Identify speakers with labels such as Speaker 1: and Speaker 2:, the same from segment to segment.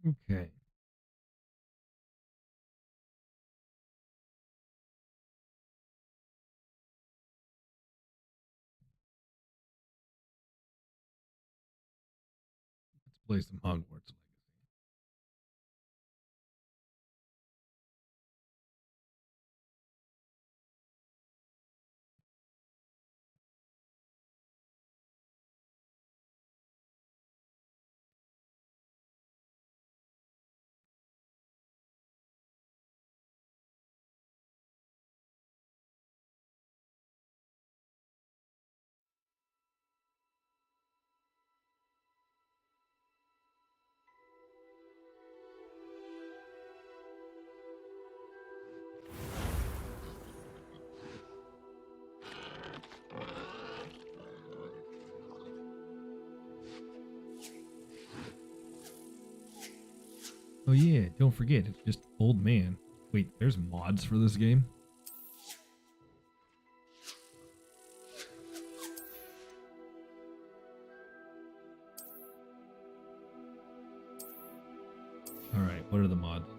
Speaker 1: Okay. Let's play some Hogwarts Legacy. Oh yeah, don't forget, it's just old man. Wait, there's mods for this game? Alright, what are the mods?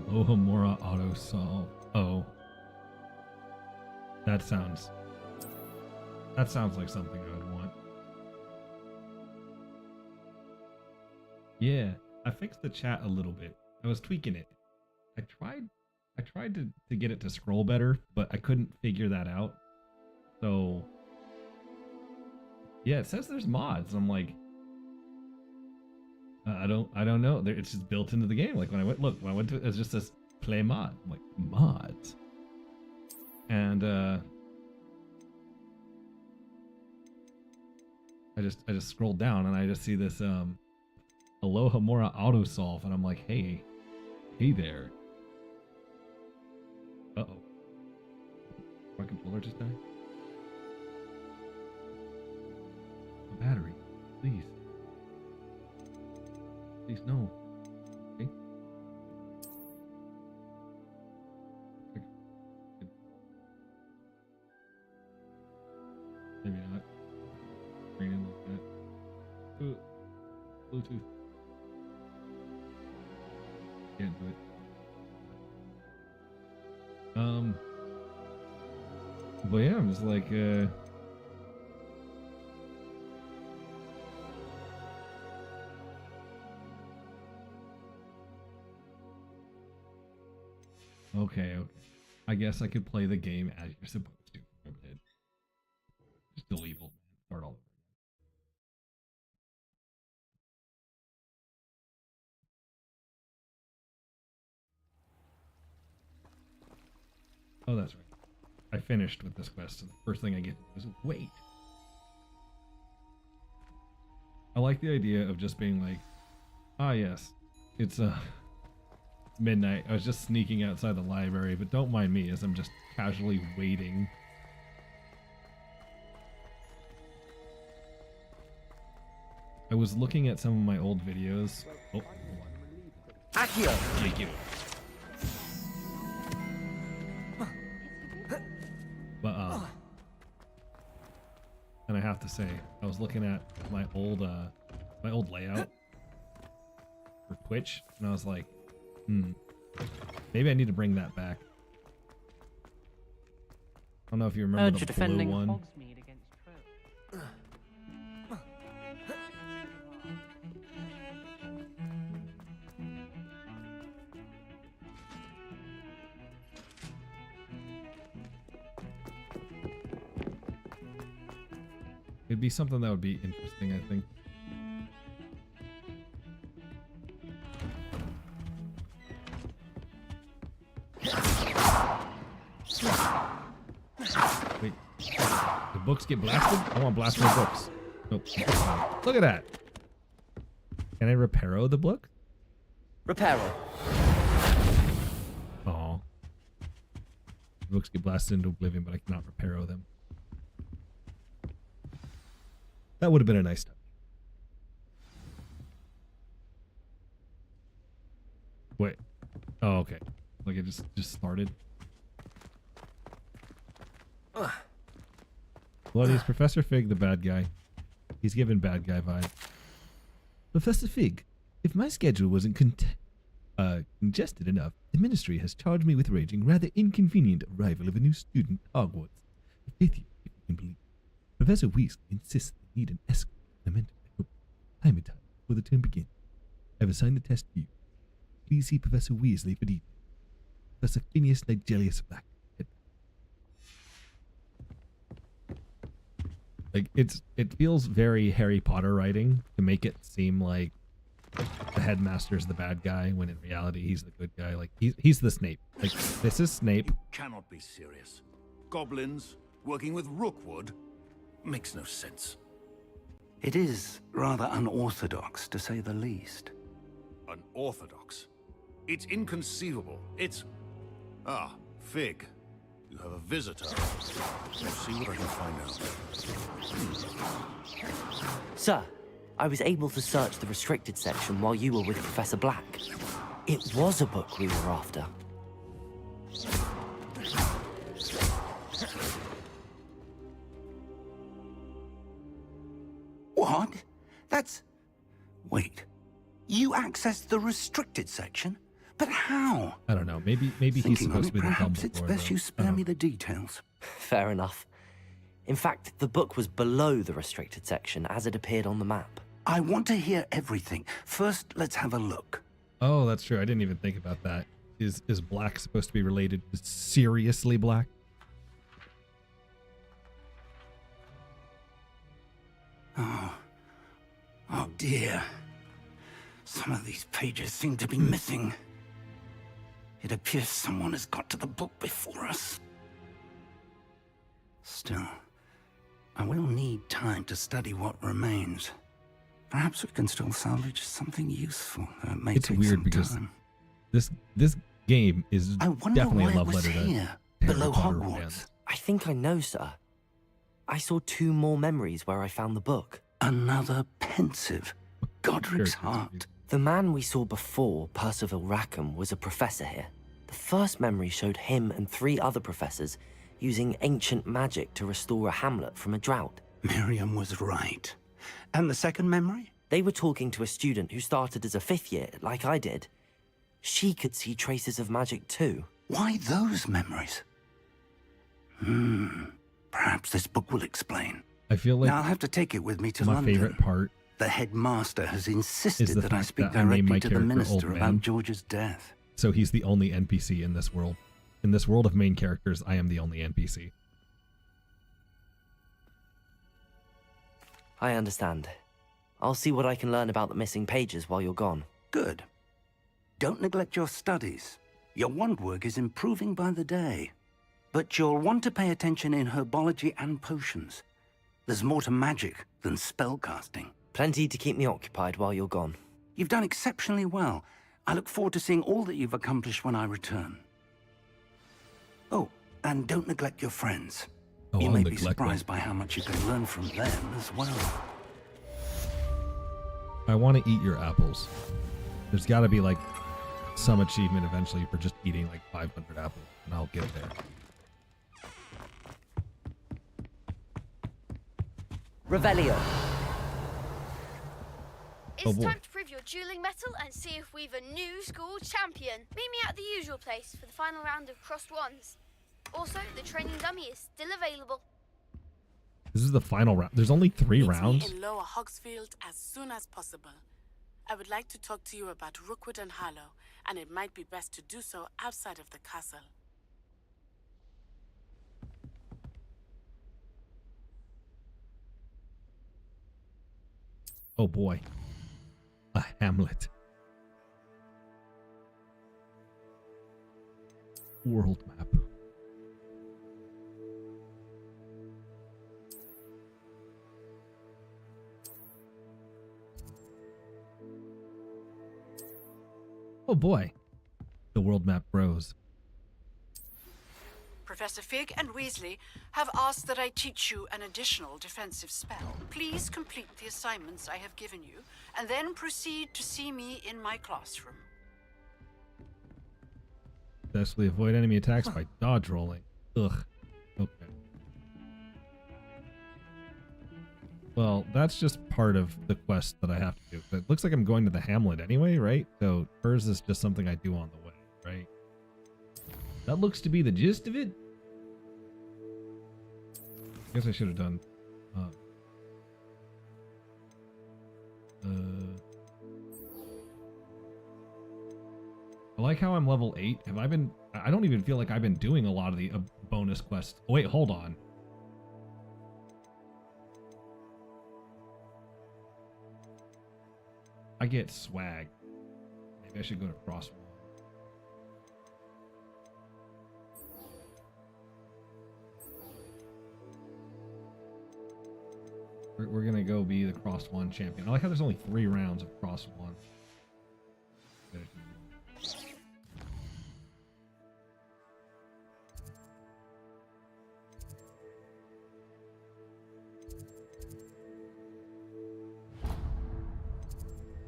Speaker 1: Alohomora auto solve. Oh. That sounds like something I would want. Yeah, I fixed the chat a little bit. I was tweaking it. I tried to get it to scroll better, but I couldn't figure that out. So yeah, it says there's mods. I'm like, I don't know. It's just built into the game. Like when I went to it just says play mod. I'm like, mods. And I just scrolled down and I just see this Alohomora auto solve, and I'm like, hey there. Uh-oh. My controller just died? A battery. Please. Please, no. Okay. Maybe not. Bring in like that. Ooh. Bluetooth. Can't do it. But yeah, I'm just like, okay. I guess I could play the game as you're supposed to. Okay. Still evil, man. Start all over. Oh, that's right. I finished with this quest, and the first thing I get is wait. I like the idea of just being like, ah, yes, it's midnight. I was just sneaking outside the library, but don't mind me as I'm just casually waiting. I was looking at some of my old videos. Oh, hold on.
Speaker 2: Accio!
Speaker 1: Thank you. But and I have to say, I was looking at my old layout for Twitch, and I was like, maybe I need to bring that back. I don't know if you remember the blue one.
Speaker 3: Hogsmeade against Troll.
Speaker 1: It'd be something that would be interesting, I think. Wait, the books get blasted? I want blast my books. Nope. Look at that. Can I reparo the book?
Speaker 2: Reparo.
Speaker 1: Oh, books get blasted into oblivion, but I cannot repair them. That would have been a nice touch. Wait. Oh, okay. Like it just started. Well, is Professor Fig the bad guy? He's giving bad guy vibe. Professor Fig, if my schedule wasn't congested enough, the Ministry has charged me with arranging rather inconvenient arrival of a new student at Hogwarts. The fifth year, if you can believe. Professor Weasley insists they need an escort. I meant I hope time and time before the term begins. I've assigned the test to you. Please see Professor Weasley for details. Professor Phineas Nigelius Black. Like it feels very Harry Potter writing to make it seem like the headmaster's the bad guy when in reality he's the good guy. Like he's the Snape. Like this is Snape.
Speaker 2: You cannot be serious. Goblins working with Rookwood makes no sense.
Speaker 4: It is rather unorthodox, to say the least.
Speaker 2: Unorthodox? It's inconceivable. It's... Ah, Fig. You have a visitor. Let's see what I can find out.
Speaker 3: Sir, I was able to search the restricted section while you were with Professor Black. It was a book we were after.
Speaker 4: What? That's... Wait. You accessed the restricted section? But how?
Speaker 1: I don't know. Maybe he's
Speaker 4: Thinking
Speaker 1: supposed
Speaker 4: on
Speaker 1: to be
Speaker 4: it,
Speaker 1: the
Speaker 4: perhaps
Speaker 1: Dumbledore.
Speaker 4: it's best you spare me the details.
Speaker 3: Fair enough. In fact, the book was below the restricted section as it appeared on the map.
Speaker 4: I want to hear everything. First, let's have a look.
Speaker 1: Oh, that's true. I didn't even think about that. Is Black supposed to be related to Seriously Black?
Speaker 4: Oh dear. Some of these pages seem to be missing. It appears someone has got to the book before us. Still, I will need time to study what remains. Perhaps we can still salvage something useful. It may
Speaker 1: It's
Speaker 4: take
Speaker 1: weird
Speaker 4: some
Speaker 1: because
Speaker 4: time.
Speaker 1: this game is
Speaker 4: I wonder
Speaker 1: definitely
Speaker 4: why
Speaker 1: a love
Speaker 4: it was
Speaker 1: letter to
Speaker 4: here,
Speaker 1: Harry
Speaker 4: below
Speaker 1: Potter
Speaker 4: Hogwarts.
Speaker 1: fans.
Speaker 3: I think I know, sir. I saw 2 more memories where I found the book.
Speaker 4: Another pensive. Godric's
Speaker 1: Characters,
Speaker 4: heart.
Speaker 3: The man we saw before, Percival Rackham, was a professor here. The first memory showed him and 3 other professors using ancient magic to restore a hamlet from a drought.
Speaker 4: Miriam was right. And the second memory?
Speaker 3: They were talking to a student who started as a 5th year, like I did. She could see traces of magic too.
Speaker 4: Why those memories? Perhaps this book will explain.
Speaker 1: I feel like
Speaker 4: Now I'll have to take it with me to
Speaker 1: my
Speaker 4: London.
Speaker 1: favorite part
Speaker 4: The headmaster has insisted
Speaker 1: is the
Speaker 4: that I
Speaker 1: fact
Speaker 4: speak
Speaker 1: that I named my
Speaker 4: directly to the
Speaker 1: character Old
Speaker 4: minister
Speaker 1: Man.
Speaker 4: about George's death.
Speaker 1: So he's the only NPC in this world. In this world of main characters, I am the only NPC.
Speaker 3: I understand. I'll see what I can learn about the missing pages while you're gone.
Speaker 4: Good. Don't neglect your studies. Your wand work is improving by the day. But you'll want to pay attention in herbology and potions. There's more to magic than spellcasting.
Speaker 3: Plenty to keep me occupied while you're gone.
Speaker 4: You've done exceptionally well. I look forward to seeing all that you've accomplished when I return. Oh, and don't neglect your friends.
Speaker 1: Oh,
Speaker 4: You
Speaker 1: I'll
Speaker 4: may be
Speaker 1: neglect them.
Speaker 4: surprised by how much you can learn from them as well.
Speaker 1: I want to eat your apples. There's got to be like some achievement eventually for just eating like 500 apples, and I'll get there.
Speaker 3: Revelio.
Speaker 1: Oh,
Speaker 5: It's
Speaker 1: boy.
Speaker 5: time to prove your dueling mettle and see if we've a new school champion. Meet me at the usual place for the final round of crossed wands. Also, the training dummy is still available.
Speaker 1: This is the final round. There's only 3
Speaker 6: Meet
Speaker 1: rounds.
Speaker 6: me in Lower Hogsfield as soon as possible. I would like to talk to you about Rookwood and Harlow, and it might be best to do so outside of the castle.
Speaker 1: Oh boy. A hamlet. World map. Oh boy. The world map grows.
Speaker 7: Professor Fig and Weasley have asked that I teach you an additional defensive spell. Please complete the assignments I have given you, and then proceed to see me in my classroom.
Speaker 1: Successfully avoid enemy attacks by dodge rolling. Ugh. Okay. Well, that's just part of the quest that I have to do. It looks like I'm going to the Hamlet anyway, right? So hers is just something I do on the way, right? That looks to be the gist of it. I guess I should have done. I like how I'm level 8. Have I been? I don't even feel like I've been doing a lot of the bonus quests. Oh, wait, hold on. I get swag. Maybe I should go to Cross. We're gonna go be the Cross 1 champion. I like how there's only 3 rounds of Cross 1.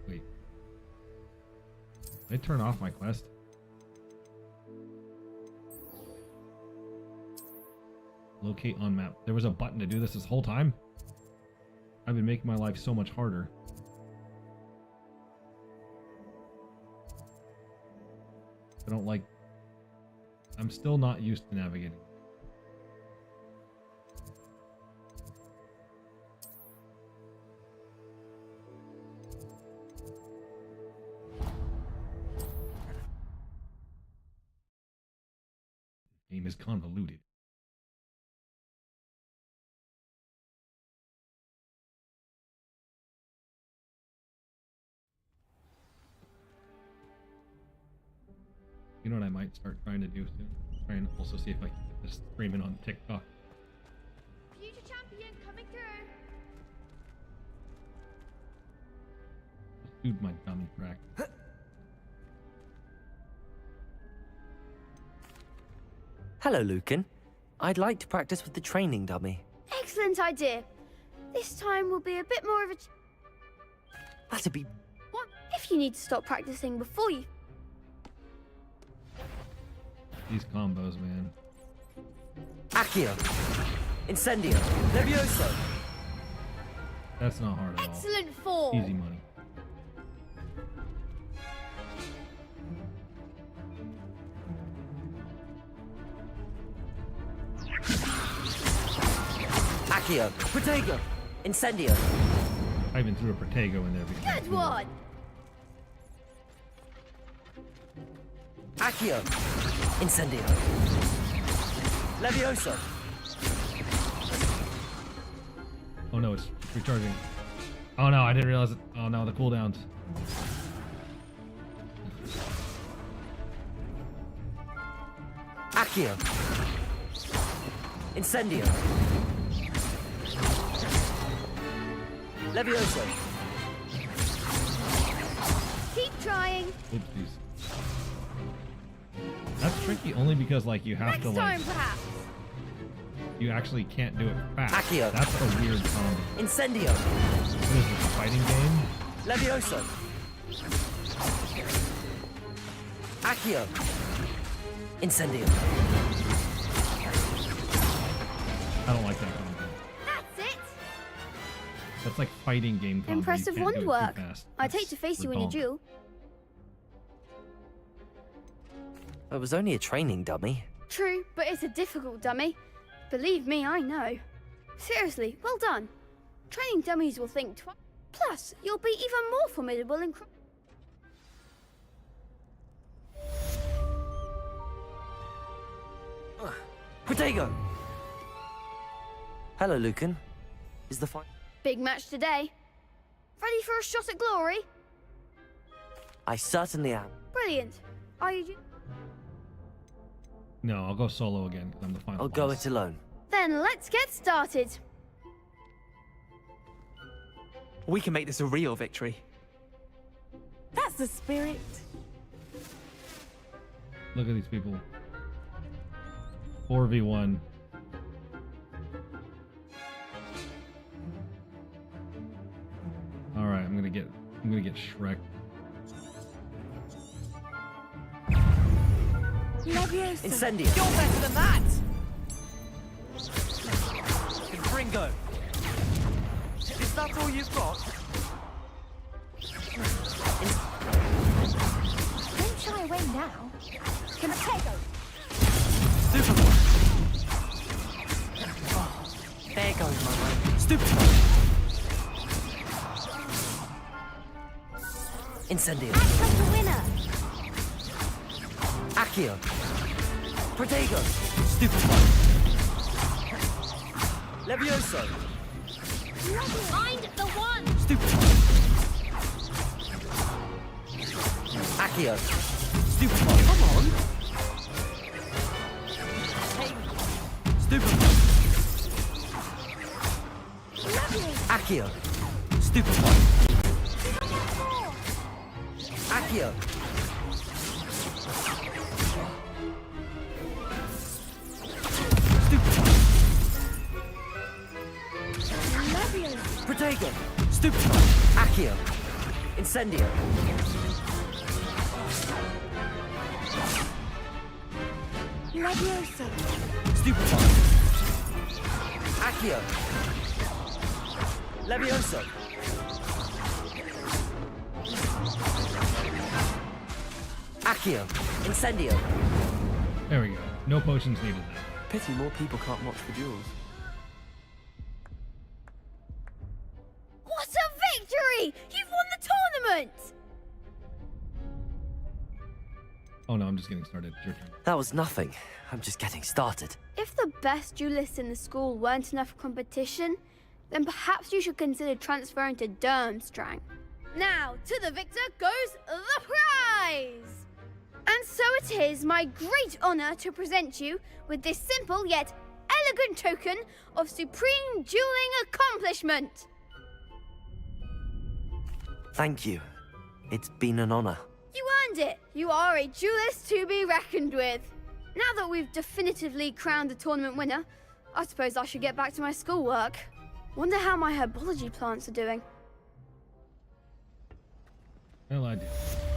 Speaker 1: Wait. Did I turn off my quest? Locate on map. There was a button to do this whole time? I've been making my life so much harder. I don't like... I'm still not used to navigating. The game is convoluted. You know what I might start trying to do soon? Try and also see if I can get this streaming on TikTok.
Speaker 5: Future champion coming through.
Speaker 1: Let's do my dummy practice.
Speaker 3: Hello, Lucan. I'd like to practice with the training dummy.
Speaker 5: Excellent idea. This time will be a bit more of a...
Speaker 3: That'd be...
Speaker 5: What? If you need to stop practicing before you...
Speaker 1: These combos, man.
Speaker 3: Accio. Incendio. Levioso.
Speaker 1: That's not hard at all.
Speaker 5: Excellent form.
Speaker 1: Easy money.
Speaker 3: Accio. Protego. Incendio.
Speaker 1: I even threw a Protego in there because...
Speaker 5: Good one.
Speaker 3: Accio. Incendio. Levioso.
Speaker 1: Oh no, it's recharging. Oh no, I didn't realize it. Oh no, the cooldowns.
Speaker 3: Accio. Incendio. Levioso.
Speaker 5: Keep trying.
Speaker 1: Oopsies. That's tricky only because like you have
Speaker 5: Next
Speaker 1: to like
Speaker 5: time, perhaps.
Speaker 1: you actually can't do it fast.
Speaker 3: Accio.
Speaker 1: That's a weird combo.
Speaker 3: Incendio.
Speaker 1: What is this, a fighting game?
Speaker 3: Levioso. Accio. Incendio.
Speaker 1: I don't like that combo.
Speaker 5: That's it.
Speaker 1: That's like fighting game combo.
Speaker 5: Impressive
Speaker 1: You can't do it too
Speaker 5: wand work.
Speaker 1: fast.
Speaker 5: I'd hate to face you in your
Speaker 1: redonk.
Speaker 5: duel.
Speaker 3: It was only a training dummy.
Speaker 5: True, but it's a difficult dummy. Believe me, I know. Seriously, well done. Training dummies will think twice. Plus, you'll be even more formidable in...
Speaker 3: Protego. Hello, Lucan. Is the fight?
Speaker 5: Big match today. Ready for a shot at glory?
Speaker 3: I certainly am.
Speaker 5: Brilliant. Are you...
Speaker 1: No, I'll go solo again because I'm the final
Speaker 3: I'll go
Speaker 1: boss.
Speaker 3: it alone.
Speaker 5: Then let's get started.
Speaker 8: We can make this a real victory.
Speaker 6: That's the spirit.
Speaker 1: Look at these people. 4v1. All right, I'm gonna get Shrek.
Speaker 3: Incendio.
Speaker 8: You're better than that! Gringo. Is that all you've got?
Speaker 5: Don't shy away now. Potato.
Speaker 8: Super. Oh, there goes my way. Stupid.
Speaker 3: Incendio.
Speaker 5: Comes the winner.
Speaker 3: Accio. Protego.
Speaker 8: Stupid. Levioso.
Speaker 5: Find the one.
Speaker 8: Stupid.
Speaker 3: Accio.
Speaker 8: Stupid. Come on. Stupid.
Speaker 3: Accio.
Speaker 8: Stupid.
Speaker 3: Accio. Protego.
Speaker 8: Stupid.
Speaker 3: Accio. Incendio.
Speaker 7: Levioso.
Speaker 8: Stupid.
Speaker 3: Accio.
Speaker 8: Levioso.
Speaker 3: Accio. Incendio.
Speaker 1: There we go. No potions needed there.
Speaker 8: Pity more people can't watch the duels.
Speaker 5: What a victory! You've won the tournament!
Speaker 1: Oh no, I'm just getting started. It's your turn.
Speaker 3: That was nothing. I'm just getting started.
Speaker 5: If the best duelists in the school weren't enough for competition, then perhaps you should consider transferring to Durmstrang. Now, to the victor goes the prize! And so it is my great honor to present you with this simple yet elegant token of supreme dueling accomplishment.
Speaker 3: Thank you. It's been an honor.
Speaker 5: You earned it. You are a duelist to be reckoned with. Now that we've definitively crowned the tournament winner, I suppose I should get back to my schoolwork. Wonder how my herbology plants are doing.
Speaker 1: Well, I did.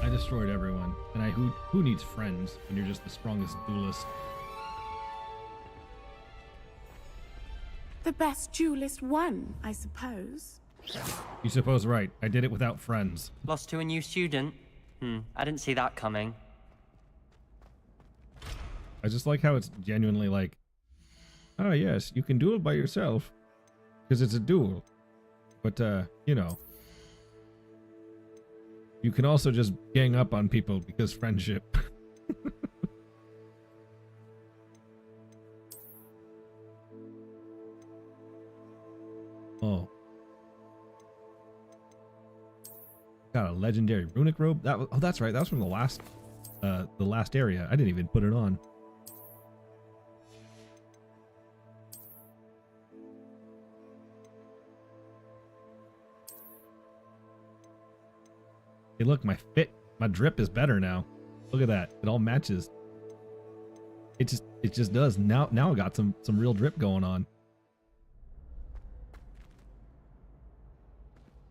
Speaker 1: I destroyed everyone. And who needs friends when you're just the strongest duelist?
Speaker 6: The best duelist won, I suppose.
Speaker 1: You suppose right. I did it without friends.
Speaker 9: Lost to a new student? I didn't see that coming.
Speaker 1: I just like how it's genuinely like, oh yes, you can duel by yourself. Because it's a duel. But, you know. You can also just gang up on people because friendship. Oh. Got a legendary runic robe. Oh, that's right. That was from the last area. I didn't even put it on. Hey, look, my drip is better now. Look at that. It all matches. It just does. Now I got some real drip going on.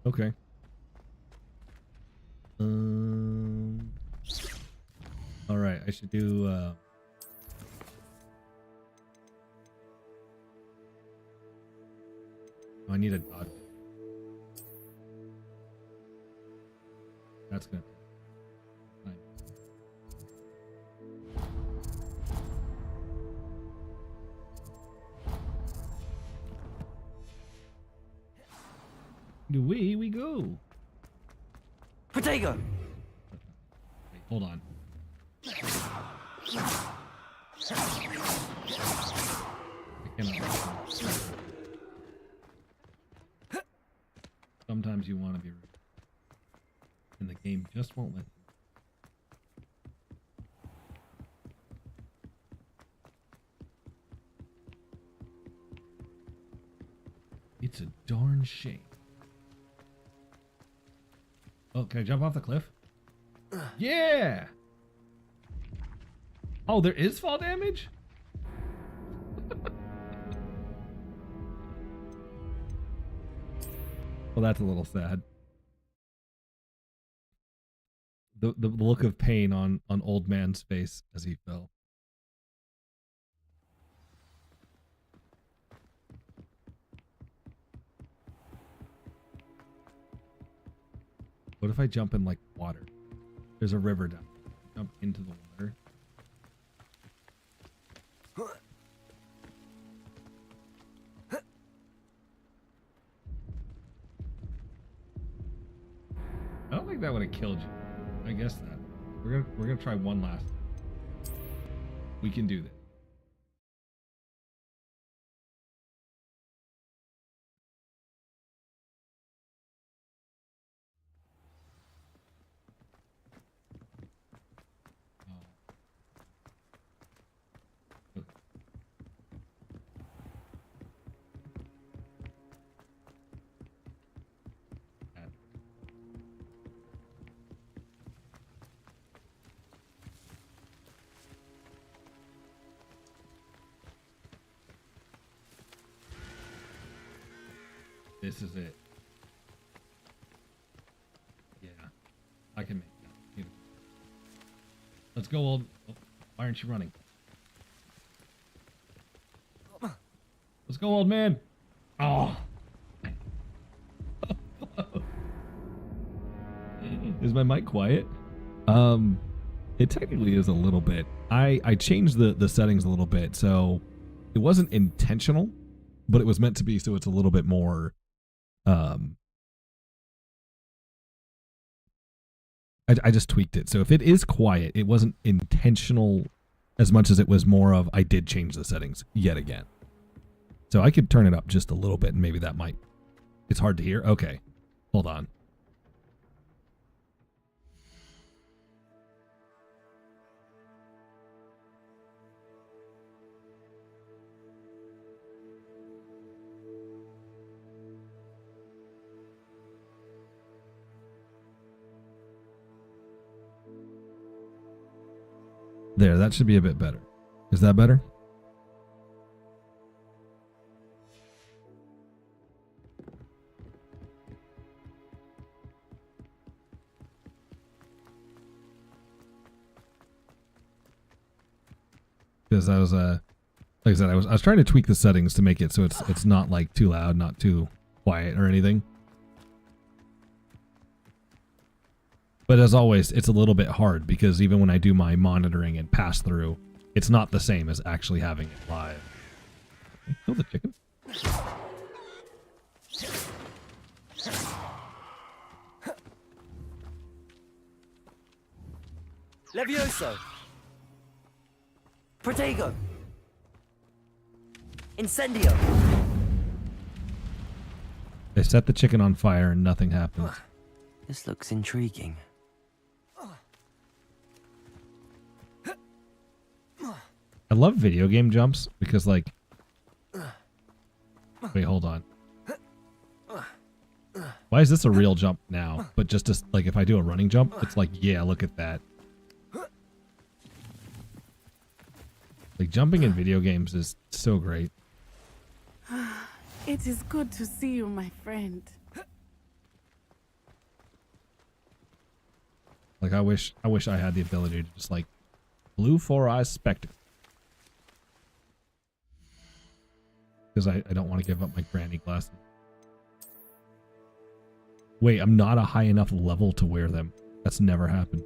Speaker 1: Okay. All right, I should do I need a dodge. That's gonna take time. Away we go.
Speaker 3: Protego.
Speaker 1: Wait, hold on. I cannot. Sometimes you want to be rude. And the game just won't let you. It's a darn shame. Oh, can I jump off the cliff? Yeah! Oh, there is fall damage? Well, that's a little sad. The look of pain on old man's face as he fell. What if I jump in like water? There's a river down there. Jump into the water. I don't think that would have killed you. I guess that. We're gonna try one last. We can do this. This is it. Yeah, I can make that. Beautiful. Let's go, old. Oh, why aren't you running? Let's go, old man. Oh. Is my mic quiet? It technically is a little bit. I changed the settings a little bit, so it wasn't intentional, but it was meant to be, so it's a little bit more. I just tweaked it. So if it is quiet, it wasn't intentional as much as it was more of I did change the settings yet again. So I could turn it up just a little bit and maybe that might. It's hard to hear. Okay. Hold on. There, that should be a bit better. Is that better? Because I was like I said, I was trying to tweak the settings to make it so it's not like too loud, not too quiet or anything. But as always, it's a little bit hard because even when I do my monitoring and pass through, it's not the same as actually having it live. Kill the chicken.
Speaker 3: Levioso! Protego! Incendio!
Speaker 1: They set the chicken on fire and nothing happens.
Speaker 3: This looks intriguing.
Speaker 1: I love video game jumps because, like... Wait, hold on. Why is this a real jump now? But just as, like, if I do a running jump, it's like, yeah, look at that. Like, jumping in video games is so great.
Speaker 6: It is good to see you, my friend.
Speaker 1: Like, I wish I had the ability to just, like, blue four-eyes spectacle. Because I don't want to give up my granny glasses. Wait, I'm not a high enough level to wear them. That's never happened.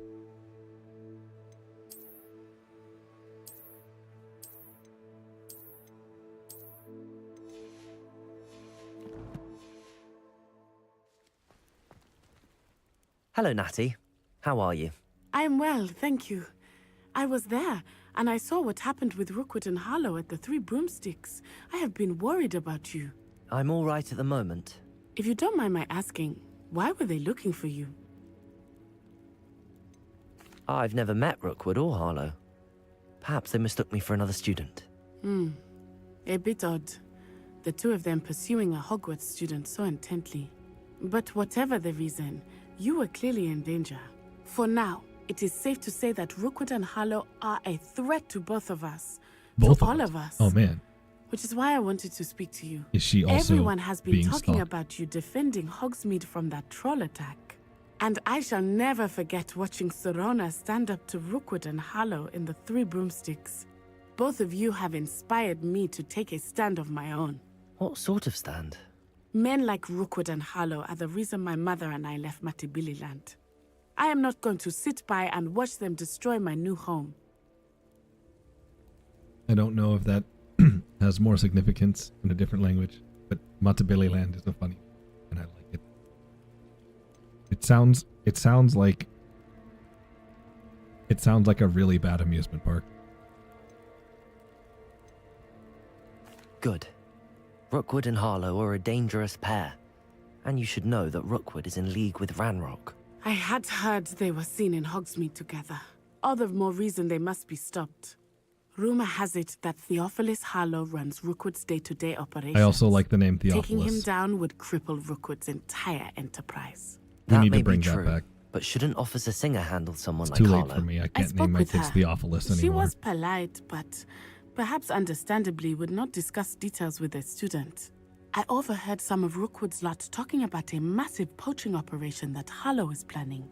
Speaker 3: Hello, Natty. How are you?
Speaker 6: I'm well, thank you. I was there, and I saw what happened with Rookwood and Harlow at the Three Broomsticks. I have been worried about you.
Speaker 3: I'm all right at the moment.
Speaker 6: If you don't mind my asking, why were they looking for you?
Speaker 3: I've never met Rookwood or Harlow. Perhaps they mistook me for another student.
Speaker 6: A bit odd. The two of them pursuing a Hogwarts student so intently. But whatever the reason, you were clearly in danger. For now, it is safe to say that Rookwood and Harlow are a threat to both of us.
Speaker 1: Both
Speaker 6: to
Speaker 1: of
Speaker 6: all
Speaker 1: us.
Speaker 6: of us.
Speaker 1: Oh, man.
Speaker 6: which is why I wanted to speak to you.
Speaker 1: Is she also
Speaker 6: Everyone has been
Speaker 1: being
Speaker 6: talking
Speaker 1: stalked?
Speaker 6: about you defending Hogsmeade from that troll attack. And I shall never forget watching Serona stand up to Rookwood and Harlow in the Three Broomsticks. Both of you have inspired me to take a stand of my own.
Speaker 3: What sort of stand?
Speaker 6: Men like Rookwood and Harlow are the reason my mother and I left Matibililand. I am not going to sit by and watch them destroy my new home.
Speaker 1: I don't know if that has more significance in a different language, but Matabele Land is a funny, and I like it. It sounds like a really bad amusement park.
Speaker 3: Good. Rookwood and Harlow are a dangerous pair. And you should know that Rookwood is in league with Ranrock.
Speaker 6: I had heard they were seen in Hogsmeade together. All the more reason they must be stopped. Rumor has it that Theophilus Harlow runs Rookwood's day-to-day operations.
Speaker 1: I also like the name
Speaker 6: Taking him
Speaker 1: Theophilus.
Speaker 6: down would cripple Rookwood's entire enterprise.
Speaker 1: We
Speaker 3: That
Speaker 1: need
Speaker 3: may
Speaker 1: to bring
Speaker 3: be
Speaker 1: that
Speaker 3: true,
Speaker 1: back.
Speaker 3: but shouldn't Officer Singer handle someone
Speaker 1: It's
Speaker 3: like
Speaker 1: too late
Speaker 3: Harlow?
Speaker 1: for me. I
Speaker 6: I
Speaker 1: can't
Speaker 6: spoke
Speaker 1: name my
Speaker 6: with
Speaker 1: kids
Speaker 6: her.
Speaker 1: Theophilus
Speaker 6: She
Speaker 1: anymore.
Speaker 6: was polite, but perhaps understandably would not discuss details with a student. I overheard some of Rookwood's lot talking about a massive poaching operation that Harlow is planning.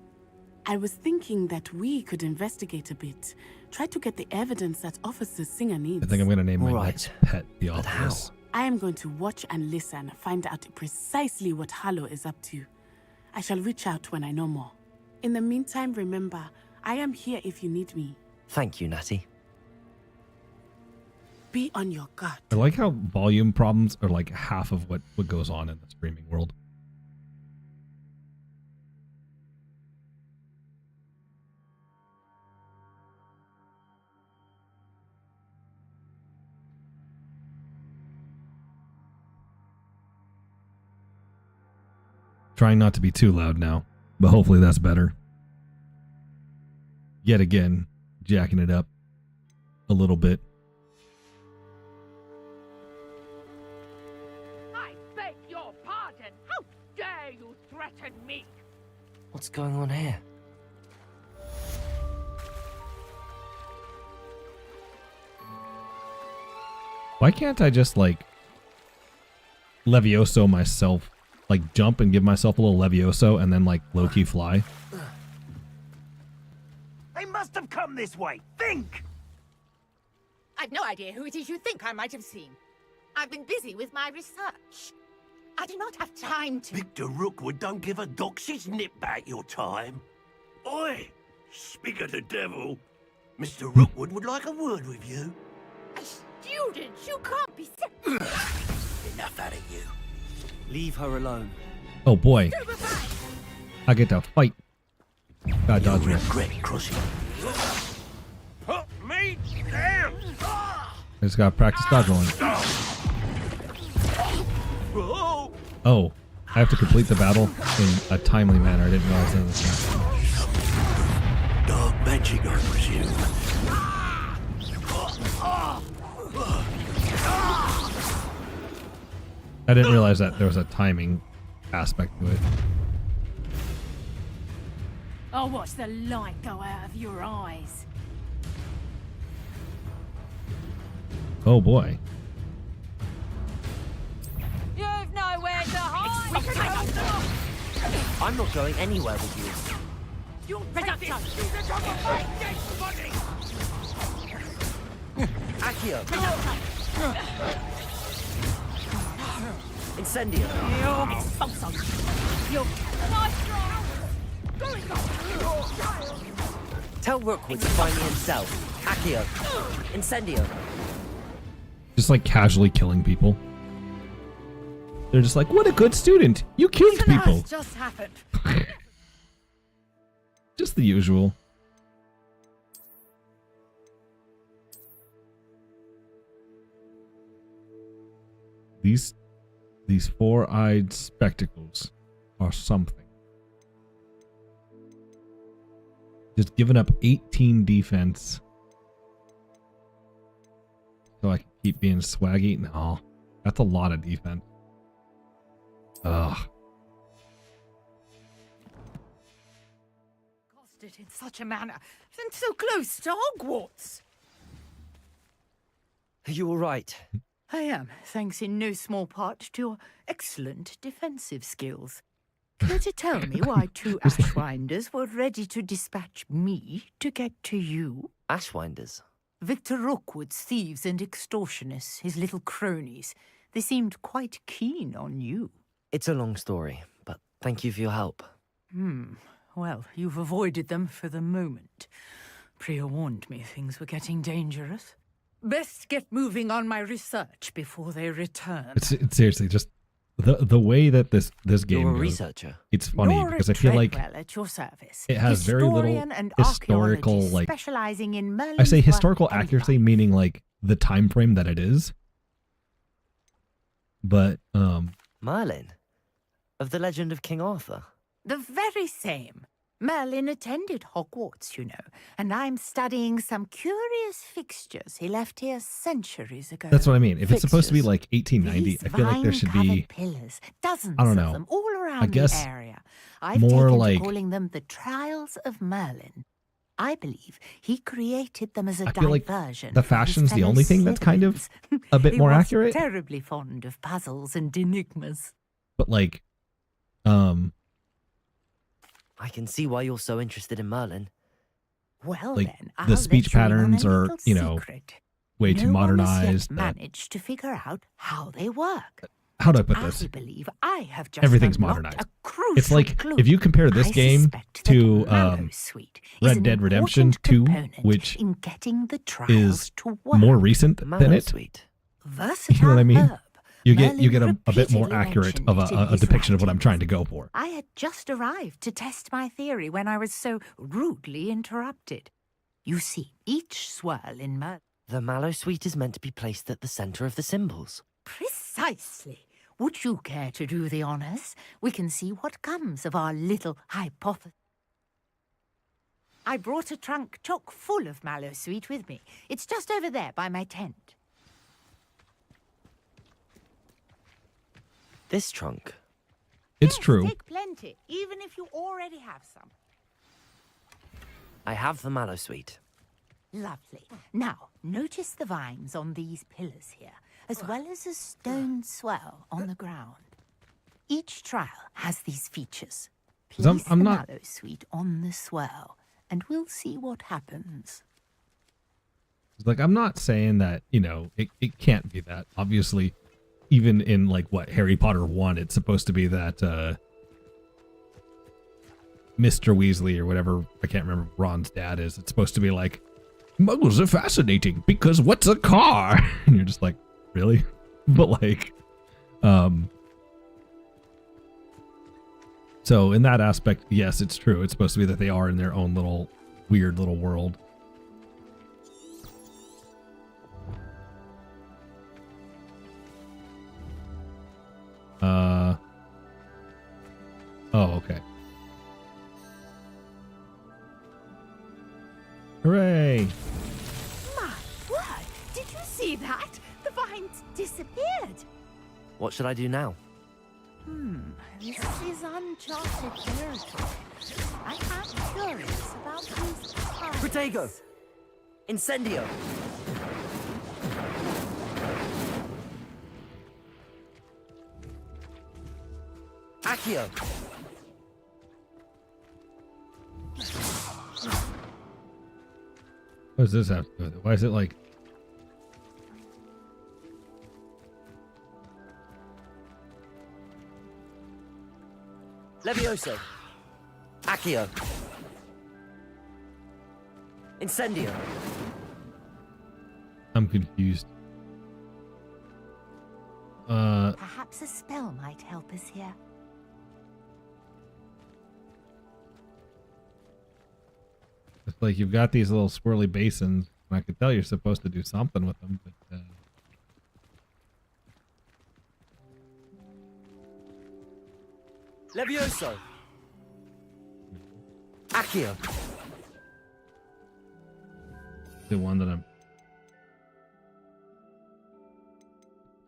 Speaker 6: I was thinking that we could investigate a bit, try to get the evidence that Officer Singer needs.
Speaker 1: I think I'm going to name my
Speaker 3: Right.
Speaker 1: next pet
Speaker 3: But how?
Speaker 1: Theophilus.
Speaker 6: I am going to watch and listen, find out precisely what Harlow is up to. I shall reach out when I know more. In the meantime, remember, I am here if you need me.
Speaker 3: Thank you, Natty.
Speaker 6: Be on your guard.
Speaker 1: I like how volume problems are like half of what goes on in the streaming world. Trying not to be too loud now, but hopefully that's better. Yet again, jacking it up a little bit.
Speaker 10: I beg your pardon. How dare you threaten me?
Speaker 3: What's going on here?
Speaker 1: Why can't I just like Levioso myself? Like jump and give myself a little Levioso and then like low-key fly?
Speaker 11: They must have come this way. Think!
Speaker 10: I've no idea who it is you think I might have seen. I've been busy with my research. I do not have time to...
Speaker 11: Victor Rookwood don't give a doxy's nip back your time. Oi! Speak of the devil. Mr. Rookwood would like a word with you.
Speaker 10: A student? You can't be...
Speaker 11: Enough out of you.
Speaker 3: Leave her alone.
Speaker 1: Oh boy. I get to fight. Gotta dodge
Speaker 11: You'll
Speaker 1: it.
Speaker 11: regret crossing. Put me down!
Speaker 1: I just gotta practice dodge rolling.
Speaker 11: Whoa!
Speaker 1: Oh, I have to complete the battle in a timely manner. I didn't realize that was
Speaker 11: Dark magic, I presume.
Speaker 1: I didn't realize that there was a timing aspect to it.
Speaker 10: I'll watch the light go out of your eyes.
Speaker 1: Oh boy.
Speaker 10: You've nowhere to hide!
Speaker 3: I'm not going anywhere with you.
Speaker 10: You're reduction!
Speaker 3: Accio! Incendio!
Speaker 10: Expulso! You're... Nice try!
Speaker 3: Tell Rookwood to find me himself. Accio! Incendio!
Speaker 1: Just like casually killing people. They're just like, what a good student. You killed people.
Speaker 10: just happened.
Speaker 1: Just the usual. These four-eyed spectacles are something. Just giving up 18 defense so I can keep being swaggy. No, that's a lot of defense. Ugh.
Speaker 10: Caused it in such a manner, and so close to Hogwarts.
Speaker 3: Are you alright?
Speaker 10: I am, thanks in no small part to your excellent defensive skills. Care to tell me why two Ashwinders were ready to dispatch me to get to you?
Speaker 3: Ashwinders?
Speaker 10: Victor Rookwood's thieves and extortionists, his little cronies. They seemed quite keen on you.
Speaker 3: It's a long story, but thank you for your help.
Speaker 10: Well, you've avoided them for the moment. Priya warned me things were getting dangerous. Best get moving on my research before they return.
Speaker 1: It's seriously just the way that this game
Speaker 3: You're a
Speaker 1: goes,
Speaker 3: researcher.
Speaker 1: it's funny
Speaker 10: Nora
Speaker 1: because I feel like
Speaker 10: Treadwell at your service.
Speaker 1: it has very little
Speaker 10: Historian and
Speaker 1: historical,
Speaker 10: archaeologist
Speaker 1: like,
Speaker 10: specializing in Merlin's
Speaker 1: I say
Speaker 10: work
Speaker 1: historical
Speaker 10: and
Speaker 1: accuracy,
Speaker 10: life.
Speaker 1: meaning like the time frame that it is. But
Speaker 3: Merlin? Of the legend of King Arthur?
Speaker 10: The very same. Merlin attended Hogwarts, you know, and I'm studying some curious fixtures he left here centuries ago.
Speaker 1: that's what I mean. If it's supposed to be
Speaker 3: Fixtures.
Speaker 1: like 1890,
Speaker 10: These
Speaker 1: I feel like there should be
Speaker 10: vine-covered pillars, dozens
Speaker 1: I don't
Speaker 10: of
Speaker 1: know.
Speaker 10: them all around
Speaker 1: I guess
Speaker 10: the area. I've
Speaker 1: more
Speaker 10: taken
Speaker 1: like-
Speaker 10: to calling them the Trials of Merlin. I believe he created them as a
Speaker 1: I feel like
Speaker 10: diversion.
Speaker 1: the
Speaker 10: for his
Speaker 1: fashion's the
Speaker 10: fellow
Speaker 1: only thing that's kind of
Speaker 10: Slytherins.
Speaker 1: a bit
Speaker 10: He
Speaker 1: more
Speaker 10: was
Speaker 1: accurate.
Speaker 10: Terribly fond of puzzles and enigmas.
Speaker 1: But like
Speaker 3: I can see why you're so interested in Merlin.
Speaker 10: Well
Speaker 1: like,
Speaker 10: then,
Speaker 1: the
Speaker 10: I'll
Speaker 1: speech
Speaker 10: let you in on
Speaker 1: patterns
Speaker 10: a
Speaker 1: are,
Speaker 10: little
Speaker 1: you know,
Speaker 10: secret.
Speaker 1: way
Speaker 10: No
Speaker 1: too
Speaker 10: one has yet
Speaker 1: modernized. That,
Speaker 10: managed to figure out how they work.
Speaker 1: how do I put this?
Speaker 10: I believe I have just
Speaker 1: Everything's
Speaker 10: unlocked
Speaker 1: modernized.
Speaker 10: a crucial
Speaker 1: It's like
Speaker 10: clue.
Speaker 1: if you compare this
Speaker 10: I
Speaker 1: game
Speaker 10: suspect that
Speaker 1: to
Speaker 10: Mallowsweet is
Speaker 1: Red
Speaker 10: an
Speaker 1: Dead Redemption
Speaker 10: important
Speaker 1: 2,
Speaker 10: component
Speaker 1: which
Speaker 10: in getting the trials
Speaker 1: is
Speaker 10: to work.
Speaker 1: more recent than it.
Speaker 3: Mallowsweet.
Speaker 10: Versatile
Speaker 1: You know what I mean?
Speaker 10: herb.
Speaker 1: You get
Speaker 10: Merlin
Speaker 1: a bit more
Speaker 10: repeatedly
Speaker 1: accurate
Speaker 10: mentioned
Speaker 1: of
Speaker 10: it in
Speaker 1: a
Speaker 10: his
Speaker 1: depiction of what I'm
Speaker 10: writings.
Speaker 1: trying to go for.
Speaker 10: I had just arrived to test my theory when I was so rudely interrupted. You see, each swirl in Merlin...
Speaker 3: The Mallowsweet is meant to be placed at the center of the symbols.
Speaker 10: Precisely. Would you care to do the honors? We can see what comes of our little hypothesis. I brought a trunk chock full of Mallowsweet with me. It's just over there by my tent.
Speaker 3: This trunk.
Speaker 1: It's
Speaker 10: Yes,
Speaker 1: true.
Speaker 10: Take plenty, even if you already have some.
Speaker 3: I have the Mallowsweet.
Speaker 10: Lovely. Now, notice the vines on these pillars here, as well as a stone swell on the ground. Each trial has these features.
Speaker 1: 'Cause I'm
Speaker 10: Place the
Speaker 1: not-
Speaker 10: Mallowsweet on the swell, and we'll see what happens.
Speaker 1: It's like, I'm not saying that, you know, it can't be that. Obviously, even in like what Harry Potter 1, it's supposed to be that Mr. Weasley or whatever, I can't remember Ron's dad is. It's supposed to be like, muggles are fascinating because what's a car? And you're just like, really? But like, so in that aspect, yes, it's true. It's supposed to be that they are in their own little weird little world. Oh, okay. Hooray!
Speaker 10: My word! Did you see that? The vines disappeared.
Speaker 3: What should I do now?
Speaker 10: This is uncharted territory. I am curious about these eyes.
Speaker 3: Protego! Incendio! Accio!
Speaker 1: What does this have to do with it? Why is it like...
Speaker 3: Levioso! Accio! Incendio!
Speaker 1: I'm confused.
Speaker 10: Perhaps a spell might help us here.
Speaker 1: It's like you've got these little swirly basins, and I could tell you're supposed to do something with them, but
Speaker 3: Levioso! Accio!
Speaker 1: the one that I'm...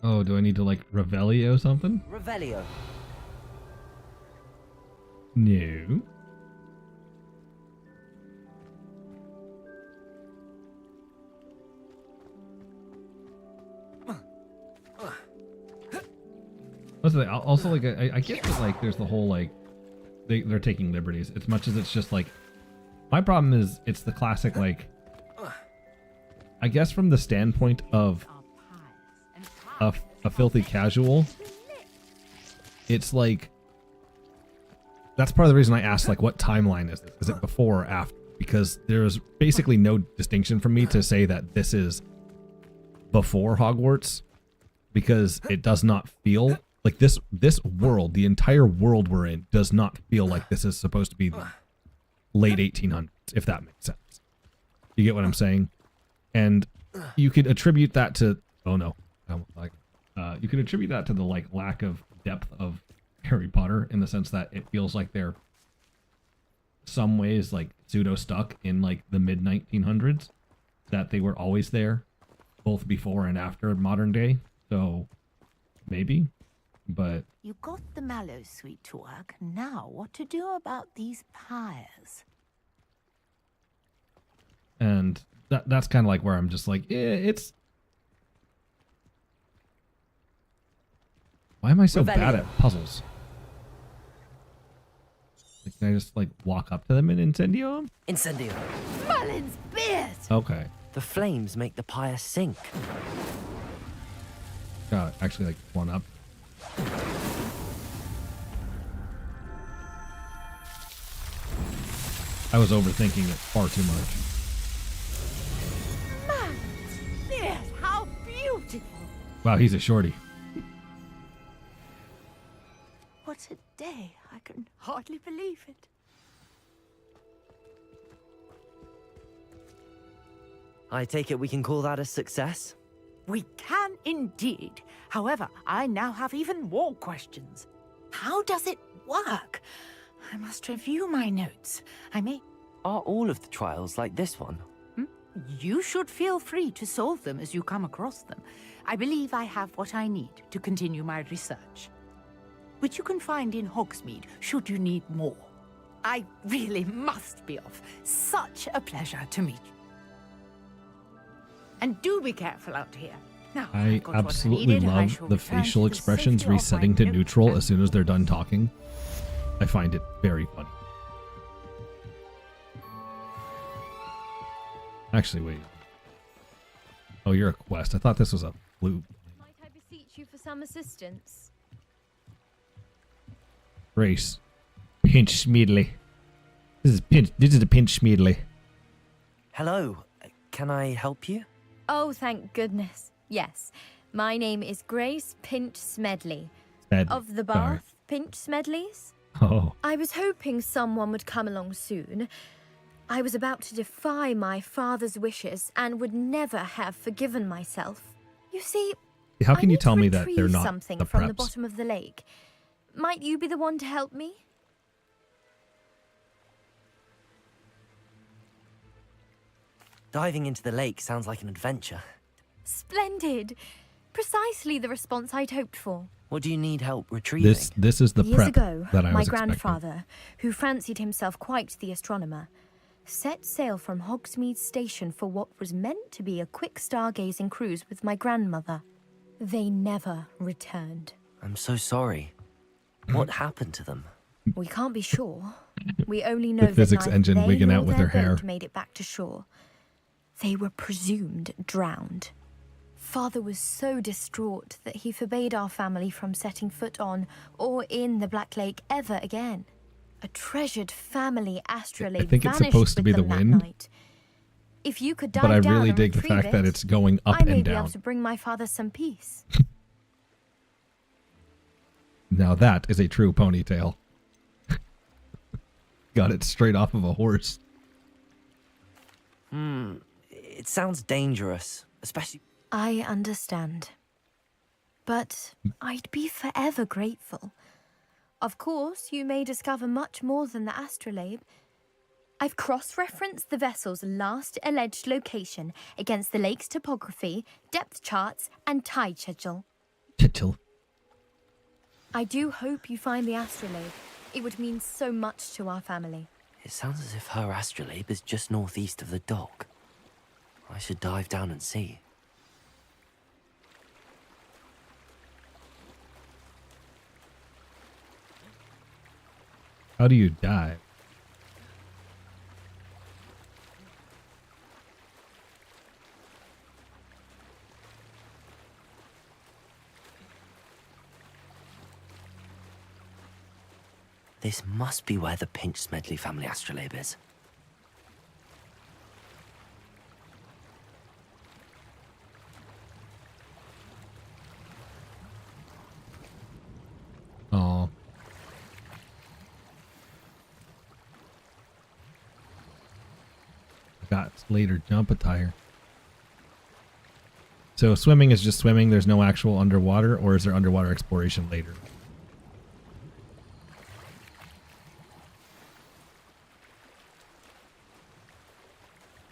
Speaker 1: Oh, do I need to like Revelio something?
Speaker 3: Revelio!
Speaker 1: No. What's the also like I get that like there's the whole like they're taking liberties as much as it's just like my problem is it's the classic like I guess from the standpoint of a filthy casual, it's like that's part of the reason I asked like what timeline is this? Is it before or after? Because there's basically no distinction for me to say that this is before Hogwarts, because it does not feel like this world, the entire world we're in, does not feel like this is supposed to be the late 1800s, if that makes sense. You get what I'm saying? And you could attribute that to you could attribute that to the like lack of depth of Harry Potter, in the sense that it feels like they're some ways like pseudo stuck in like the mid 1900s, that they were always there both before and after modern day. So maybe, but
Speaker 10: You got the mallow sweet to work. Now what to do about these pyres?
Speaker 1: and that's kind of like where I'm just like, it's why am I so bad at puzzles? Like, can I just like walk up to them and incendio them?
Speaker 3: Incendio.
Speaker 5: Merlin's beard!
Speaker 1: Okay.
Speaker 3: The flames make the pyre sink.
Speaker 1: Actually like one up. I was overthinking it far too much.
Speaker 10: Merlin's beard, how beautiful!
Speaker 1: Wow, he's a shorty.
Speaker 10: What a day. I can hardly believe it.
Speaker 3: I take it we can call that a success?
Speaker 10: We can indeed. However, I now have even more questions. How does it work? I must review my notes.
Speaker 3: Are all of the trials like this one?
Speaker 10: You should feel free to solve them as you come across them. I believe I have what I need to continue my research, which you can find in Hogsmeade should you need more. I really must be off. Such a pleasure to meet you. And do be careful out here. Now,
Speaker 1: I
Speaker 10: I've got what
Speaker 1: absolutely
Speaker 10: needed, and I
Speaker 1: love
Speaker 10: shall
Speaker 1: the
Speaker 10: return to
Speaker 1: facial
Speaker 10: the
Speaker 1: expressions
Speaker 10: safety of my
Speaker 1: resetting to
Speaker 10: note
Speaker 1: neutral
Speaker 10: and-
Speaker 1: as soon as they're done talking. I find it very funny. Actually, wait. Oh, you're a quest. I thought this was a blue.
Speaker 12: Might I beseech you for some assistance?
Speaker 1: Race. Pinch Schmeedley. This is a Pinch Schmeedley.
Speaker 3: Hello. Can I help you?
Speaker 12: Oh, thank goodness. Yes. My name is Grace Pinch Smedley. Of the
Speaker 1: Sorry.
Speaker 12: Bath Pinch Smedleys.
Speaker 1: Oh.
Speaker 12: I was hoping someone would come along soon. I was about to defy my father's wishes and would never have forgiven myself. You see,
Speaker 1: How can
Speaker 12: I
Speaker 1: you
Speaker 12: need
Speaker 1: tell
Speaker 12: to
Speaker 1: me that they're
Speaker 12: retrieve
Speaker 1: not
Speaker 12: something
Speaker 1: the
Speaker 12: from the
Speaker 1: preps?
Speaker 12: bottom of the lake. Might you be the one to help me?
Speaker 3: Diving into the lake sounds like an adventure.
Speaker 12: Splendid. Precisely the response I'd hoped for.
Speaker 3: What do you need help retrieving?
Speaker 1: This is the
Speaker 12: Years
Speaker 1: prep
Speaker 12: ago,
Speaker 1: that I
Speaker 12: my
Speaker 1: was expecting.
Speaker 12: grandfather, who fancied himself quite the astronomer, set sail from Hogsmeade Station for what was meant to be a quick stargazing cruise with my grandmother. They never returned.
Speaker 3: I'm so sorry. What happened to them?
Speaker 12: We can't be sure. We only know
Speaker 1: The physics
Speaker 12: that neither
Speaker 1: engine
Speaker 12: they
Speaker 1: wigging
Speaker 12: nor
Speaker 1: out with
Speaker 12: their
Speaker 1: her hair.
Speaker 12: boat made it back to shore. They were presumed drowned. Father was so distraught that he forbade our family from setting foot on or in the Black Lake ever again. A treasured family astrolabe
Speaker 1: I think it's
Speaker 12: vanished
Speaker 1: supposed to
Speaker 12: with
Speaker 1: be the
Speaker 12: them that
Speaker 1: wind.
Speaker 12: night. If you could dive
Speaker 1: But I
Speaker 12: down
Speaker 1: really
Speaker 12: and
Speaker 1: dig the
Speaker 12: retrieve
Speaker 1: fact that
Speaker 12: it,
Speaker 1: it's going up
Speaker 12: I may
Speaker 1: and
Speaker 12: be
Speaker 1: down.
Speaker 12: able to bring my father some peace.
Speaker 1: Now that is a true ponytail. Got it straight off of a horse.
Speaker 3: It sounds dangerous, especially...
Speaker 12: I understand. But I'd be forever grateful. Of course, you may discover much more than the astrolabe. I've cross-referenced the vessel's last alleged location against the lake's topography, depth charts, and tide schedule.
Speaker 1: Chitchel.
Speaker 12: I do hope you find the astrolabe. It would mean so much to our family.
Speaker 3: It sounds as if her astrolabe is just northeast of the dock. I should dive down and see.
Speaker 1: How do you dive?
Speaker 3: This must be where the Pinch Smedley family astrolabe is.
Speaker 1: Oh. Got later jump attire. So swimming is just swimming. There's no actual underwater, or is there underwater exploration later?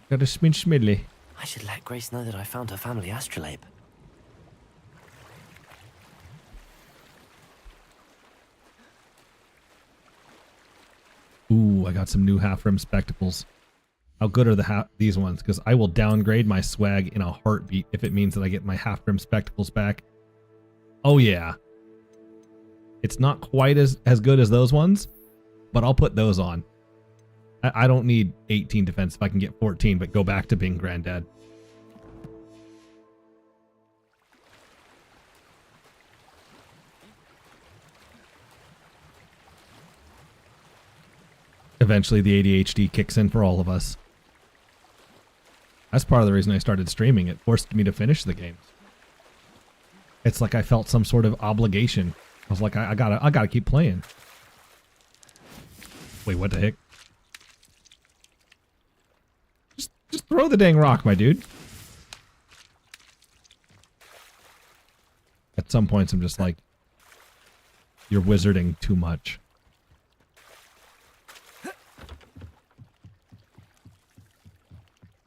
Speaker 1: Got a Schmidley.
Speaker 3: I should let Grace know that I found her family astrolabe.
Speaker 1: Ooh, I got some new half-rim spectacles. How good are these ones? Because I will downgrade my swag in a heartbeat if it means that I get my half-rim spectacles back. Oh yeah. It's not quite as good as those ones, but I'll put those on. I don't need 18 defense if I can get 14, but go back to being granddad. Eventually the ADHD kicks in for all of us. That's part of the reason I started streaming. It forced me to finish the games. It's like I felt some sort of obligation. I was like, I gotta keep playing. Wait, what the heck? Just throw the dang rock, my dude. At some points, I'm just like, you're wizarding too much.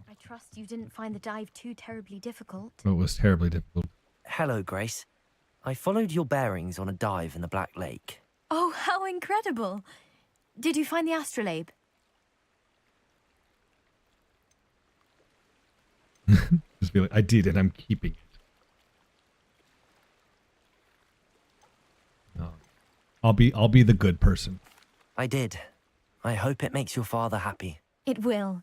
Speaker 12: I trust you didn't find the dive too terribly difficult.
Speaker 1: It was terribly difficult.
Speaker 3: Hello, Grace. I followed your bearings on a dive in the Black Lake.
Speaker 12: Oh, how incredible! Did you find the astrolabe?
Speaker 1: Just be like, I did, and I'm keeping it. No. I'll be the good person.
Speaker 3: I did. I hope it makes your father happy.
Speaker 12: It will.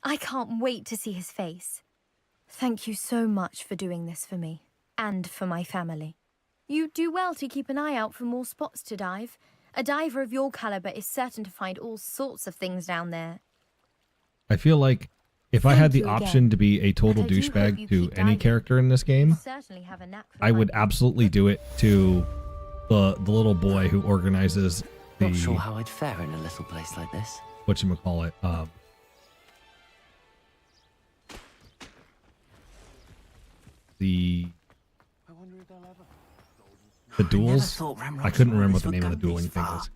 Speaker 12: I can't wait to see his face. Thank you so much for doing this for me, and for my family. You do well to keep an eye out for more spots to dive. A diver of your caliber is certain to find all sorts of things down there.
Speaker 1: I feel like if I had the option to be a total douchebag to any character in this game, I would absolutely do it to the little boy who organizes the...
Speaker 3: Not sure how I'd fare in a little place like this.
Speaker 1: Whatchamacallit, the duels. I couldn't remember what the name of the dueling thing was.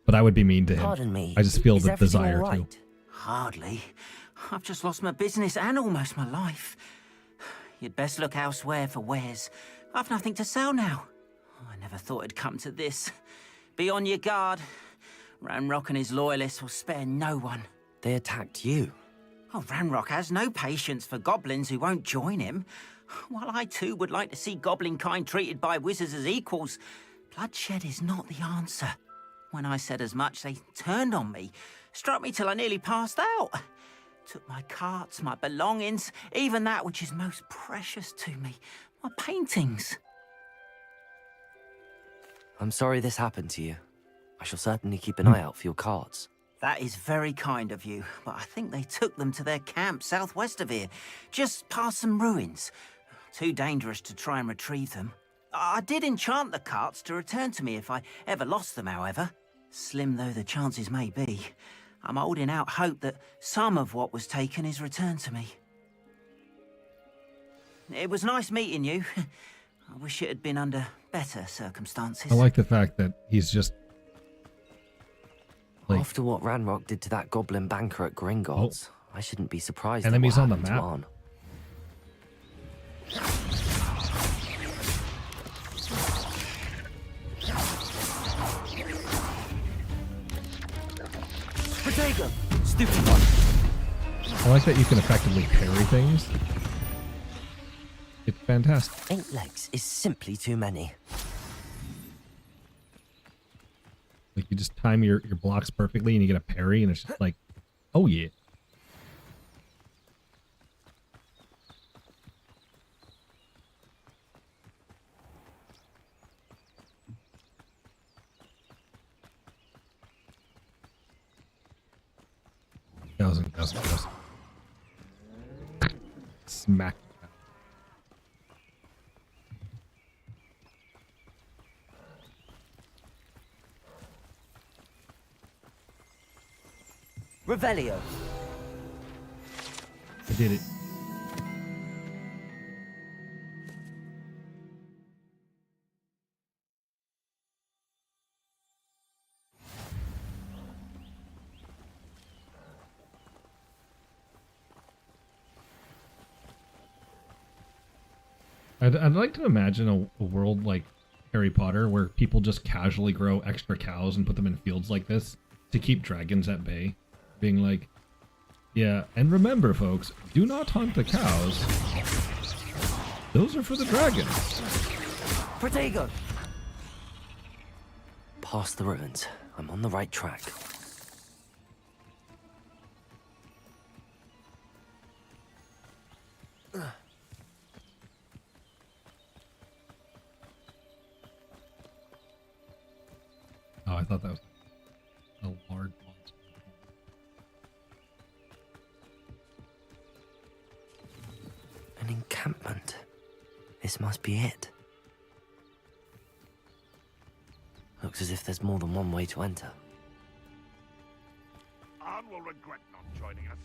Speaker 1: But I would be mean to him.
Speaker 3: Pardon me.
Speaker 1: I just feel
Speaker 3: Is
Speaker 1: the
Speaker 3: everything
Speaker 1: desire
Speaker 3: all right?
Speaker 1: to.
Speaker 4: Hardly. I've just lost my business and almost my life. You'd best look elsewhere for wares. I've nothing to sell now. I never thought it'd come to this. Be on your guard. Ranrock and his loyalists will spare no one.
Speaker 3: They attacked you.
Speaker 4: Oh, Ranrock has no patience for goblins who won't join him. While I too would like to see goblin kind treated by wizards as equals, bloodshed is not the answer. When I said as much, they turned on me, struck me till I nearly passed out. Took my carts, my belongings, even that which is most precious to me, my paintings.
Speaker 3: I'm sorry this happened to you. I shall certainly keep an eye out for your carts.
Speaker 4: That is very kind of you, but I think they took them to their camp southwest of here, just past some ruins. Too dangerous to try and retrieve them. I did enchant the carts to return to me if I ever lost them, however. Slim though the chances may be, I'm holding out hope that some of what was taken is returned to me. It was nice meeting you. I wish it had been under better circumstances.
Speaker 1: I like the fact that he's just...
Speaker 3: After what Ranrock did to that goblin banker at Gringotts, I shouldn't be surprised
Speaker 1: Enemies
Speaker 3: that
Speaker 1: on
Speaker 3: what
Speaker 1: the
Speaker 3: happened
Speaker 1: map.
Speaker 3: to Arn.
Speaker 8: Protego! Stupid one.
Speaker 1: I like that you can effectively parry things. It's fantastic.
Speaker 3: 8 legs is simply too many.
Speaker 1: Like you just time your blocks perfectly and you get a parry and it's just like, oh yeah. Thousand. Smack.
Speaker 3: Revelio.
Speaker 1: I did it. I'd like to imagine a world like Harry Potter where people just casually grow extra cows and put them in fields like this to keep dragons at bay. Being like, yeah, and remember folks, do not hunt the cows. Those are for the dragons.
Speaker 3: Protego! Past the ruins. I'm on the right track.
Speaker 1: Oh, I thought that was a large monster.
Speaker 3: An encampment. This must be it. Looks as if there's more than one way to enter.
Speaker 2: Arn will regret not joining us.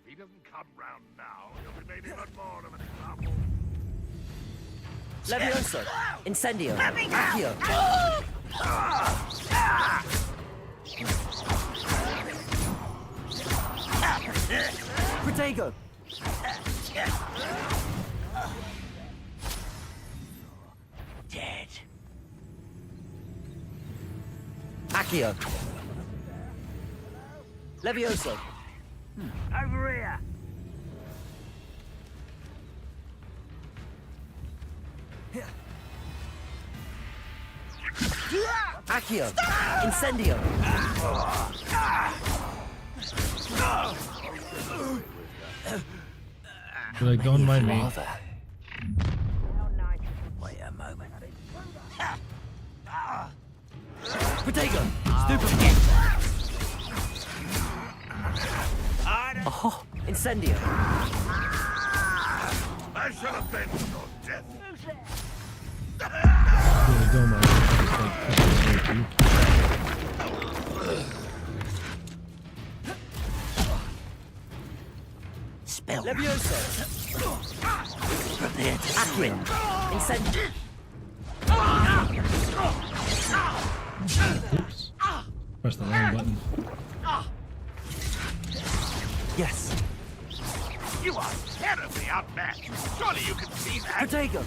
Speaker 2: If he doesn't come round now, he'll be made even more of an example.
Speaker 3: Levioso! Incendio! Accio! Protego!
Speaker 11: Dead.
Speaker 3: Accio! Levioso!
Speaker 11: Over here.
Speaker 3: Accio! Incendio!
Speaker 1: Like, don't mind me.
Speaker 11: Wait a moment.
Speaker 3: Protego! Stupid! Oh, Incendio!
Speaker 2: I shall avenge your death.
Speaker 1: Yeah, don't mind. Just, like,
Speaker 11: Spell.
Speaker 3: Levioso!
Speaker 11: Prepare to
Speaker 3: Accio! Incendio!
Speaker 1: oops. Press the wrong button.
Speaker 3: Yes!
Speaker 2: You are terribly outmatched. Surely you can see that.
Speaker 3: Protego!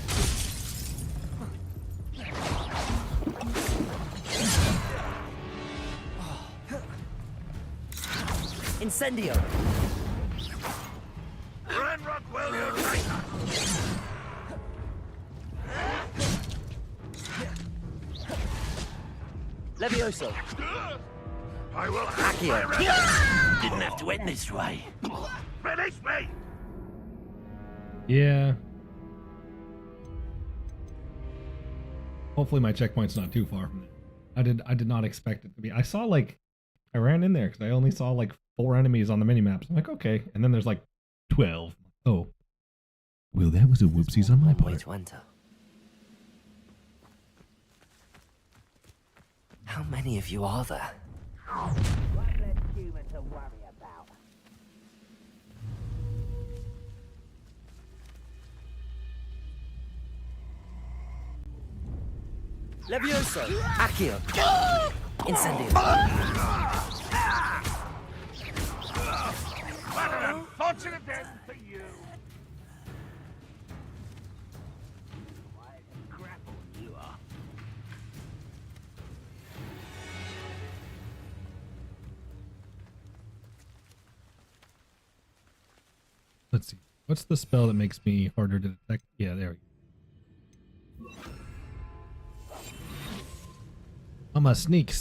Speaker 3: Incendio!
Speaker 2: Ranrock will unite us.
Speaker 3: Levioso!
Speaker 2: I will
Speaker 3: Accio!
Speaker 11: Didn't have to end this way.
Speaker 2: finish me.
Speaker 1: Yeah. Hopefully my checkpoint's not too far from there. I did not expect it to be. I saw like, I ran in there because I only saw like 4 enemies on the minimaps. I'm like, okay. And then there's like 12. Oh. Well, that was a whoopsies on my
Speaker 3: Way
Speaker 1: part.
Speaker 3: to enter. How many of you are there? Levioso! Accio! Incendio!
Speaker 2: What an unfortunate end for you.
Speaker 11: Grapple you are.
Speaker 1: Let's see. What's the spell that makes me harder to detect? Yeah, there we go. I'm a sneak.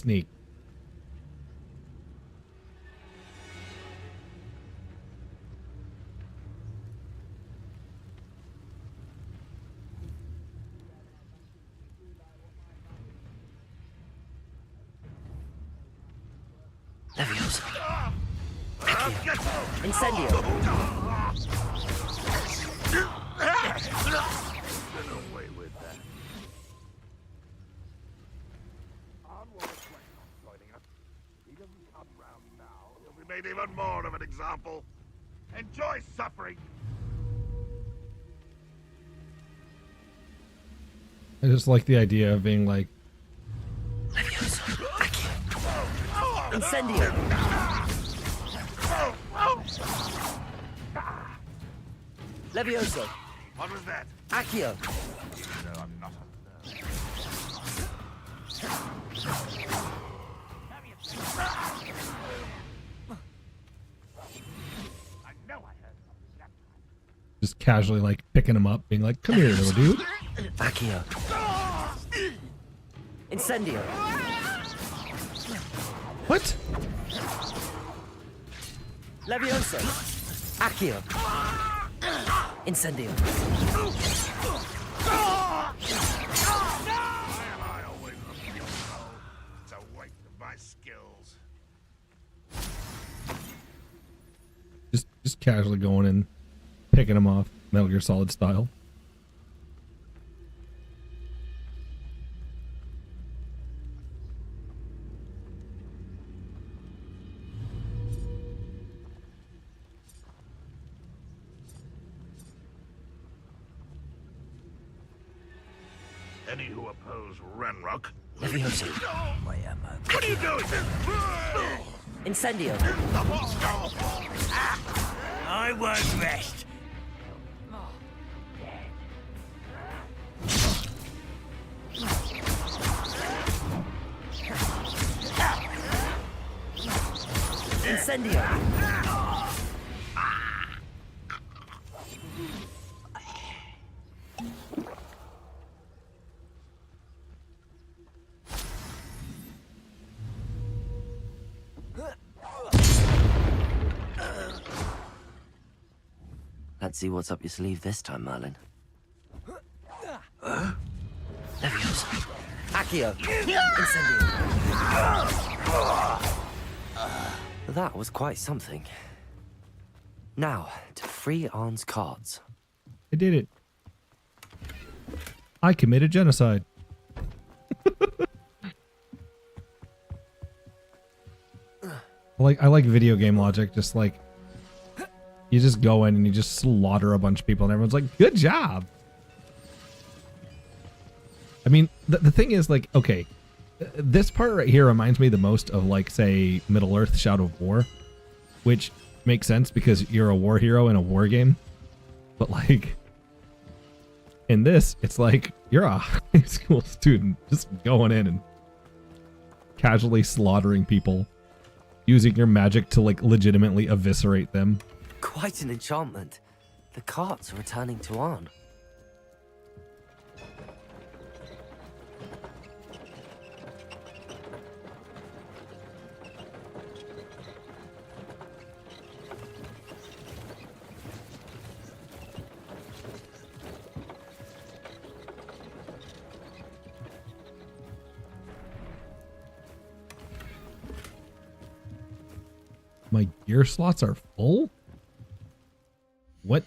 Speaker 3: Leviosa. Accio. Incendio.
Speaker 11: Get away with that. He doesn't come round now. He'll be made even more of an example. Enjoy suffering.
Speaker 1: I just like the idea of being like,
Speaker 3: Leviosa. Accio. Incendio. Leviosa.
Speaker 11: What was that?
Speaker 3: Accio.
Speaker 11: No, I'm not a nerd. I know I heard something that time.
Speaker 1: just casually like picking him up, being like, come here, little dude.
Speaker 3: Accio. Incendio.
Speaker 1: What?
Speaker 3: Leviosa. Accio. Incendio.
Speaker 11: I always look for control. It's a waste of my skills.
Speaker 1: Just casually going in, picking him off, Metal Gear Solid style.
Speaker 11: Any who oppose Renrock.
Speaker 3: Leviosa.
Speaker 11: What are you doing?
Speaker 3: Incendio.
Speaker 11: I won't rest.
Speaker 3: Incendio. Let's see what's up your sleeve this time, Merlin. Leviosa. Accio. Incendio. That was quite something. Now, to free Arn's cards.
Speaker 1: I did it. I committed genocide. I like video game logic, just like you just go in and you just slaughter a bunch of people and everyone's like, good job. I mean, the thing is, like, okay, this part right here reminds me the most of, like, say, Middle-earth Shadow of War, which makes sense because you're a war hero in a war game. But, like, in this, it's like you're a high school student just going in and casually slaughtering people, using your magic to, like, legitimately eviscerate them.
Speaker 3: Quite an enchantment. The cards are returning to Arn.
Speaker 1: My gear slots are full? What?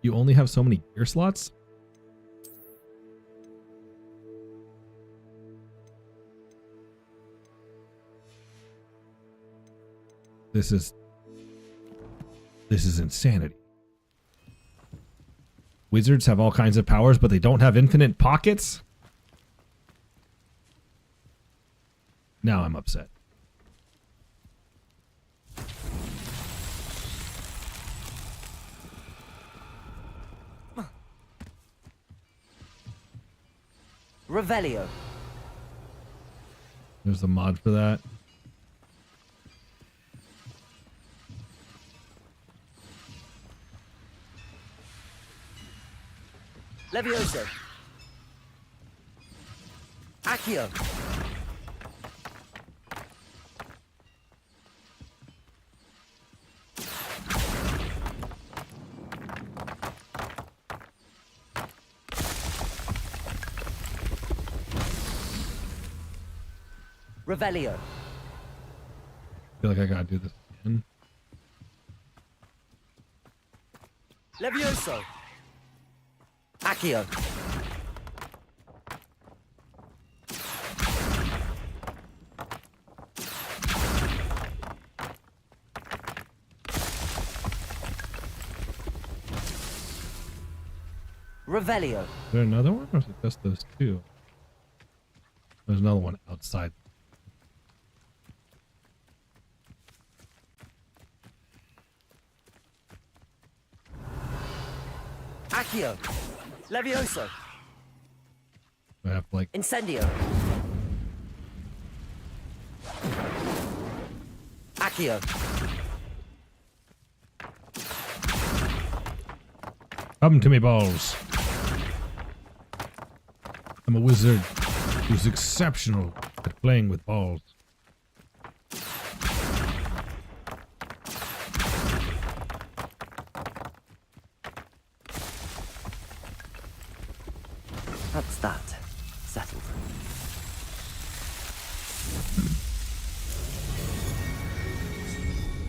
Speaker 1: You only have so many gear slots? This is insanity. Wizards have all kinds of powers, but they don't have infinite pockets? Now I'm upset.
Speaker 3: Revelio.
Speaker 1: There's the mod for that.
Speaker 3: Leviosa. Accio. Revelio.
Speaker 1: I feel like I gotta do this again.
Speaker 3: Levioso. Accio. Revelio.
Speaker 1: Is there another one, or is it just those two? There's another one outside.
Speaker 3: Accio. Levioso.
Speaker 1: I have to, like,
Speaker 3: Incendio. Accio.
Speaker 1: come to me, balls. I'm a wizard who's exceptional at playing with balls.
Speaker 3: That's that. Settled.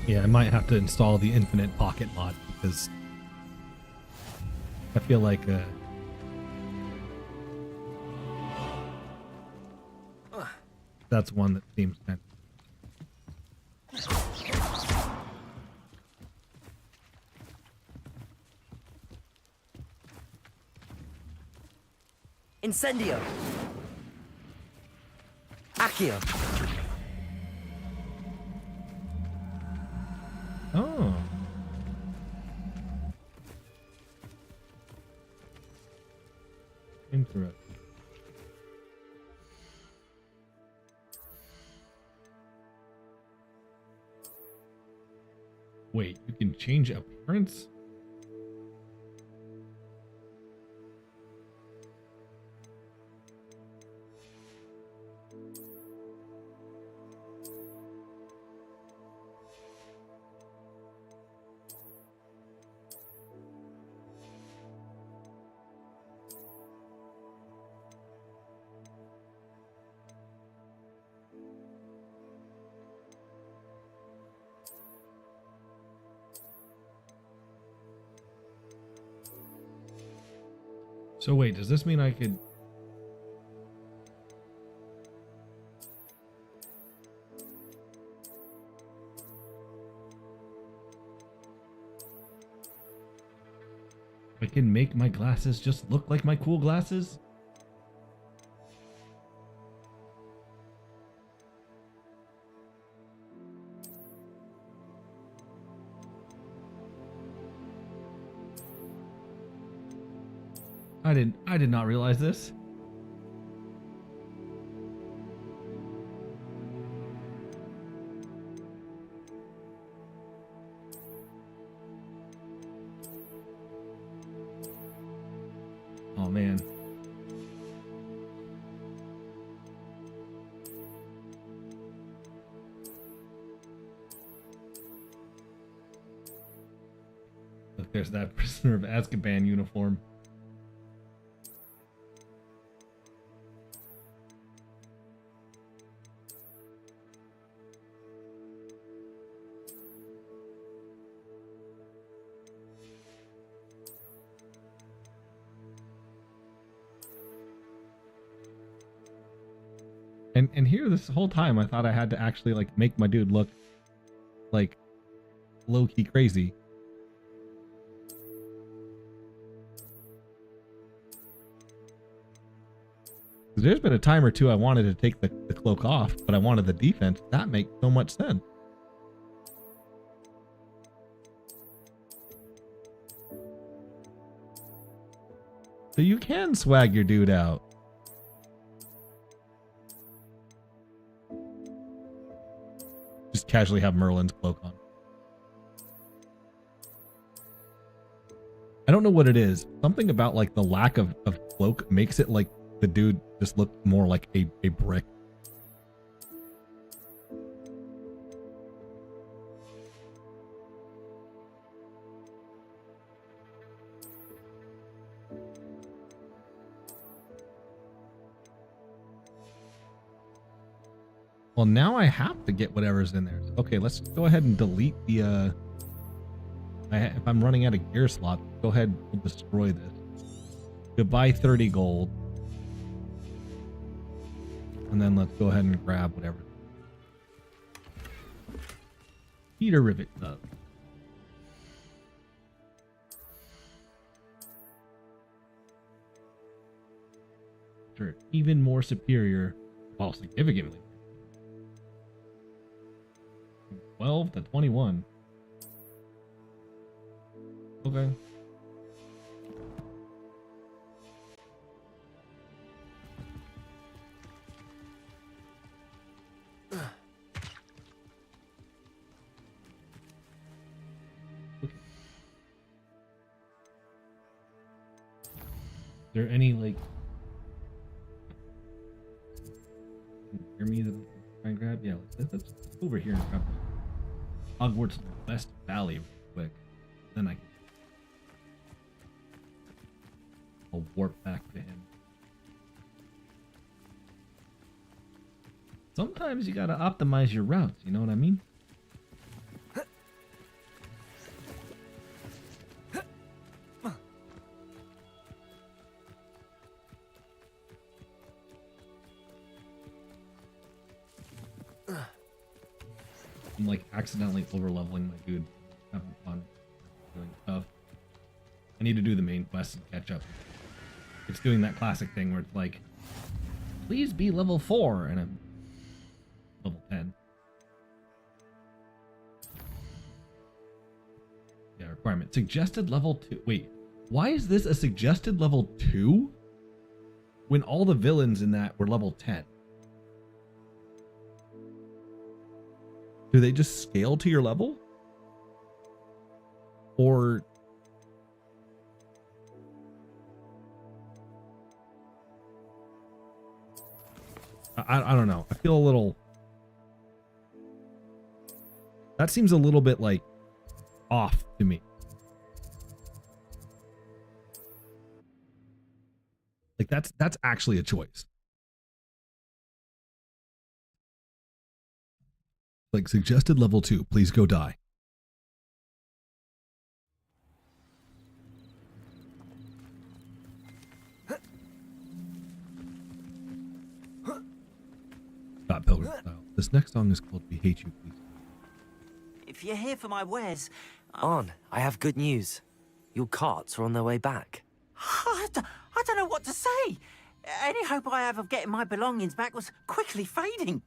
Speaker 1: Yeah, I might have to install the infinite pocket mod because I feel like that's one that seems kind of...
Speaker 3: Incendio. Accio.
Speaker 1: Oh. Interesting. Wait, you can change appearance? So wait, does this mean I could... I can make my glasses just look like my cool glasses? I did not realize this. Oh man. Look, there's that Prisoner of Azkaban uniform. And here, this whole time, I thought I had to actually, like, make my dude look, like, low-key crazy. There's been a time or two I wanted to take the cloak off, but I wanted the defense. That makes so much sense. So you can swag your dude out. Just casually have Merlin's cloak on. I don't know what it is. Something about like the lack of cloak makes it like the dude just look more like a brick. Well, now I have to get whatever's in there. Okay, let's go ahead and delete the, if I'm running out of gear slot, go ahead and we'll destroy this. Goodbye 30 gold. And then let's go ahead and grab whatever. Peter rivet stuff. Sure, even more superior, well, significantly. 12 to 21. Okay. Is there any like near me that I can try and grab? Yeah, let's over here and grab Hogwarts West Valley real quick. Then I'll warp back to him. Sometimes you gotta optimize your routes, you know what I mean? I'm like accidentally over leveling my dude. Having fun doing stuff. I need to do the main quest and catch up. It's doing that classic thing where it's like, please be level 4, and I'm level 10. Yeah, requirement. Suggested level 2. Wait, why is this a suggested level 2? When all the villains in that were level 10? Do they just scale to your level? Or I don't know. I feel a little, that seems a little bit like off to me. Like that's actually a choice. Like suggested level 2, please go die. Scott Pilgrim style. This next song is called We Hate You, Please.
Speaker 8: If you're here for my wares...
Speaker 3: On, I have good news. Your carts are on their way back.
Speaker 8: I don't know what to say. Any hope I have of getting my belongings back was quickly fading.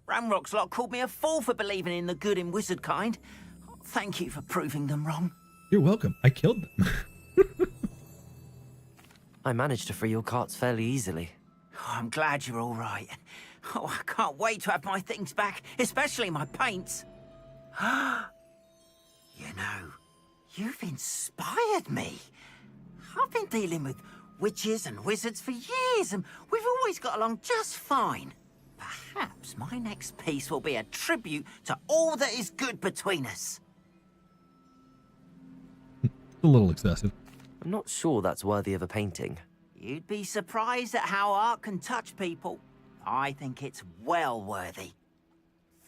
Speaker 8: Ramrock's lot called me a fool for believing in the good in wizard kind. Thank you for proving them wrong.
Speaker 1: You're welcome. I killed them.
Speaker 3: I managed to free your carts fairly easily.
Speaker 8: Oh, I'm glad you're all right. Oh, I can't wait to have my things back, especially my paints. You know, you've inspired me. I've been dealing with witches and wizards for years, and we've always got along just fine. Perhaps my next piece will be a tribute to all that is good between us.
Speaker 1: A little excessive.
Speaker 3: I'm not sure that's worthy of a painting.
Speaker 8: You'd be surprised at how art can touch people. I think it's well worthy.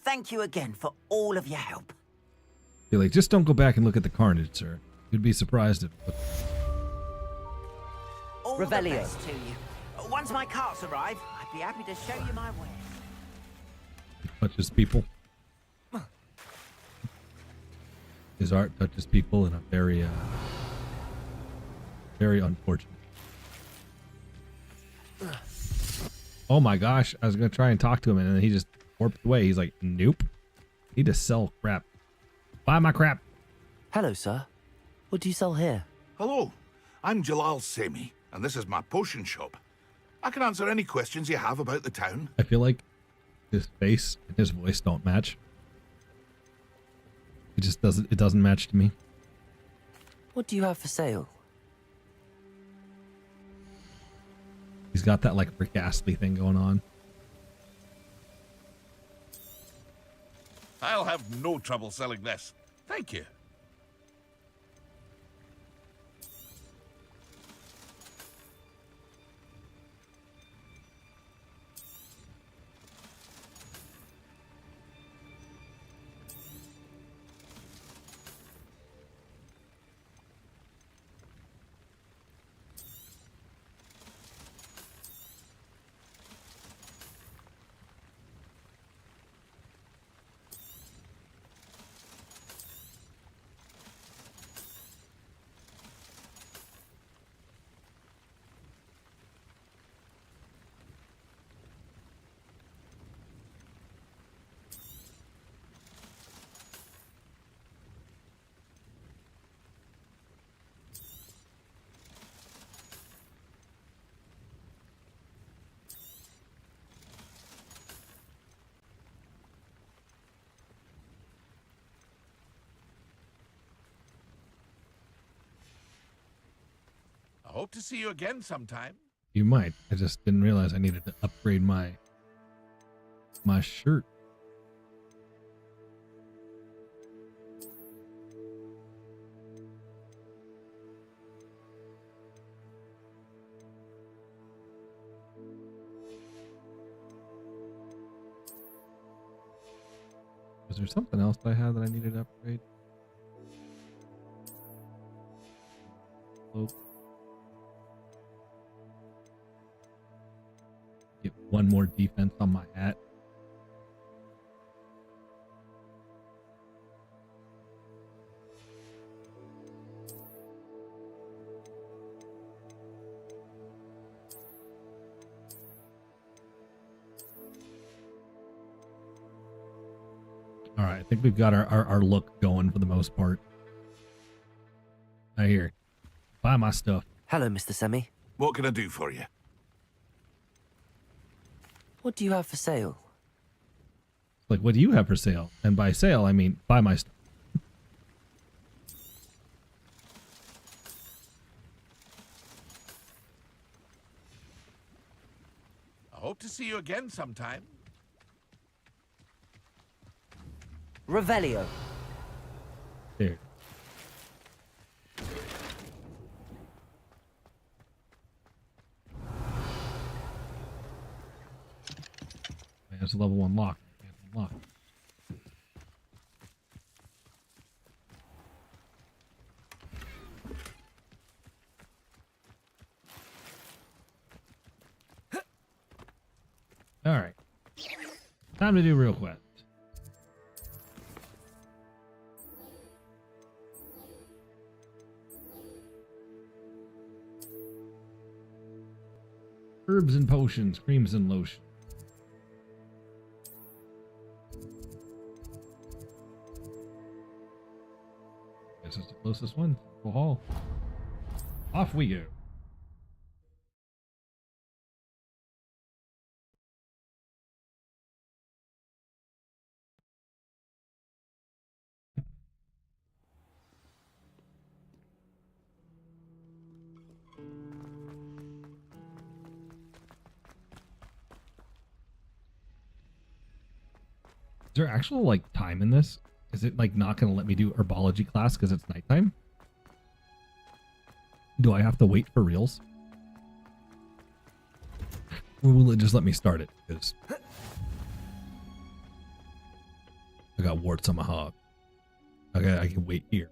Speaker 8: Thank you again for all of your help.
Speaker 1: You're like, just don't go back and look at the carnage, sir. You'd be surprised if...
Speaker 8: All the best to you. Once my carts arrive, I'd be happy to show you my wares.
Speaker 1: Touches people. His art touches people in a very, very unfortunate. Oh my gosh, I was gonna try and talk to him and then he just warped away. He's like, nope. Need to sell crap. Buy my crap.
Speaker 3: Hello, sir. What do you sell here?
Speaker 13: Hello, I'm Jalal Semi, and this is my potion shop. I can answer any questions you have about the town.
Speaker 1: I feel like his face and his voice don't match. It just doesn't, it doesn't match to me.
Speaker 3: What do you have for sale?
Speaker 1: He's got that like Rick Astley thing going on.
Speaker 13: I'll have no trouble selling this. Thank you. hope to see you again sometime.
Speaker 1: You might. I just didn't realize I needed to upgrade my shirt. Was there something else that I had that I needed to upgrade? Oh. Get one more defense on my hat. All right, I think we've got our look going for the most part. I hear. Buy my stuff.
Speaker 3: Hello, Mr. Semi.
Speaker 13: What can I do for you?
Speaker 3: What do you have for sale?
Speaker 1: Like, what do you have for sale? And by sale, I mean buy my stuff.
Speaker 13: I hope to see you again sometime.
Speaker 3: Revelio.
Speaker 1: There. There's a level 1 lock. Lock. All right. Time to do real quest. Herbs and potions, creams and lotion. Guess it's the closest one. Go hall. Off we go. Is there actual like time in this? Is it like not going to let me do herbology class because it's nighttime? Do I have to wait for reals? Or will it just let me start it? Because I got warts on my hog. Okay, I can wait here.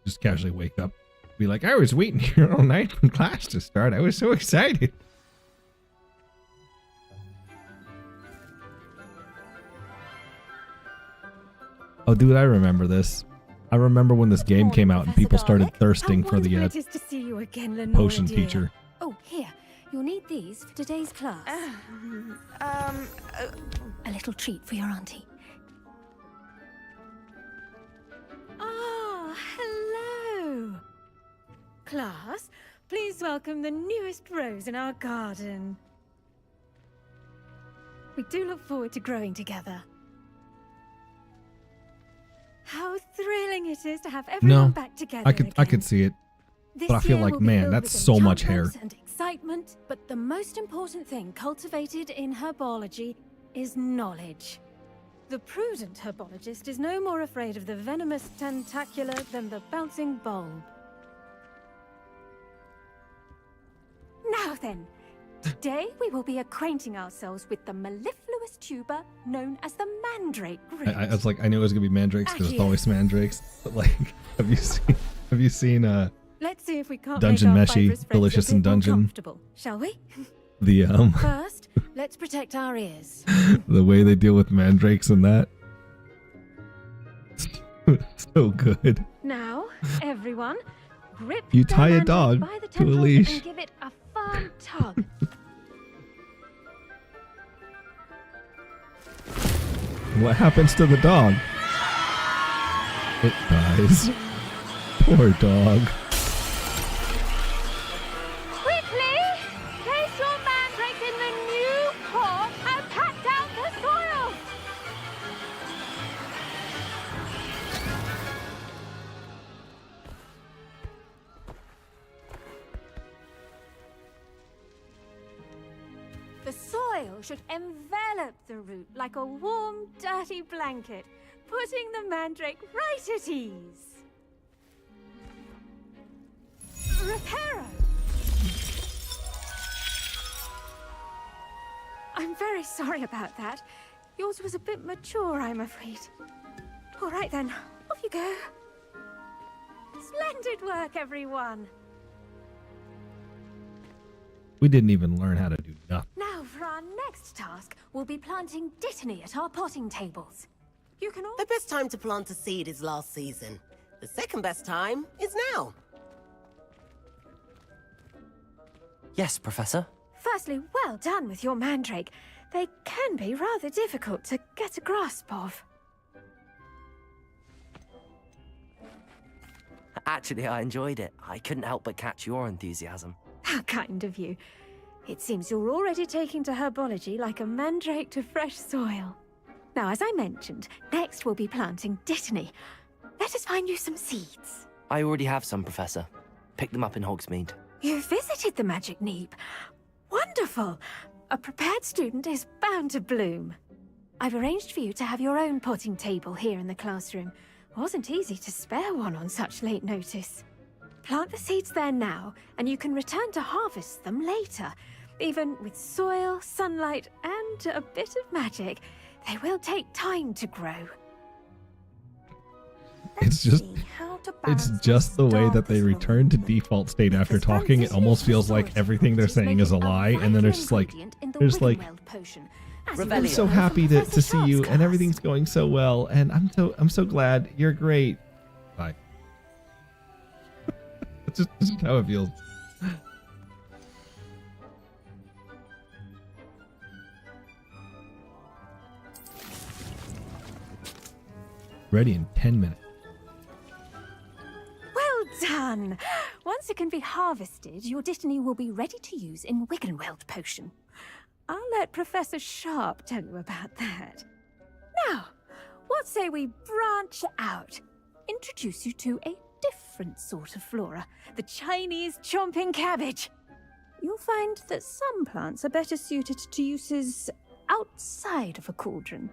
Speaker 1: Just casually wake up. Be like, I was waiting here all night for class to start. I was so excited. Oh, dude, I remember this. I remember when this game came out and people started thirsting for the
Speaker 14: it is to see you again, Lenora,
Speaker 1: potion
Speaker 14: dear.
Speaker 1: teacher.
Speaker 14: Oh, here. You'll need these for today's class. A little treat for your auntie. Ah, hello. Class, please welcome the newest rose in our garden. We do look forward to growing together. How thrilling it is to have everyone back together
Speaker 1: I could see it, but I feel like, man, that's so much hair.
Speaker 14: And excitement, but the most important thing cultivated in herbology is knowledge. The prudent herbologist is no more afraid of the venomous tentacular than the bouncing bulb. Now then, today we will be acquainting ourselves with the mellifluous tuber known as the mandrake root.
Speaker 1: I was like, I knew it was gonna be mandrakes because it's always mandrakes. But like, have you seen
Speaker 14: Let's see if we can't
Speaker 1: Dungeon
Speaker 14: make our
Speaker 1: Meshi,
Speaker 14: fibrous friends
Speaker 1: Delicious
Speaker 14: a bit
Speaker 1: in
Speaker 14: more
Speaker 1: Dungeon?
Speaker 14: comfortable, shall we?
Speaker 1: The
Speaker 14: First, let's protect our ears.
Speaker 1: the way they deal with mandrakes and that. So good.
Speaker 14: Now, everyone, grip
Speaker 1: You
Speaker 14: the
Speaker 1: tie a
Speaker 14: mandrake
Speaker 1: dog
Speaker 14: by the
Speaker 1: to a
Speaker 14: tentacles
Speaker 1: leash.
Speaker 14: and give it a firm tug.
Speaker 1: What happens to the dog? It dies. Poor dog.
Speaker 14: Quickly, place your mandrake in the new pot and pat down the soil. spell should envelop the root like a warm, dirty blanket, putting the mandrake right at ease. Reparo! I'm very sorry about that. Yours was a bit mature, I'm afraid. All right then, off you go. Splendid work, everyone.
Speaker 1: We didn't even learn how to do nothing.
Speaker 14: Now for our next task, we'll be planting dittany at our potting tables. You can all...
Speaker 15: The best time to plant a seed is last season. The second best time is now.
Speaker 3: Yes, Professor.
Speaker 14: Firstly, well done with your mandrake. They can be rather difficult to get a grasp of.
Speaker 3: Actually, I enjoyed it. I couldn't help but catch your enthusiasm.
Speaker 14: How kind of you. It seems you're already taking to herbology like a mandrake to fresh soil. Now, as I mentioned, next we'll be planting dittany. Let us find you some seeds.
Speaker 3: I already have some, Professor. Pick them up in Hogsmeade.
Speaker 14: You visited the Magic Neep. Wonderful! A prepared student is bound to bloom. I've arranged for you to have your own potting table here in the classroom. Wasn't easy to spare one on such late notice. Plant the seeds there now, and you can return to harvest them later. Even with soil, sunlight, and a bit of magic, they will take time to grow.
Speaker 1: It's just the way that they return to default state after talking. It almost feels like everything they're saying is a lie, and then it's just like, I'm so happy to see you, and everything's going so well, and I'm so glad. You're great. Bye. It's just how it feels. Ready in 10 minutes.
Speaker 14: Well done! Once it can be harvested, your dittany will be ready to use in Wiggenweld potion. I'll let Professor Sharp tell you about that. Now, what say we branch out? Introduce you to a different sort of flora, the Chinese chomping cabbage. You'll find that some plants are better suited to uses outside of a cauldron.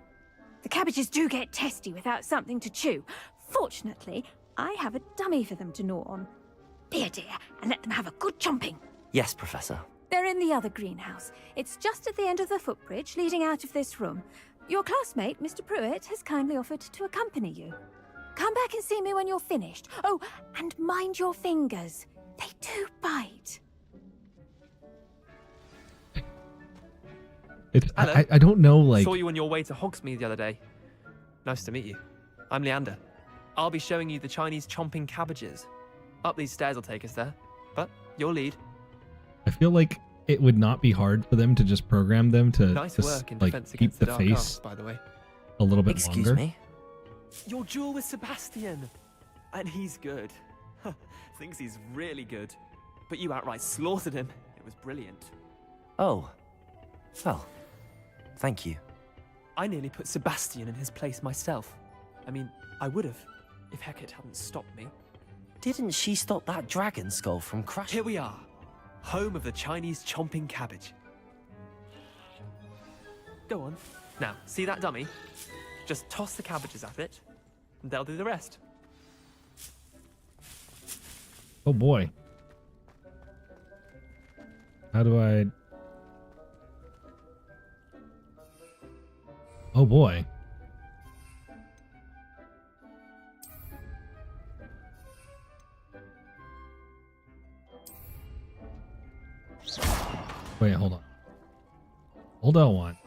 Speaker 14: The cabbages do get testy without something to chew. Fortunately, I have a dummy for them to gnaw on. Be a dear and let them have a good chomping.
Speaker 3: Yes, Professor.
Speaker 14: They're in the other greenhouse. It's just at the end of the footbridge leading out of this room. Your classmate, Mr. Pruitt, has kindly offered to accompany you. Come back and see me when you're finished. Oh, and mind your fingers. They do bite.
Speaker 16: Hello.
Speaker 1: I don't know, like...
Speaker 16: Saw you on your way to Hogsmeade the other day. Nice to meet you. I'm Leander. I'll be showing you the Chinese chomping cabbages. Up these stairs will take us there, but your lead.
Speaker 1: I feel like it would not be hard for them to just program them to
Speaker 16: Nice
Speaker 1: just,
Speaker 16: work in
Speaker 1: like,
Speaker 16: defense
Speaker 1: keep
Speaker 16: against the
Speaker 1: the
Speaker 16: dark
Speaker 1: face
Speaker 16: arts, by the way.
Speaker 1: a little bit
Speaker 3: Excuse
Speaker 1: longer.
Speaker 3: me?
Speaker 16: Your duel with Sebastian. And he's good. Thinks he's really good. But you outright slaughtered him. It was brilliant.
Speaker 3: Oh. Well, thank you.
Speaker 16: I nearly put Sebastian in his place myself. I mean, I would have, if Hecate hadn't stopped me.
Speaker 3: Didn't she stop that dragon skull from crashing?
Speaker 16: Here we are. Home of the Chinese chomping cabbage. Go on. Now, see that dummy? Just toss the cabbages at it, and they'll do the rest.
Speaker 1: Oh boy. How do I... Oh boy. Wait, hold on. Hold on one.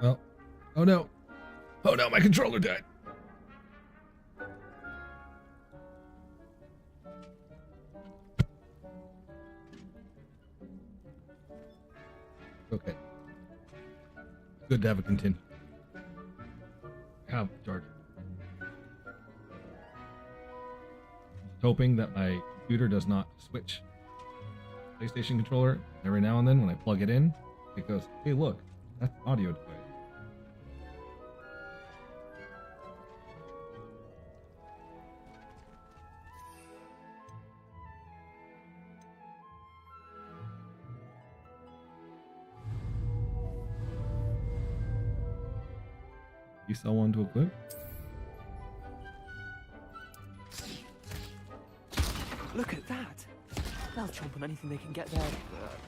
Speaker 1: Oh. Oh no. Oh no, my controller died. Okay. Good to have a continue. Have charge. Hoping that my computer does not switch PlayStation controller. Every now and then when I plug it in, it goes, hey look, that's an audio device. You sell one to equip?
Speaker 16: Look at that. They'll chomp on anything they can get their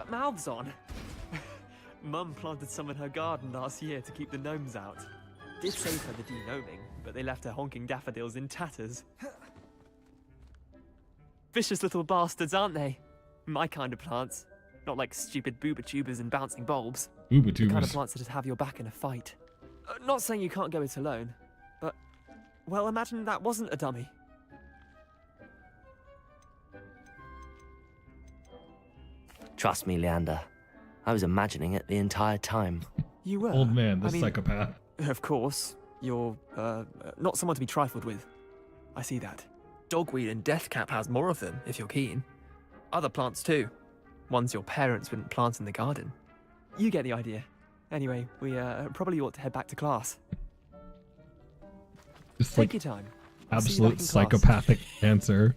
Speaker 16: mouths on. Mum planted some in her garden last year to keep the gnomes out. Did save her the de-gnoming, but they left her honking daffodils in tatters. Vicious little bastards, aren't they? My kind of plants. Not like stupid booba tubers and bouncing bulbs.
Speaker 1: Booba
Speaker 16: The kind
Speaker 1: tubers.
Speaker 16: of plants that just have your back in a fight. Not saying you can't go it alone, but, well, imagine that wasn't a dummy.
Speaker 3: Trust me, Leander. I was imagining it the entire time.
Speaker 16: You were?
Speaker 1: Old man, the
Speaker 16: I mean,
Speaker 1: psychopath.
Speaker 16: Of course. You're, not someone to be trifled with. I see that. Dogweed and deathcap has more of them, if you're keen. Other plants too. Ones your parents wouldn't plant in the garden. You get the idea. Anyway, we probably ought to head back to class.
Speaker 1: Just
Speaker 16: Take
Speaker 1: like
Speaker 16: your time. I'll see you back
Speaker 1: absolute
Speaker 16: in class.
Speaker 1: psychopathic answer.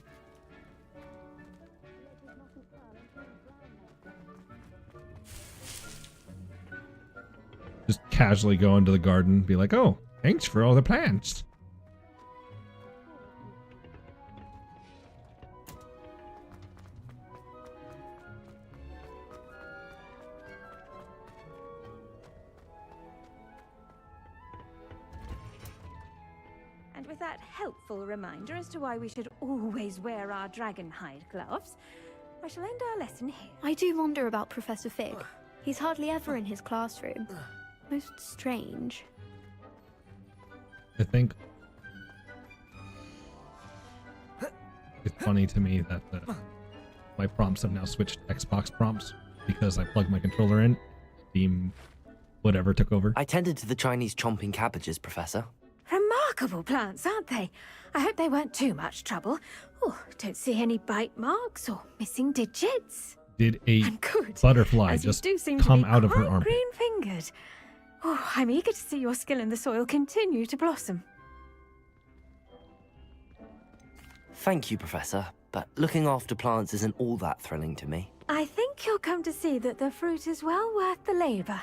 Speaker 1: Just casually go into the garden, be like, "Oh, thanks for all the plants."
Speaker 14: And with that helpful reminder as to why we should always wear our dragon hide gloves, I shall end our lesson here.
Speaker 5: I do wonder about Professor Fig. He's hardly ever in his classroom. Most strange.
Speaker 1: I think it's funny to me that my prompts have now switched to Xbox prompts because I plugged my controller in. Steam, whatever, took over.
Speaker 3: I tended to the Chinese chomping cabbages, Professor.
Speaker 14: Remarkable plants, aren't they? I hope they weren't too much trouble. Oh, don't see any bite marks or missing digits.
Speaker 1: Did a
Speaker 14: And good,
Speaker 1: butterfly
Speaker 14: as you
Speaker 1: just
Speaker 14: do seem
Speaker 1: come
Speaker 14: to be
Speaker 1: out of her
Speaker 14: quite
Speaker 1: armpit?
Speaker 14: green-fingered. Oh, I'm eager to see your skill in the soil continue to blossom.
Speaker 3: Thank you, Professor, but looking after plants isn't all that thrilling to me.
Speaker 14: I think you'll come to see that the fruit is well worth the labor.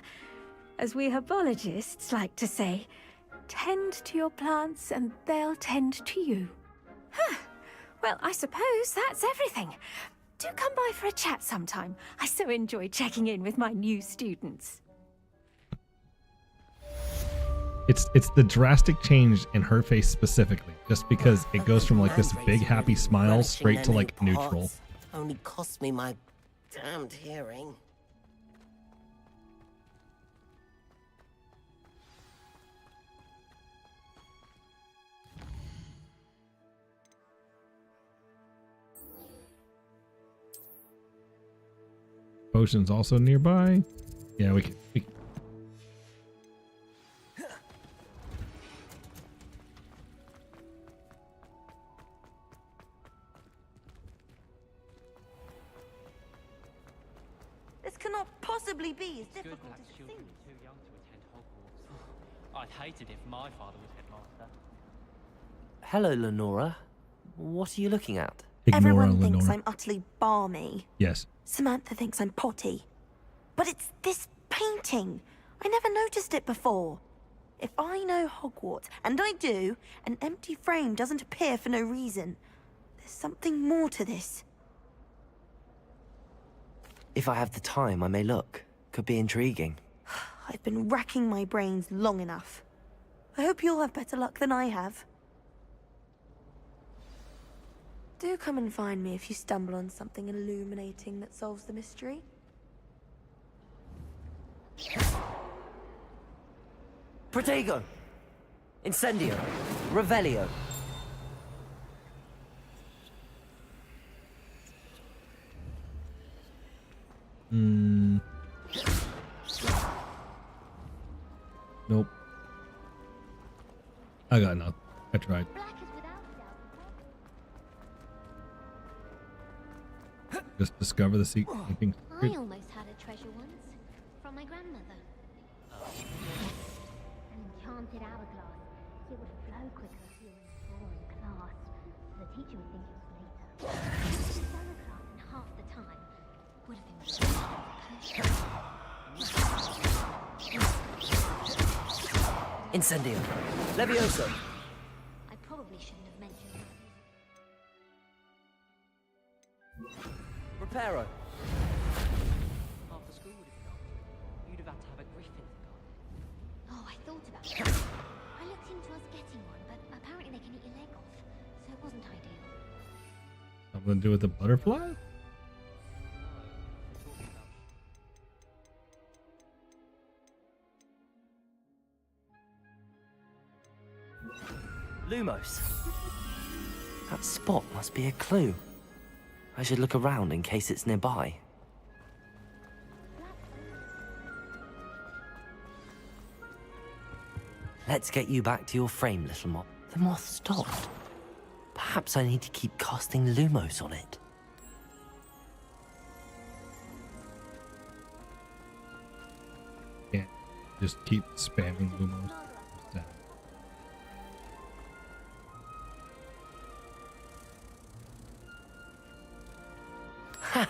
Speaker 14: As we herbologists like to say, tend to your plants and they'll tend to you. Huh. Well, I suppose that's everything. Do come by for a chat sometime. I so enjoy checking in with my new students.
Speaker 1: It's the drastic change in her face specifically, just because it goes from like this big happy smile straight to like neutral.
Speaker 15: Only cost me my damned hearing.
Speaker 1: Potions also nearby. Yeah, we can.
Speaker 17: This cannot possibly be as difficult as it
Speaker 9: Children
Speaker 17: seems.
Speaker 9: too young to attend Hogwarts. I'd hate it if my father was headmaster.
Speaker 3: Hello, Lenora. What are you looking at?
Speaker 17: Everyone thinks I'm utterly balmy.
Speaker 1: Yes.
Speaker 17: Samantha thinks I'm potty. But it's this painting. I never noticed it before. If I know Hogwarts, and I do, an empty frame doesn't appear for no reason. There's something more to this.
Speaker 3: If I have the time, I may look. Could be intriguing.
Speaker 17: I've been racking my brains long enough. I hope you'll have better luck than I have. Do come and find me if you stumble on something illuminating that solves the mystery.
Speaker 3: Protego! Incendio! Revelio!
Speaker 1: Nope. I got nothing. I tried. Just discover the secret.
Speaker 18: I almost had a treasure once, from my grandmother. An enchanted hourglass. It would flow quicker if you were in boring class. The teacher would think it was later. Another class in half the time would have been
Speaker 3: Incendio. Levioso.
Speaker 18: I probably shouldn't have mentioned
Speaker 3: Reparo.
Speaker 9: Half the school would have been after you. You'd have had to have a griffin to guard it.
Speaker 18: Oh, I thought about that. I looked into us getting one, but apparently they can eat your leg off, so it wasn't ideal.
Speaker 1: Something to do with the butterfly?
Speaker 3: Lumos. That spot must be a clue. I should look around in case it's nearby. Let's get you back to your frame, little moth. The moth stopped. Perhaps I need to keep casting Lumos on it.
Speaker 1: Yeah, just keep spamming Lumos.
Speaker 3: Ha!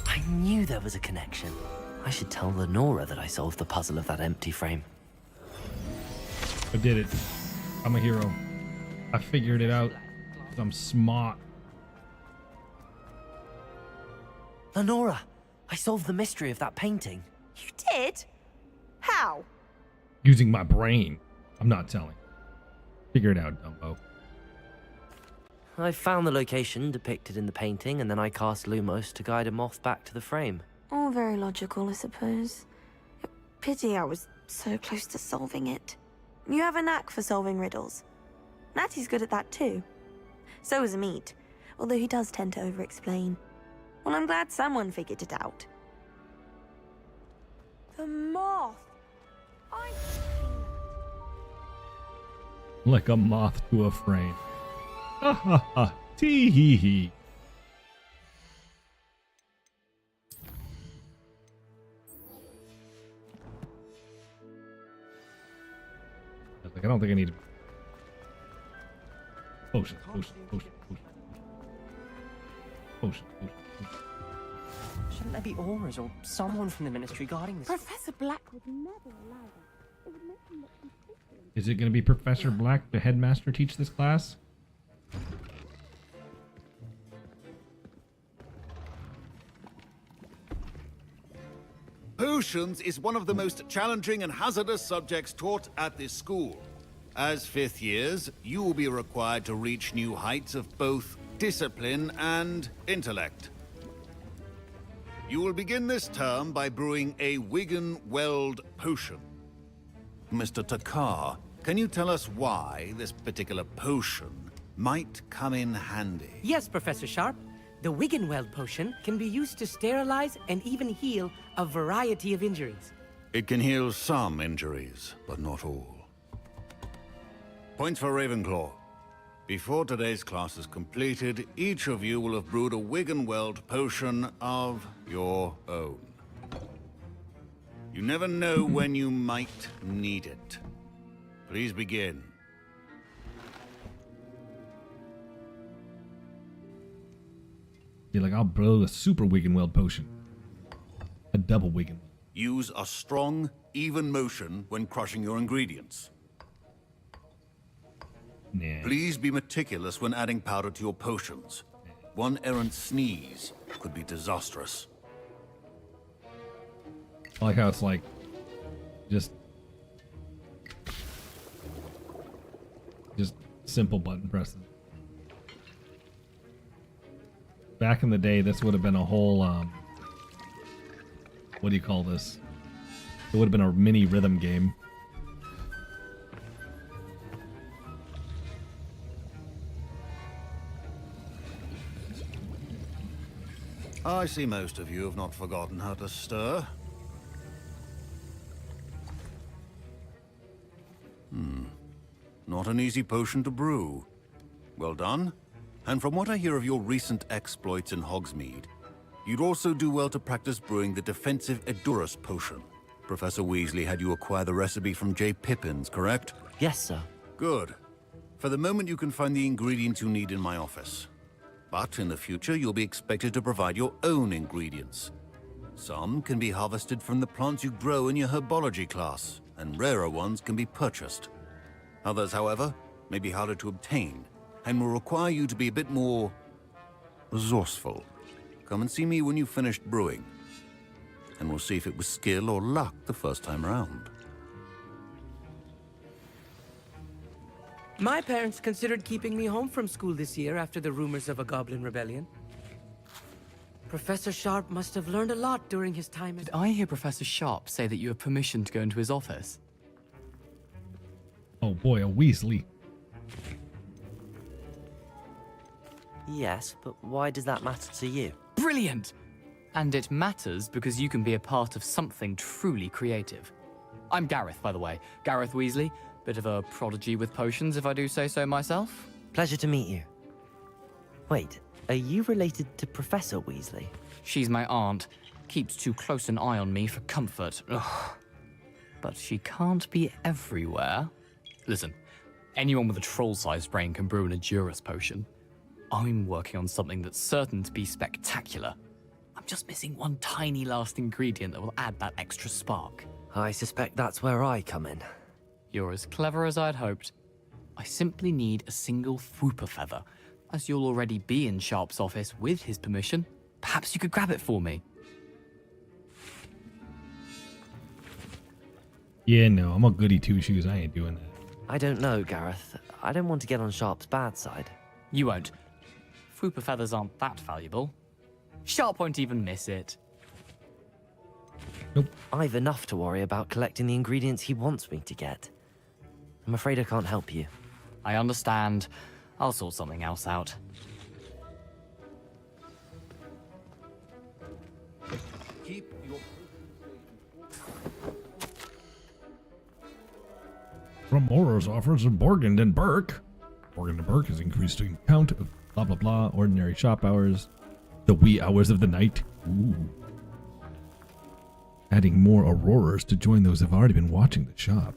Speaker 3: I knew there was a connection. I should tell Lenora that I solved the puzzle of that empty frame.
Speaker 1: I did it. I'm a hero. I figured it out. I'm smart.
Speaker 3: Lenora, I solved the mystery of that painting.
Speaker 17: You did? How?
Speaker 1: Using my brain. I'm not telling. Figure it out, Dumbo.
Speaker 3: I found the location depicted in the painting, and then I cast Lumos to guide a moth back to the frame.
Speaker 17: All very logical, I suppose. Pity I was so close to solving it. You have a knack for solving riddles. Natty's good at that too. So is Meat, although he does tend to over-explain. Well, I'm glad someone figured it out. The moth!
Speaker 1: Like a moth to a frame. Ha ha ha. Tee hee hee. I don't think I need to. Potion.
Speaker 9: Shouldn't there be auras or someone from the ministry guarding this?
Speaker 6: Professor Black would never allow that. It would make him look completely...
Speaker 1: Is it going to be Professor Black, the headmaster, teach this class?
Speaker 2: Potions is one of the most challenging and hazardous subjects taught at this school. As fifth years, you will be required to reach new heights of both discipline and intellect. You will begin this term by brewing a Wigan-Weld potion. Mr. Takar, can you tell us why this particular potion might come in handy?
Speaker 19: Yes, Professor Sharp. The Wigan-Weld potion can be used to sterilize and even heal a variety of injuries.
Speaker 2: It can heal some injuries, but not all. Points for Ravenclaw. Before today's class is completed, each of you will have brewed a Wigan-Weld potion of your own. You never know when you might need it. Please begin.
Speaker 1: Be like, I'll brew a super Wigan-Weld potion. A double Wigan.
Speaker 2: Use a strong, even motion when crushing your ingredients.
Speaker 1: Nah.
Speaker 2: Please be meticulous when adding powder to your potions. One errant sneeze could be disastrous.
Speaker 1: I like how it's like, just simple button pressing. Back in the day, this would have been a whole, what do you call this? It would have been a mini rhythm game.
Speaker 2: I see most of you have not forgotten how to stir. Not an easy potion to brew. Well done. And from what I hear of your recent exploits in Hogsmeade, you'd also do well to practice brewing the defensive Edurus potion. Professor Weasley had you acquire the recipe from J. Pippins, correct?
Speaker 3: Yes, sir.
Speaker 2: Good. For the moment, you can find the ingredients you need in my office. But in the future, you'll be expected to provide your own ingredients. Some can be harvested from the plants you grow in your herbology class, and rarer ones can be purchased. Others, however, may be harder to obtain and will require you to be a bit more resourceful. Come and see me when you've finished brewing, and we'll see if it was skill or luck the first time around.
Speaker 19: My parents considered keeping me home from school this year after the rumors of a goblin rebellion. Professor Sharp must have learned a lot during his time
Speaker 20: Did I hear Professor Sharp say that you have permission to go into his office?
Speaker 1: Oh boy, a Weasley.
Speaker 3: Yes, but why does that matter to you?
Speaker 20: Brilliant! And it matters because you can be a part of something truly creative. I'm Gareth, by the way. Gareth Weasley. Bit of a prodigy with potions, if I do say so myself.
Speaker 3: Pleasure to meet you. Wait, are you related to Professor Weasley?
Speaker 20: She's my aunt. Keeps too close an eye on me for comfort. Ugh. But she can't be everywhere. Listen, anyone with a troll-sized brain can brew an Edurus potion. I'm working on something that's certain to be spectacular. I'm just missing one tiny last ingredient that will add that extra spark.
Speaker 3: I suspect that's where I come in.
Speaker 20: You're as clever as I'd hoped. I simply need a single Fwooper feather. As you'll already be in Sharp's office with his permission, perhaps you could grab it for me.
Speaker 1: Yeah, no, I'm a goody two-shoes. I ain't doing that.
Speaker 3: I don't know, Gareth. I don't want to get on Sharp's bad side.
Speaker 20: You won't. Fwooper feathers aren't that valuable. Sharp won't even miss it.
Speaker 1: Nope.
Speaker 3: I've enough to worry about collecting the ingredients he wants me to get. I'm afraid I can't help you.
Speaker 20: I understand. I'll sort something else out.
Speaker 2: Keep your...
Speaker 1: From Aura's offers of Borgand and Burke. Borgand and Burke has increased the count of blah blah blah, ordinary shop hours, the wee hours of the night. Ooh. Adding more Auroras to join those who've already been watching the shop.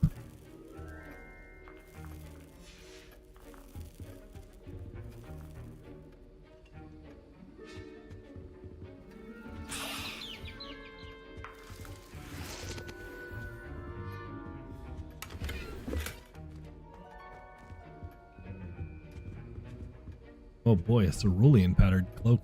Speaker 1: Oh boy, a cerulean patterned cloak.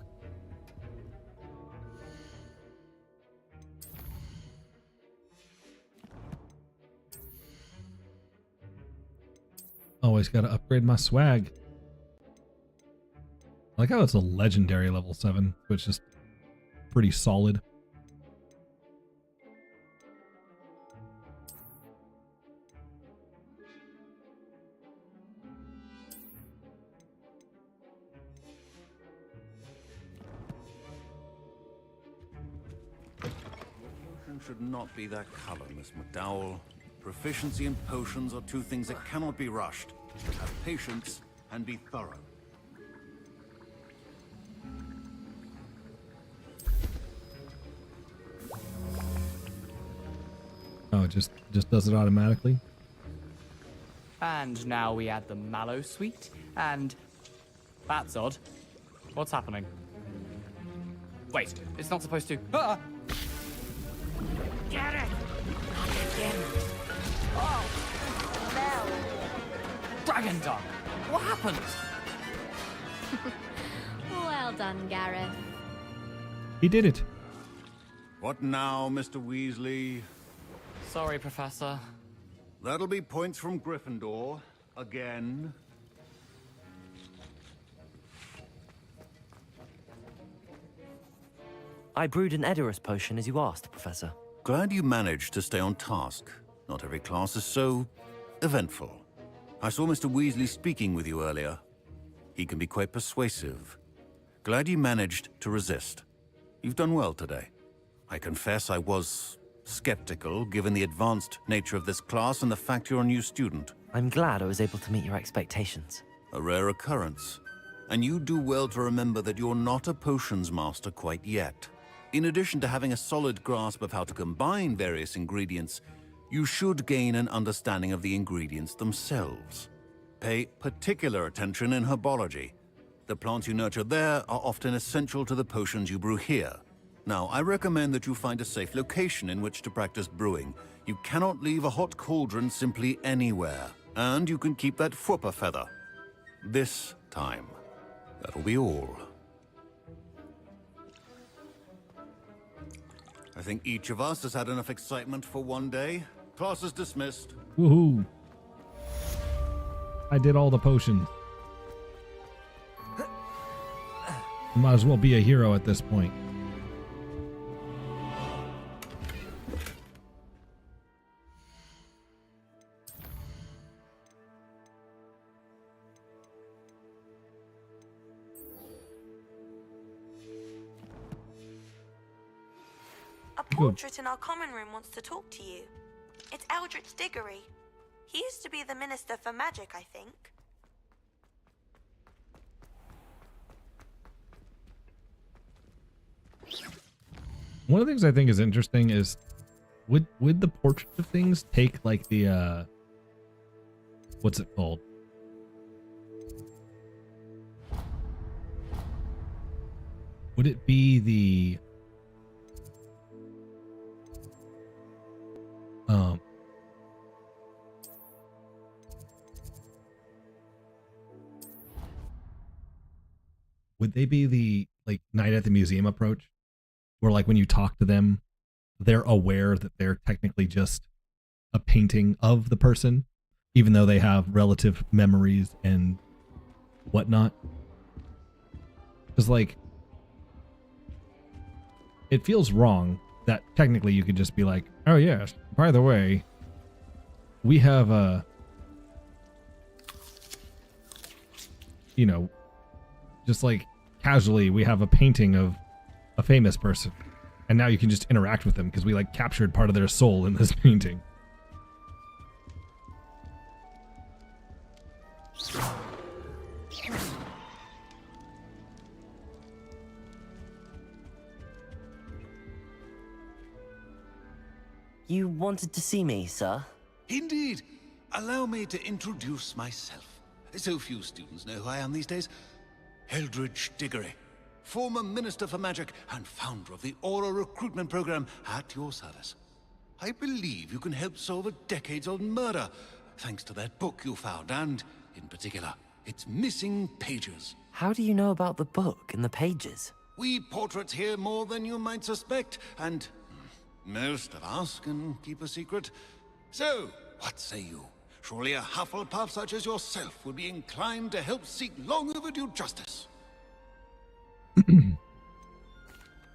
Speaker 1: Always gotta upgrade my swag. I like how it's a legendary level 7, which is pretty solid.
Speaker 2: Should not be that color, Miss McDowell. Proficiency and potions are two things that cannot be rushed. Have patience and be thorough.
Speaker 1: Oh, it just does it automatically?
Speaker 20: And now we add the mallow sweet, and... That's odd. What's happening? Wait, it's not supposed to... Ah!
Speaker 10: Get it! Not again.
Speaker 20: Oh! Dragon Dung! What happened?
Speaker 12: Well done, Gareth.
Speaker 1: He did it.
Speaker 2: What now, Mr. Weasley?
Speaker 20: Sorry, Professor.
Speaker 2: That'll be points from Gryffindor. Again.
Speaker 3: I brewed an Edurus potion as you asked, Professor.
Speaker 2: Glad you managed to stay on task. Not every class is so eventful. I saw Mr. Weasley speaking with you earlier. He can be quite persuasive. Glad you managed to resist. You've done well today. I confess I was skeptical, given the advanced nature of this class and the fact you're a new student.
Speaker 3: I'm glad I was able to meet your expectations.
Speaker 2: A rare occurrence. And you do well to remember that you're not a potions master quite yet. In addition to having a solid grasp of how to combine various ingredients, you should gain an understanding of the ingredients themselves. Pay particular attention in herbology. The plants you nurture there are often essential to the potions you brew here. Now, I recommend that you find a safe location in which to practice brewing. You cannot leave a hot cauldron simply anywhere. And you can keep that Fwooper feather. This time. That'll be all. I think each of us has had enough excitement for one day. Class is dismissed.
Speaker 1: Woohoo! I did all the potions. Might as well be a hero at this point.
Speaker 17: A portrait in our common room wants to talk to you. It's Eldritch Diggory. He used to be the Minister for Magic, I think.
Speaker 1: One of the things I think is interesting is would the portrait of things take like the what's it called? Would it be the would they be the like night at the museum approach? Where like when you talk to them, they're aware that they're technically just a painting of the person, even though they have relative memories and whatnot. Because like, it feels wrong that technically you could just be like, oh yes, by the way, we have a, you know, just like casually, we have a painting of a famous person, and now you can just interact with them because we like captured part of their soul in this painting.
Speaker 3: You wanted to see me, sir?
Speaker 2: Indeed. Allow me to introduce myself. So few students know who I am these days. Eldritch Diggory, former Minister for Magic and founder of the Aura recruitment program, at your service. I believe you can help solve a decades-old murder, thanks to that book you found, and, in particular, its missing pages.
Speaker 3: How do you know about the book and the pages?
Speaker 2: We portraits hear more than you might suspect, and most of us can keep a secret. So, what say you? Surely a Hufflepuff such as yourself would be inclined to help seek long overdue justice.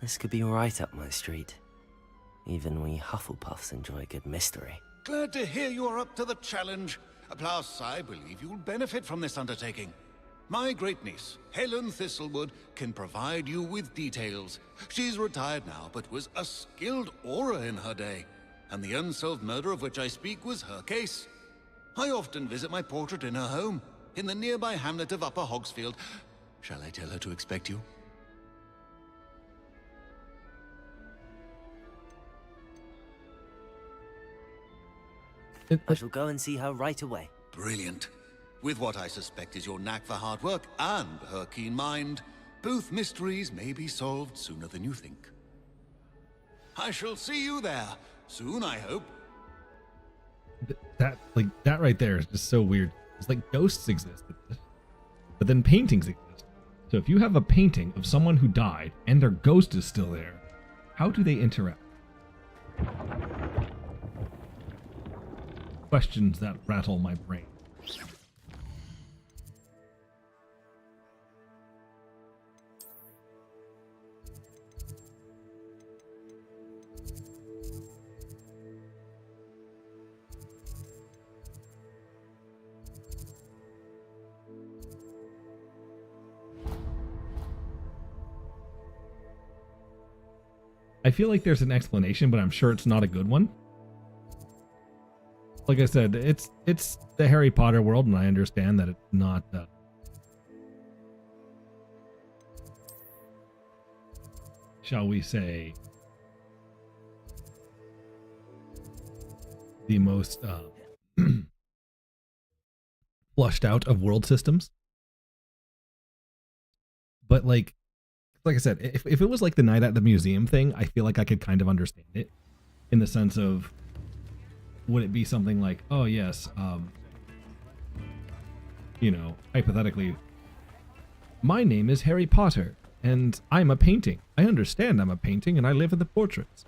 Speaker 3: This could be right up my street. Even we Hufflepuffs enjoy a good mystery.
Speaker 2: Glad to hear you are up to the challenge. Plus, I believe you'll benefit from this undertaking. My great-niece, Helen Thistlewood, can provide you with details. She's retired now, but was a skilled aura in her day. And the unsolved murder of which I speak was her case. I often visit my portrait in her home, in the nearby hamlet of Upper Hogsfield. Shall I tell her to expect you?
Speaker 3: I shall go and see her right away.
Speaker 2: Brilliant. With what I suspect is your knack for hard work and her keen mind, both mysteries may be solved sooner than you think. I shall see you there, soon I hope.
Speaker 1: That right there is just so weird. It's like ghosts exist, but then paintings exist. So if you have a painting of someone who died and their ghost is still there, how do they interact? Questions that rattle my brain. I feel like there's an explanation, but I'm sure it's not a good one. Like I said, it's the Harry Potter world, and I understand that it's not shall we say the most flushed out of world systems. But like I said, if it was like the night at the museum thing, I feel like I could kind of understand it, in the sense of, would it be something like, oh yes, hypothetically, my name is Harry Potter, and I'm a painting. I understand I'm a painting, and I live in the portraits.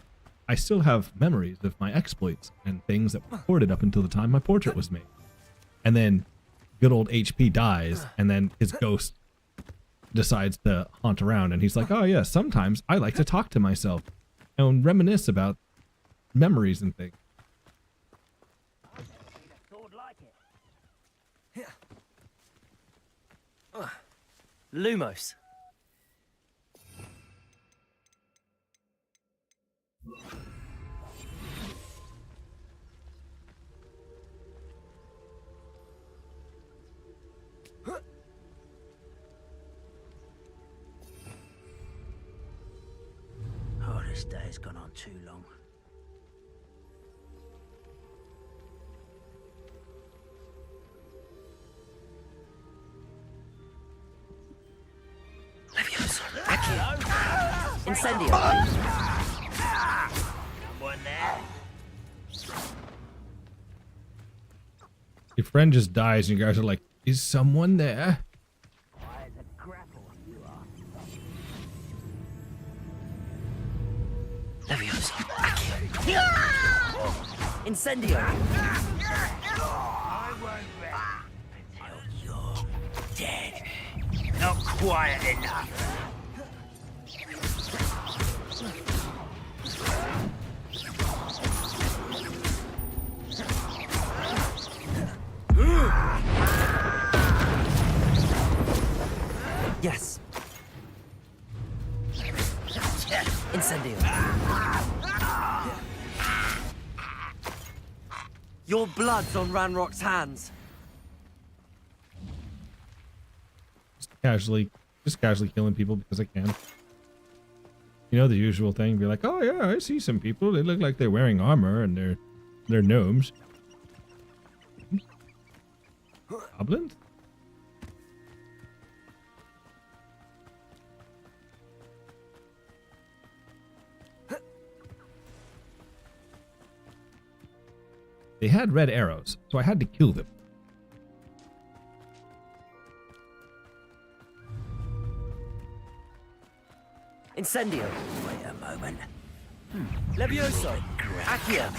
Speaker 1: I still have memories of my exploits and things that were recorded up until the time my portrait was made. And then good old HP dies, and then his ghost decides to haunt around, and he's like, oh yeah, sometimes I like to talk to myself and reminisce about memories and things.
Speaker 3: Lumos.
Speaker 8: Oh, this day's gone on too long.
Speaker 3: Incendio.
Speaker 8: Someone there?
Speaker 1: Your friend just dies, and you guys are like, is someone there?
Speaker 3: Incendio.
Speaker 8: I won't rest until you're dead. Not quiet enough.
Speaker 3: Yes. Incendio. Your blood's on Ranrock's hands.
Speaker 1: Just casually killing people because I can. You know, the usual thing. Be like, oh yeah, I see some people. They look like they're wearing armor and they're gnomes. Goblins? They had red arrows, so I had to kill them.
Speaker 3: Incendio.
Speaker 8: Wait a moment.
Speaker 3: Levioso. Accio.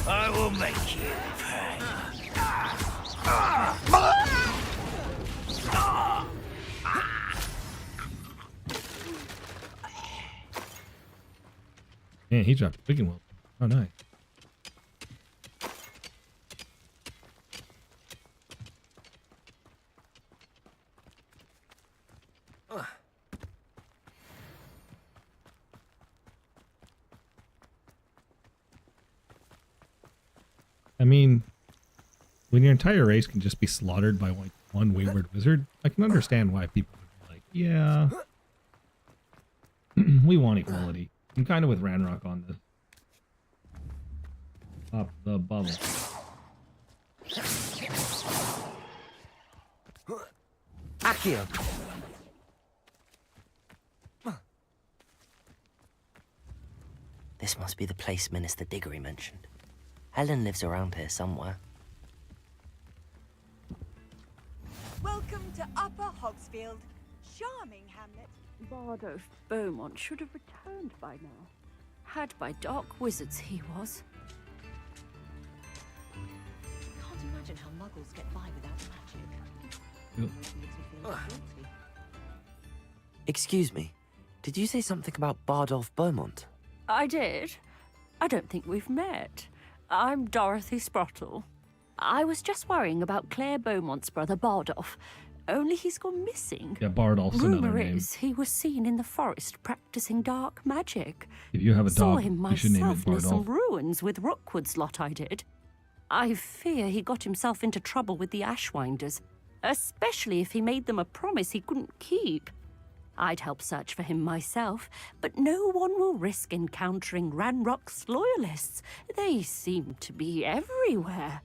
Speaker 8: I will make you pay.
Speaker 1: Man, he dropped a big one. Oh, nice. I mean, when your entire race can just be slaughtered by one wayward wizard, I can understand why people would be like, yeah, we want equality. I'm kind of with Ranrock on this. Pop the bubble.
Speaker 3: Accio. This must be the place Minister Diggory mentioned. Helen lives around here somewhere.
Speaker 21: Welcome to Upper Hogsfield. Charming hamlet.
Speaker 22: Bardolph Beaumont should have returned by now. Had by dark wizards he was.
Speaker 9: Can't imagine how muggles get by without magic. Makes me feel guilty.
Speaker 3: Excuse me, did you say something about Bardolph Beaumont?
Speaker 22: I did. I don't think we've met. I'm Dorothy Sprottle. I was just worrying about Claire Beaumont's brother Bardolph. Only he's gone missing.
Speaker 1: Yeah, Bardolph's another
Speaker 22: Rumour
Speaker 1: name.
Speaker 22: is he was seen in the forest practicing dark magic.
Speaker 1: If you have a
Speaker 22: Saw
Speaker 1: dog,
Speaker 22: him
Speaker 1: you should name it
Speaker 22: myself near some
Speaker 1: Bardolph.
Speaker 22: ruins with Rookwood's lot I did. I fear he got himself into trouble with the Ashwinders, especially if he made them a promise he couldn't keep. I'd help search for him myself, but no one will risk encountering Ranrock's loyalists. They seem to be everywhere.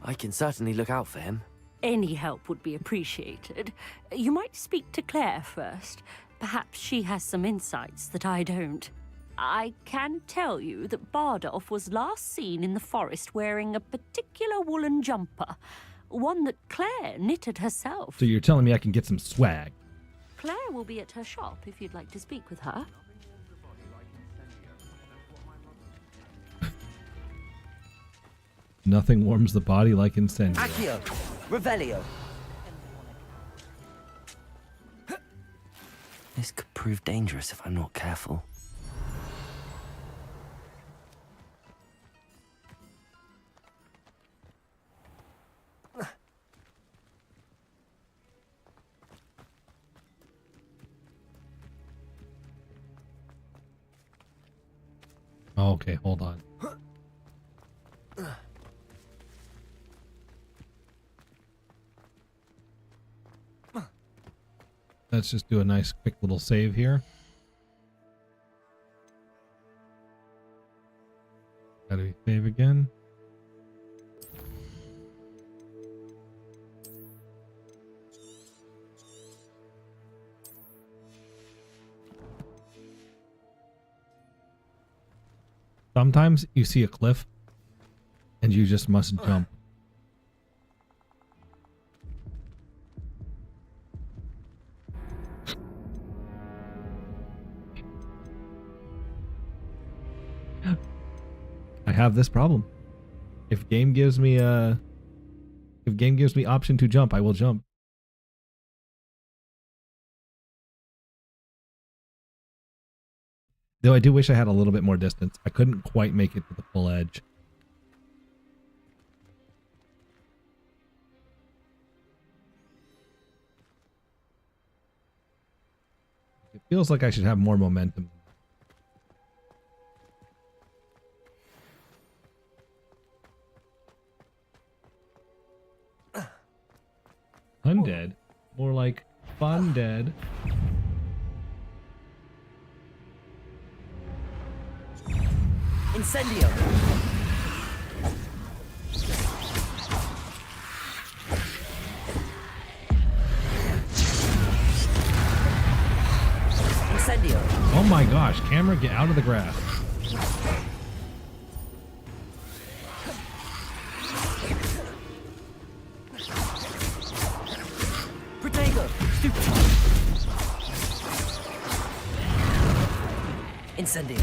Speaker 3: I can certainly look out for him.
Speaker 22: Any help would be appreciated. You might speak to Claire first. Perhaps she has some insights that I don't. I can tell you that Bardolph was last seen in the forest wearing a particular woolen jumper, one that Claire knitted herself.
Speaker 1: So you're telling me I can get some swag?
Speaker 22: Claire will be at her shop if you'd like to speak with her.
Speaker 1: Nothing warms the body like incendio.
Speaker 3: Accio, Revelio. This could prove dangerous if I'm not careful.
Speaker 1: Okay, hold on. Let's just do a nice quick little save here. How do we save again? Sometimes you see a cliff and you just must jump. I have this problem. If game gives me option to jump, I will jump. Though I do wish I had a little bit more distance. I couldn't quite make it to the full edge. It feels like I should have more momentum. Undead? More like fun dead.
Speaker 3: Incendio. Incendio.
Speaker 1: Oh my gosh, camera, get out of the grass.
Speaker 3: Protego. Incendio.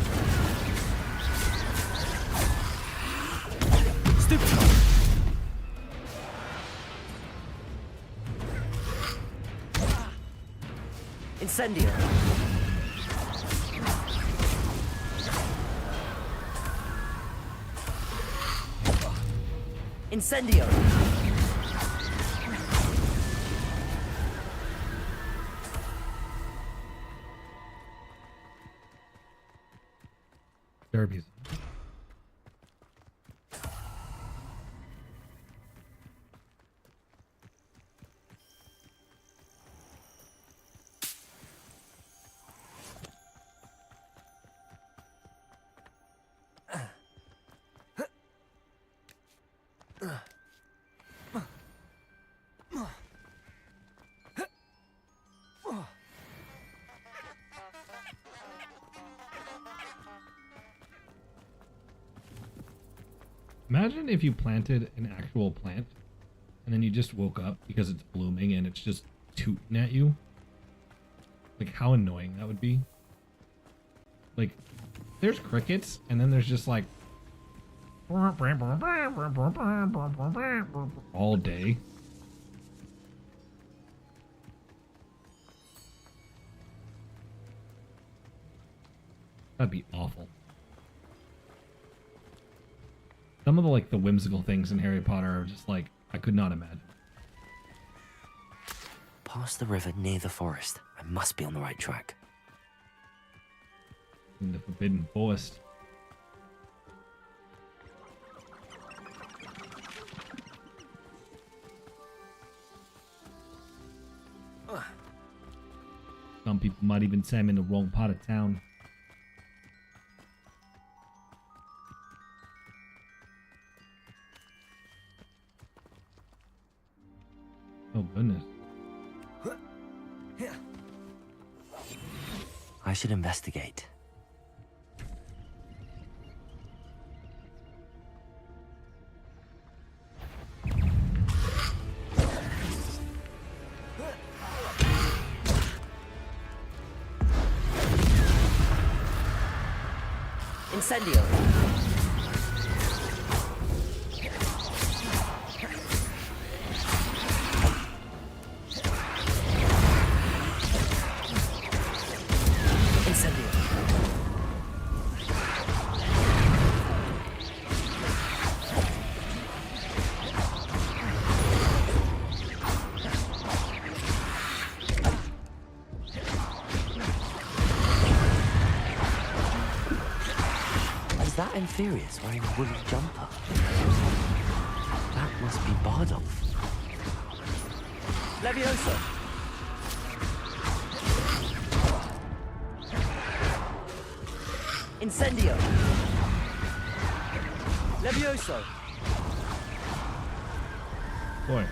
Speaker 3: Incendio. Incendio.
Speaker 1: Derbies. Imagine if you planted an actual plant and then you just woke up because it's blooming and it's just tooting at you. Like how annoying that would be. Like there's crickets and then there's just like all day. That'd be awful. Some of the whimsical things in Harry Potter are just like I could not imagine.
Speaker 3: Past the river near the forest. I must be on the right track.
Speaker 1: In the Forbidden Forest. Some people might even say I'm in the wrong part of town. goodness.
Speaker 3: I should investigate. Incendio. Is that Inferius wearing a woolly jumper? That must be Bardolph. Levioso! Incendio! Levioso!
Speaker 1: Boy.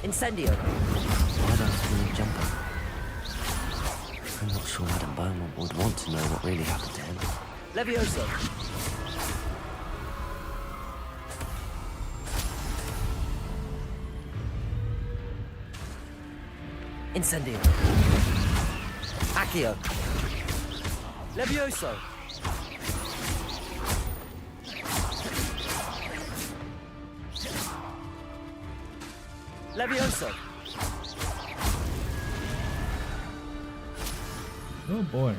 Speaker 3: Incendio! Why don't you jumper? I'm not sure Madame Beaumont would want to know what really happened to him. Levioso! Incendio! Accio! Levioso! Levioso!
Speaker 1: Oh boy.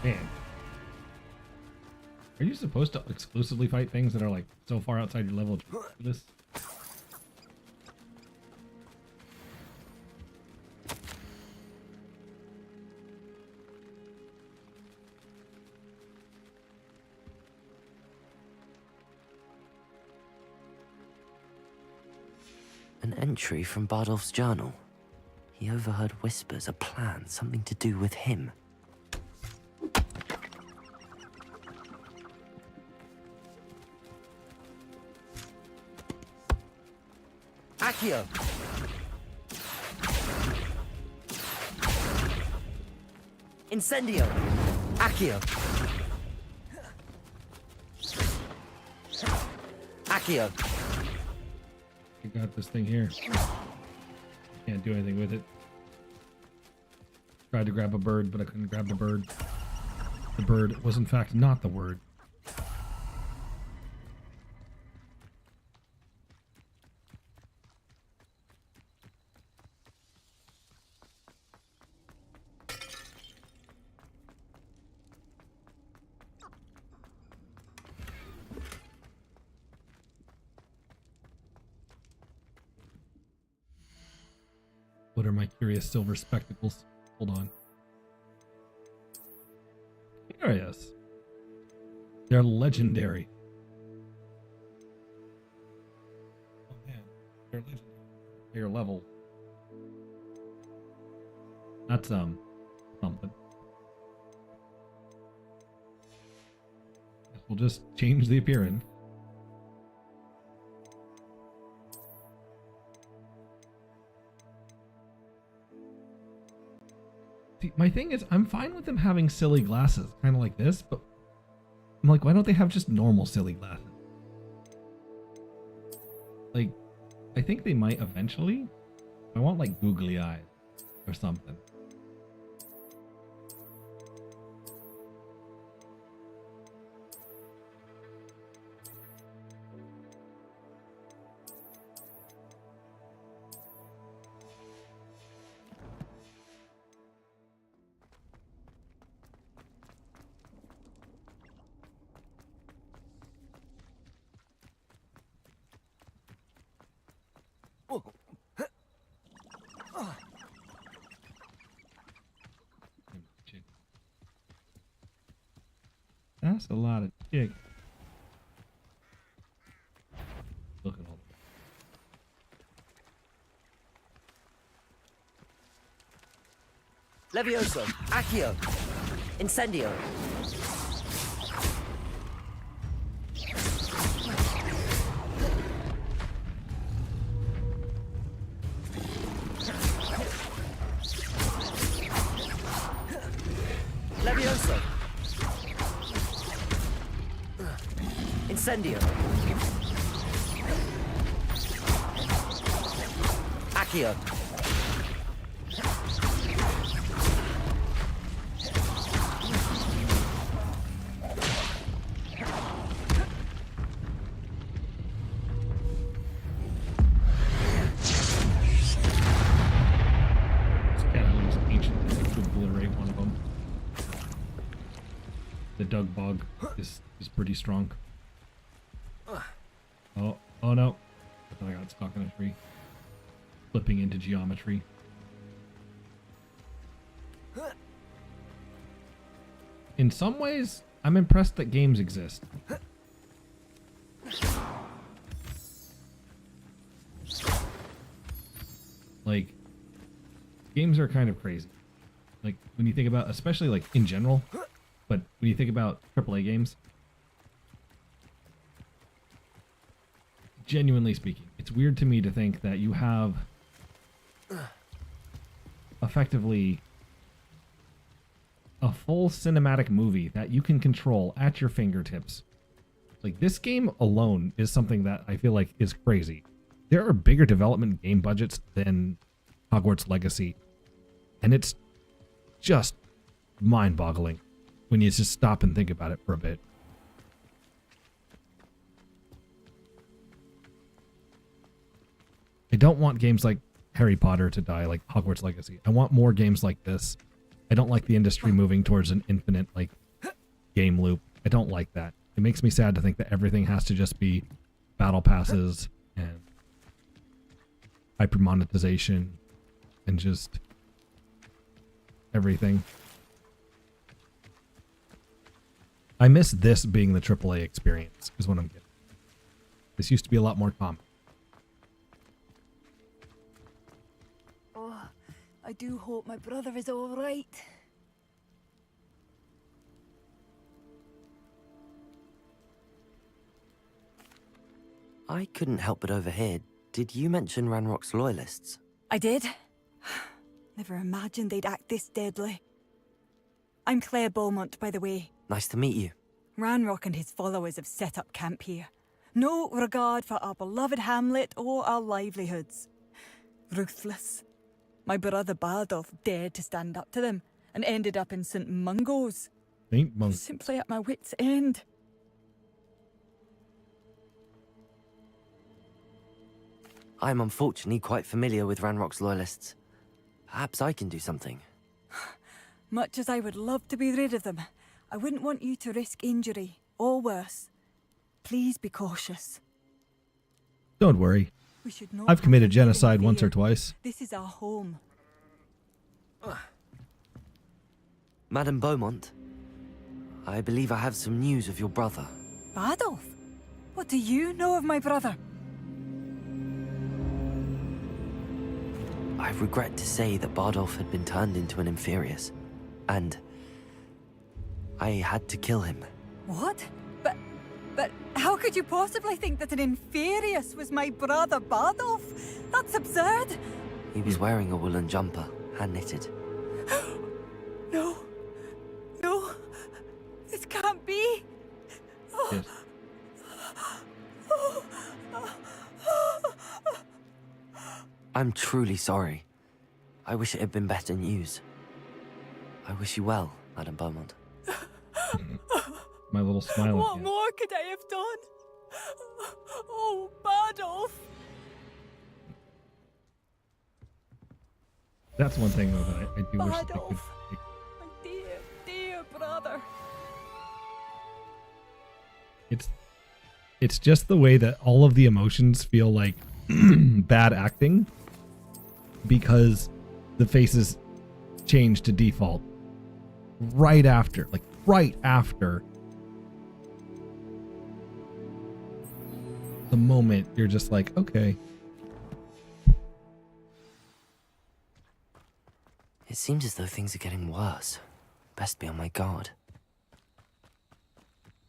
Speaker 1: Man. Are you supposed to exclusively fight things that are like so far outside your level? This.
Speaker 3: An entry from Bardolph's journal. He overheard whispers, a plan, something to do with him. Accio! Incendio! Accio! Accio!
Speaker 1: I got this thing here. Can't do anything with it. Tried to grab a bird, but I couldn't grab the bird. The bird was in fact not the word. What are my curious silver spectacles? Hold on. Curious. They're legendary. Oh man, they're legendary. Higher level. That's something. Guess we'll just change the appearance. My thing is, I'm fine with them having silly glasses, kind of like this, but I'm like, why don't they have just normal silly glasses? Like, I think they might eventually. I want like googly eyes or something. That's a lot of chick.
Speaker 3: Levioso. Accio. Incendio. Levioso. Incendio. Accio.
Speaker 1: The Doug Bog is pretty strong. Oh no. I got stuck in a tree. Flipping into geometry. In some ways, I'm impressed that games exist. Like, games are kind of crazy. Like, when you think about, especially like in general, but when you think about AAA games, genuinely speaking, it's weird to me to think that you have effectively a full cinematic movie that you can control at your fingertips. Like, this game alone is something that I feel like is crazy. There are bigger development game budgets than Hogwarts Legacy, and it's just mind-boggling when you just stop and think about it for a bit. I don't want games like Harry Potter to die like Hogwarts Legacy. I want more games like this. I don't like the industry moving towards an infinite like game loop. I don't like that. It makes me sad to think that everything has to just be battle passes and hyper monetization and just everything. I miss this being the AAA experience, is what I'm getting. This used to be a lot more common.
Speaker 21: Oh, I do hope my brother is all right.
Speaker 3: I couldn't help but overhear. Did you mention Ranrock's loyalists?
Speaker 21: I did. Never imagined they'd act this deadly. I'm Claire Beaumont, by the way.
Speaker 3: Nice to meet you.
Speaker 21: Ranrock and his followers have set up camp here. No regard for our beloved hamlet or our livelihoods. Ruthless. My brother Bardolph dared to stand up to them and ended up in St. Mungo's.
Speaker 1: St. Mungo's.
Speaker 21: Simply at my wit's end.
Speaker 3: I'm unfortunately quite familiar with Ranrock's loyalists. Perhaps I can do something.
Speaker 21: Much as I would love to be rid of them, I wouldn't want you to risk injury, or worse. Please be cautious.
Speaker 1: Don't worry.
Speaker 21: We should not
Speaker 1: I've committed
Speaker 21: have to live in
Speaker 1: genocide once
Speaker 21: fear.
Speaker 1: or twice.
Speaker 21: This is our home.
Speaker 3: Madame Beaumont, I believe I have some news of your brother.
Speaker 21: Bardolph? What do you know of my brother?
Speaker 3: I regret to say that Bardolph had been turned into an Inferius, and I had to kill him.
Speaker 21: What? But how could you possibly think that an Inferius was my brother Bardolph? That's absurd.
Speaker 3: He was wearing a woolen jumper, hand-knitted.
Speaker 21: No. No. This can't be.
Speaker 1: Yes.
Speaker 3: I'm truly sorry. I wish it had been better news. I wish you well, Madame Beaumont.
Speaker 1: My little smile.
Speaker 21: What
Speaker 1: again.
Speaker 21: more could I have done? Oh, Bardolph.
Speaker 1: That's one thing though that I do wish that they could.
Speaker 21: Bardolph. My dear, dear brother.
Speaker 1: It's just the way that all of the emotions feel like bad acting because the faces change to default right after the moment you're just like, okay.
Speaker 3: It seems as though things are getting worse. Best be on my guard.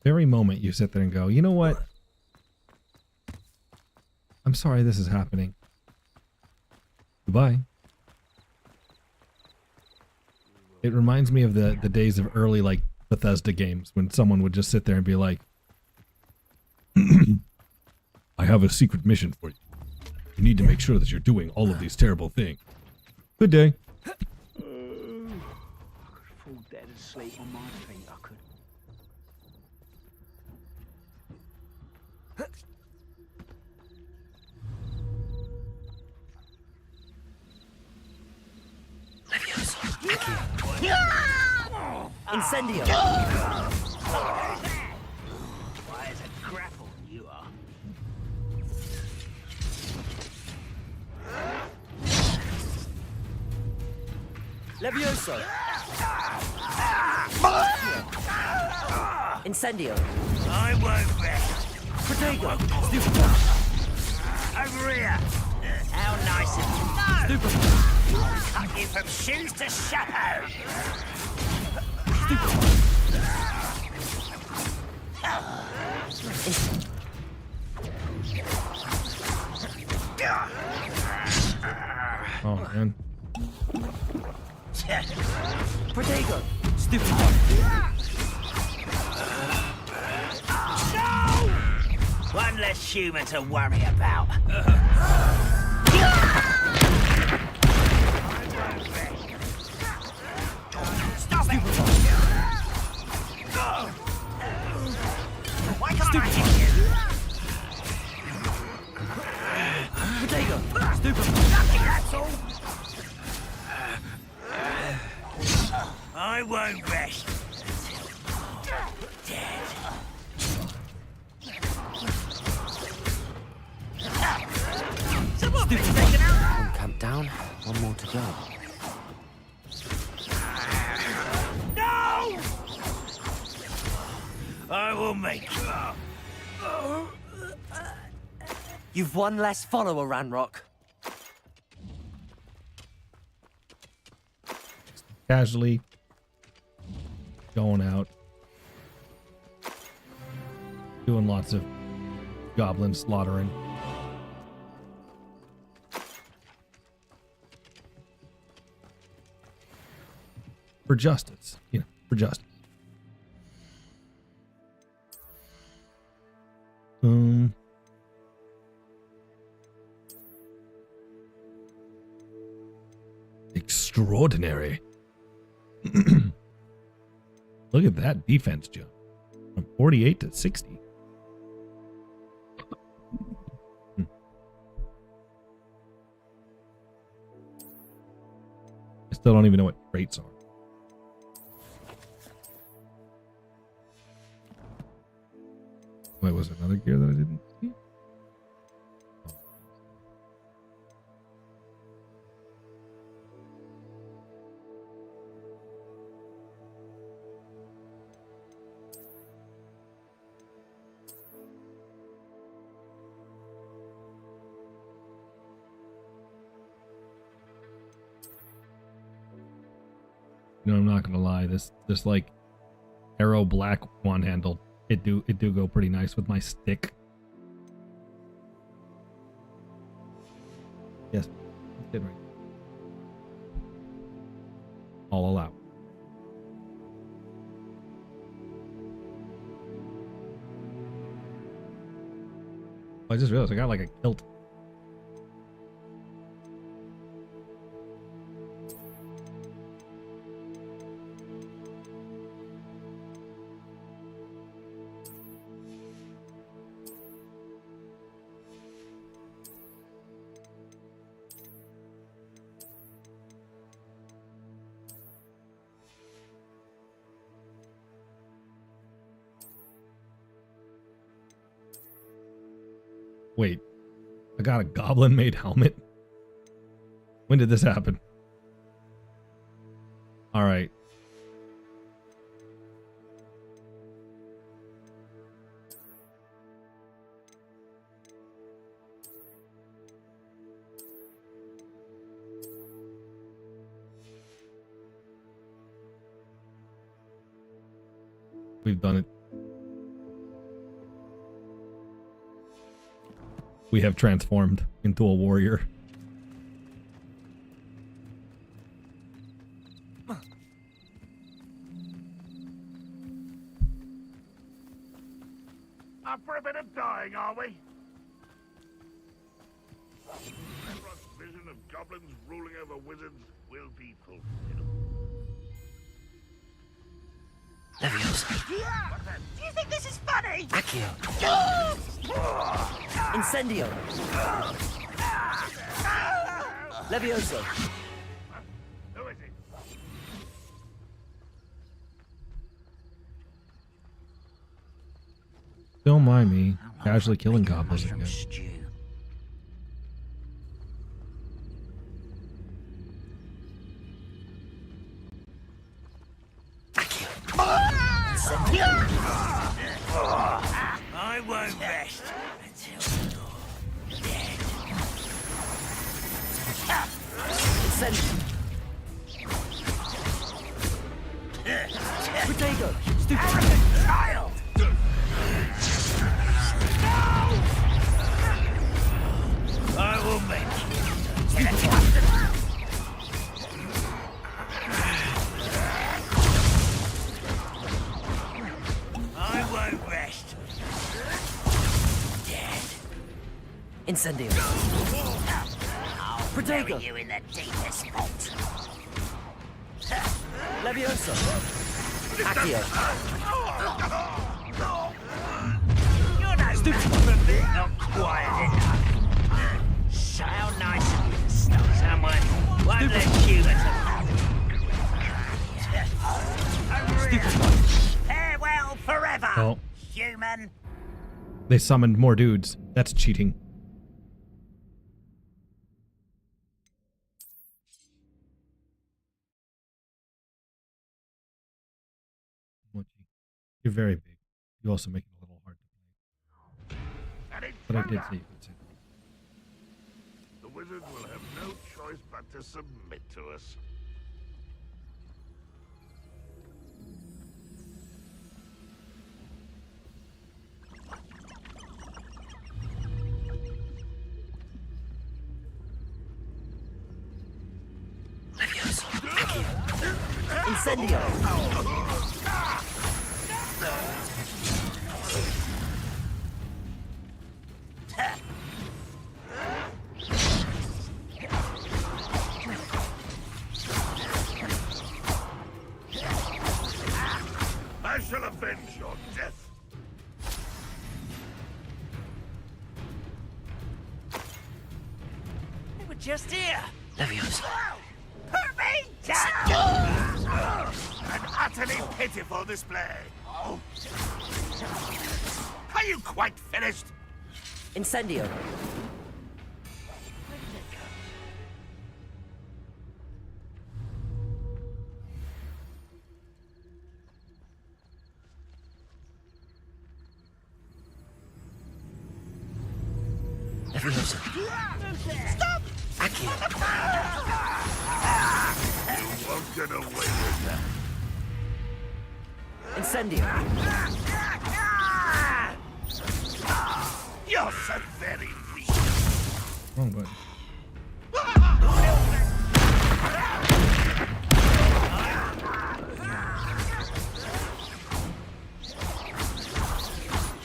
Speaker 1: Very moment you sit there and go, you know what? I'm sorry this is happening. Goodbye. It reminds me of the days of early, like, Bethesda games when someone would just sit there and be like, I have a secret mission for you. You need to make sure that you're doing all of these terrible things. Good day.
Speaker 11: I could fall dead asleep on my feet, I could.
Speaker 3: Incendio!
Speaker 11: Why is a grapple you are?
Speaker 3: Levioso! Incendio!
Speaker 11: I won't rest.
Speaker 3: Protego!
Speaker 11: Over here! How nice of you! No! I'll cut you from shoes to shadow!
Speaker 1: Oh, man.
Speaker 3: Protego!
Speaker 11: Stupid! No! One less human to worry about. Stop it! Why can't I hit you?
Speaker 3: Protego!
Speaker 11: Stupid! Nothing, that's all! I won't rest until you're dead. Someone been taken out!
Speaker 3: One camp down, one more to go.
Speaker 11: No! I will make you.
Speaker 3: You've one less follower, Ranrock.
Speaker 1: Casually going out, doing lots of goblin slaughtering. For justice, you know, for justice. Extraordinary. Look at that defense jump from 48 to 60. I still don't even know what traits are. Wait, was there another gear that I didn't see? You know, I'm not gonna lie, this like arrow black one handled, it do go pretty nice with my stick. Yes, it's good right. All allowed. I just realized I got like a kilt. Wait, I got a goblin-made helmet? When did this happen? All right. We've done it. We have transformed into a warrior.
Speaker 13: Up for a bit of dying, are we? Everyone's vision of goblins ruling over wizards will be fulfilled.
Speaker 8: Leviosa.
Speaker 15: Do you think this is funny?
Speaker 8: Accio. Incendio. Leviosa.
Speaker 13: Who is it?
Speaker 1: Don't mind me casually killing goblins again.
Speaker 11: I won't rest until you're dead.
Speaker 8: Potato.
Speaker 11: Arrogant child! I will make you. I won't rest. Dead.
Speaker 8: Incendio.
Speaker 11: I'll
Speaker 8: Protego.
Speaker 11: bury you in the deepest vault.
Speaker 8: Leviosa. Accio.
Speaker 11: You're no stupid. Not quiet enough. So how nice of you to stop someone won't let humans alone. Farewell forever,
Speaker 1: Oh.
Speaker 11: human.
Speaker 1: They summoned more dudes. That's cheating. You're very big. You also make it a little hard to play. But I did say you could sit.
Speaker 13: The wizard will have no choice but to submit to us.
Speaker 8: Incendio.
Speaker 13: I shall avenge your death.
Speaker 11: They were just here.
Speaker 8: Leviosa.
Speaker 11: Put me down!
Speaker 13: An utterly pitiful display. Are you quite finished?
Speaker 8: Incendio. Leviosa.
Speaker 11: Stop!
Speaker 8: Accio.
Speaker 13: You won't get away with that.
Speaker 8: Incendio.
Speaker 13: You're so very weak.
Speaker 1: Wrong button.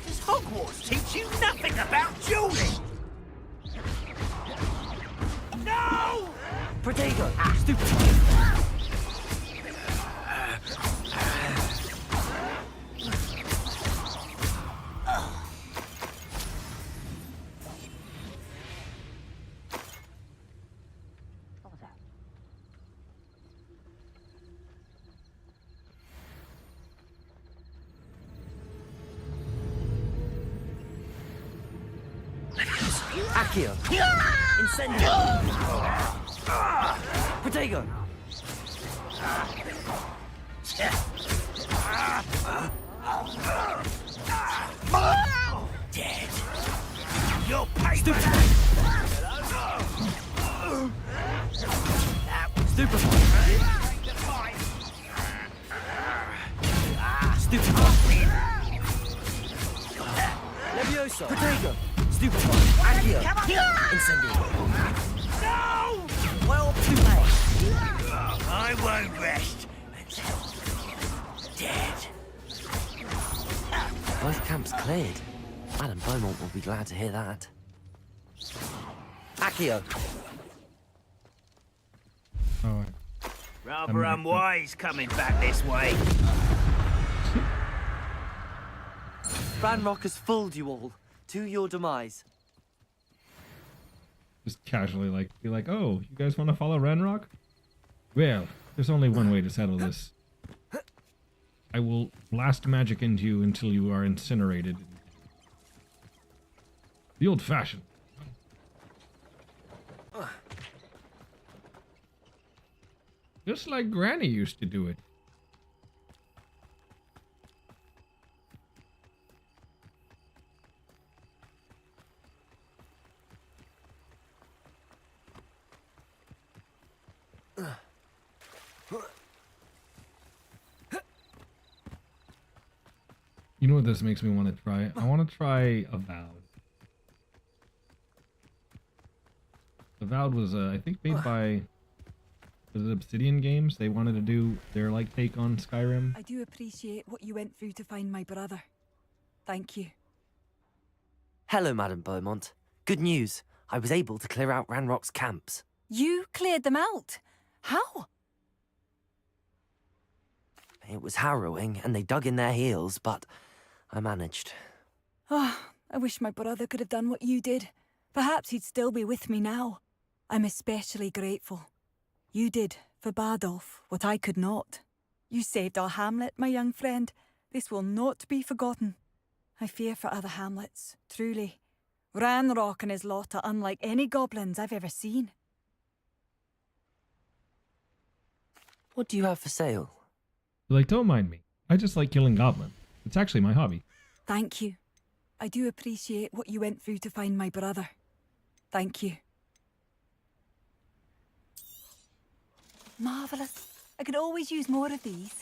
Speaker 11: Does Hogwarts teach you nothing about dueling? No!
Speaker 8: Protego.
Speaker 11: Stupid.
Speaker 8: Accio. Incendio. Protego.
Speaker 11: Dead. You're paid.
Speaker 8: Stupid. Stupid. Stupid. poisoned him.
Speaker 11: No!
Speaker 8: Well played.
Speaker 11: I won't rest until dead.
Speaker 3: Both camps cleared. Madam Beaumont will be glad to hear that. Accio.
Speaker 1: Oh,
Speaker 11: Rather unwise coming back this way.
Speaker 3: Ranrock has fooled you all. To your demise.
Speaker 1: just casually be like, oh, you guys want to follow Ranrock? Well, there's only one way to settle this. I will blast magic into you until you are incinerated. The old-fashioned. Just like Granny used to do it. You know what this makes me want to try? I want to try Avowed. Avowed was, I think, made by the Obsidian Games. They wanted to do their, take on Skyrim.
Speaker 21: I do appreciate what you went through to find my brother. Thank you.
Speaker 3: Hello, Madam Beaumont. Good news. I was able to clear out Ranrock's camps.
Speaker 21: You cleared them out? How?
Speaker 3: It was harrowing, and they dug in their heels, but I managed.
Speaker 21: Oh, I wish my brother could have done what you did. Perhaps he'd still be with me now. I'm especially grateful. You did, for Bardolph, what I could not. You saved our hamlet, my young friend. This will not be forgotten. I fear for other hamlets, truly. Ranrock and his lot are unlike any goblins I've ever seen.
Speaker 3: What do you have for sale?
Speaker 1: Don't mind me. I just like killing goblins. It's actually my hobby.
Speaker 21: Thank you. I do appreciate what you went through to find my brother. Thank you. Marvellous. I could always use more of these.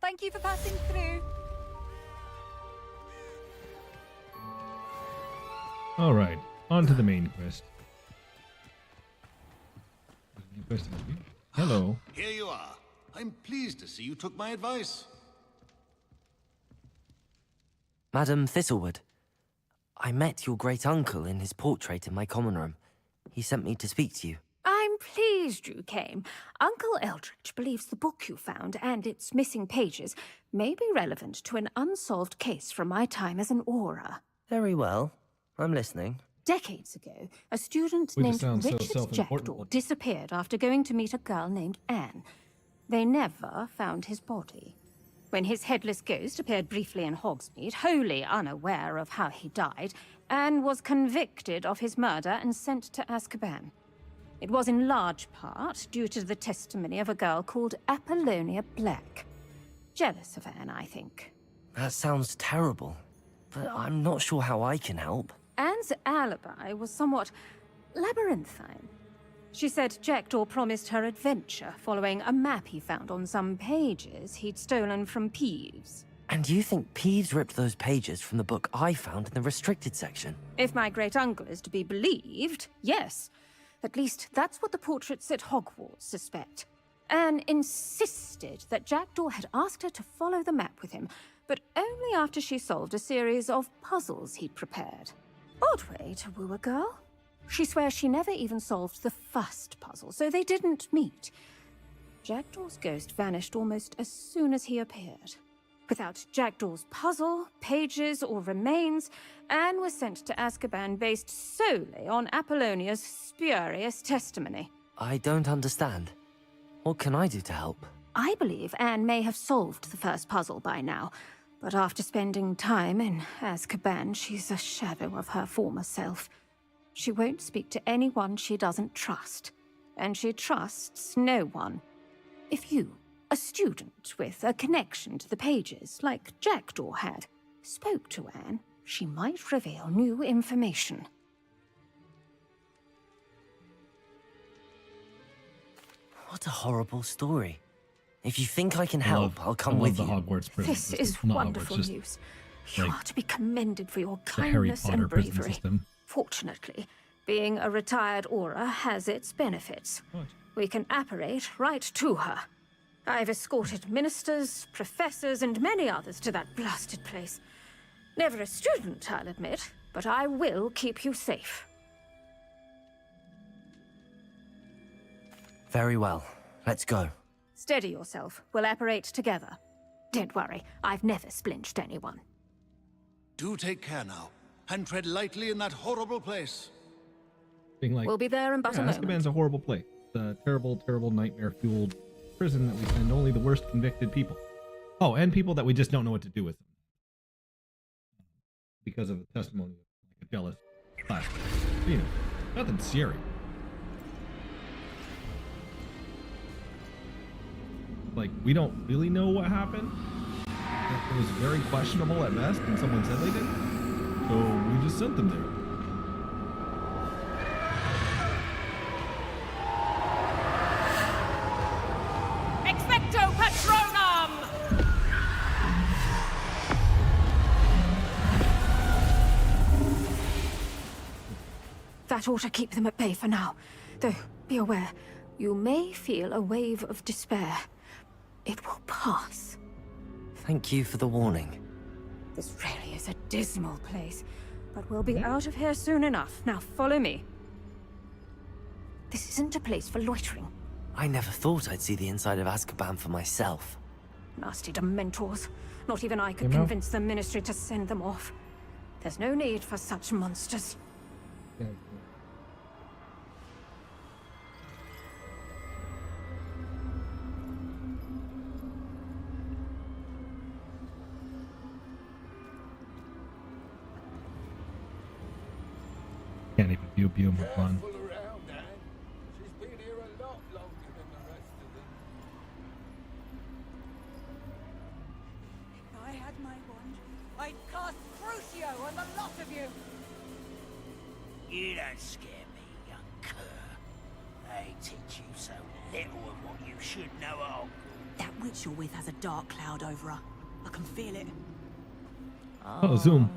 Speaker 21: Thank you for passing through.
Speaker 1: Alright, on to the main quest. Hello.
Speaker 2: Here you are. I'm pleased to see you took my advice.
Speaker 3: Madam Thistlewood, I met your great-uncle in his portrait in my common room. He sent me to speak to you.
Speaker 22: I'm pleased you came. Uncle Eldritch believes the book you found and its missing pages may be relevant to an unsolved case from my time as an aura.
Speaker 3: Very well. I'm listening.
Speaker 22: Decades ago, a student named Richard Jackdaw disappeared after going to meet a girl named Anne. They never found his body. When his headless ghost appeared briefly in Hogsmeade, wholly unaware of how he died, Anne was convicted of his murder and sent to Azkaban. It was in large part due to the testimony of a girl called Apollonia Black. Jealous of Anne, I think.
Speaker 3: That sounds terrible, but I'm not sure how I can help.
Speaker 22: Anne's alibi was somewhat labyrinthine. She said Jackdaw promised her adventure following a map he found on some pages he'd stolen from Peeves.
Speaker 3: And you think Peeves ripped those pages from the book I found in the restricted section?
Speaker 22: If my great-uncle is to be believed, yes. At least that's what the portraits at Hogwarts suspect. Anne insisted that Jackdaw had asked her to follow the map with him, but only after she solved a series of puzzles he'd prepared. Odd way to woo a girl. She swears she never even solved the first puzzle, so they didn't meet. Jackdaw's ghost vanished almost as soon as he appeared. Without Jackdaw's puzzle, pages, or remains, Anne was sent to Azkaban based solely on Apollonia's spurious testimony.
Speaker 3: I don't understand. What can I do to help?
Speaker 22: I believe Anne may have solved the first puzzle by now, but after spending time in Azkaban, she's a shadow of her former self. She won't speak to anyone she doesn't trust, and she trusts no one. If you, a student with a connection to the pages, like Jackdaw had, spoke to Anne, she might reveal new information.
Speaker 3: What a horrible story. If you think I can help, I'll come with you.
Speaker 1: The Hogwarts prison.
Speaker 22: This is
Speaker 1: Not
Speaker 22: wonderful
Speaker 1: Hogwarts,
Speaker 22: news.
Speaker 14: You
Speaker 1: Like
Speaker 14: are to be commended for your
Speaker 1: the Harry
Speaker 14: kindness
Speaker 1: Potter
Speaker 14: and
Speaker 1: prison
Speaker 14: bravery.
Speaker 1: system.
Speaker 14: Fortunately, being a retired Aura has its benefits.
Speaker 1: What?
Speaker 14: We can apparate right to her. I've escorted ministers, professors, and many others to that blasted place. Never a student, I'll admit, but I will keep you safe.
Speaker 3: Very well. Let's go.
Speaker 14: Steady yourself. We'll apparate together. Don't worry, I've never splinched anyone.
Speaker 2: Do take care now, and tread lightly in that horrible place.
Speaker 1: Being like,
Speaker 14: We'll be there in but a moment.
Speaker 1: Azkaban's a horrible place. It's a terrible, terrible, nightmare-fueled prison that we send only the worst convicted people. Oh, and people that we just don't know what to do with them. Because of the testimony of like a jealous class. You know, nothing scary. Like, we don't really know what happened. It was very questionable at best, and someone said they did. So we just sent them there.
Speaker 22: Expecto Patronum!
Speaker 14: That ought to keep them at bay for now. Though, be aware, you may feel a wave of despair. It will pass.
Speaker 3: Thank you for the warning.
Speaker 14: This really is a dismal place, but we'll be out of here soon enough. Now follow me. This isn't a place for loitering.
Speaker 3: I never thought I'd see the inside of Azkaban for myself.
Speaker 14: Nasty Dementors. Not even I could
Speaker 3: You know-
Speaker 14: convince the Ministry to send them off. There's no need for such monsters.
Speaker 1: Can't even pew pew him with fun.
Speaker 21: If I had my wand, I'd cast Crucio on the lot of you.
Speaker 11: You don't scare me, young cur. They teach you so little of what you should know of.
Speaker 4: That witch you're with has a dark cloud over her. I can feel it.
Speaker 1: Oh, zoom.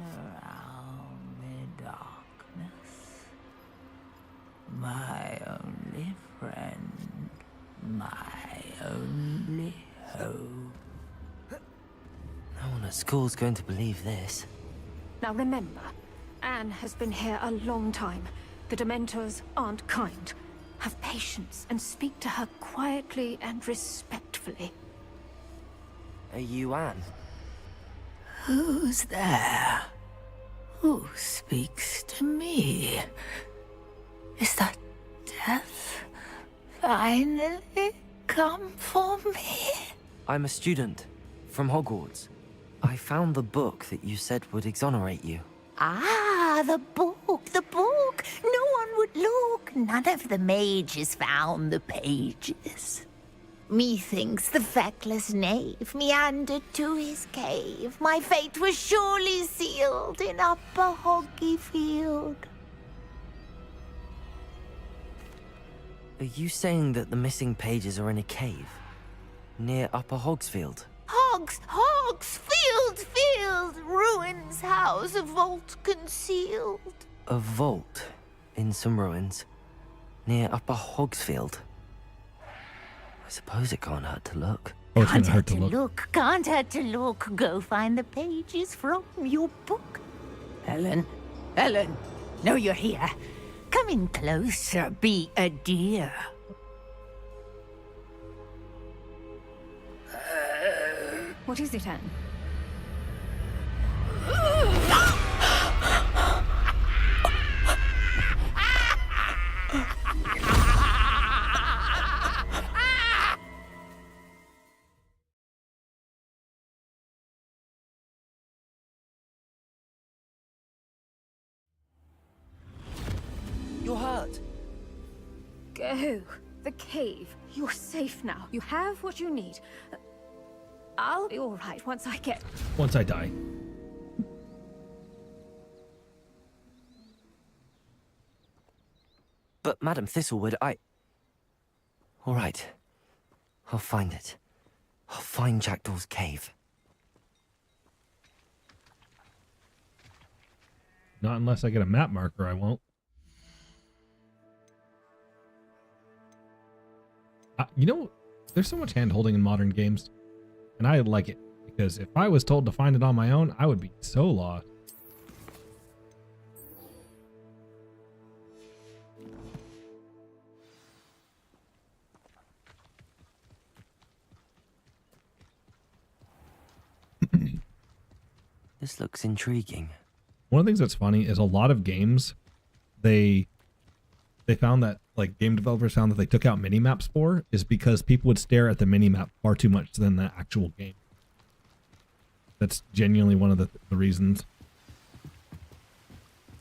Speaker 11: My only friend, my only hope.
Speaker 3: No one at school's going to believe this.
Speaker 14: Now remember, Anne has been here a long time. The Dementors aren't kind. Have patience and speak to her quietly and respectfully.
Speaker 3: Are you Anne?
Speaker 11: Who's there? Who speaks to me? Is that death finally come for me?
Speaker 3: I'm a student from Hogwarts. I found the book that you said would exonerate you.
Speaker 10: Ah, the book, the book. No one would look. None of the mages found the pages. Methinks the feckless knave meandered to his cave. My fate was surely sealed in Upper Hoggyfield.
Speaker 3: Are you saying that the missing pages are in a cave near Upper Hogsfield?
Speaker 10: Field, ruins house, a vault concealed.
Speaker 3: A vault in some ruins near Upper Hogsfield. I suppose it can't hurt to look.
Speaker 1: Oh, it's
Speaker 10: Can't
Speaker 1: gonna hurt
Speaker 10: hurt
Speaker 1: to look.
Speaker 10: Can't hurt to look. Go find the pages from your book. Ellen, know you're here. Come in closer, be a dear.
Speaker 14: What is it, Anne?
Speaker 3: You're hurt.
Speaker 14: Go. The cave. You're safe now. You have what you need. I'll be all right once I get...
Speaker 1: Once I die.
Speaker 3: But Madam Thistlewood, All right. I'll find it. I'll find Jackdaw's cave.
Speaker 1: Not unless I get a map marker, I won't. You know, there's so much hand-holding in modern games, and I like it, because if I was told to find it on my own, I would be so lost.
Speaker 3: This looks intriguing.
Speaker 1: One of the things that's funny is a lot of games, they found that, like, game developers found that they took out mini-maps for is because people would stare at the mini-map far too much than the actual game. That's genuinely one of the reasons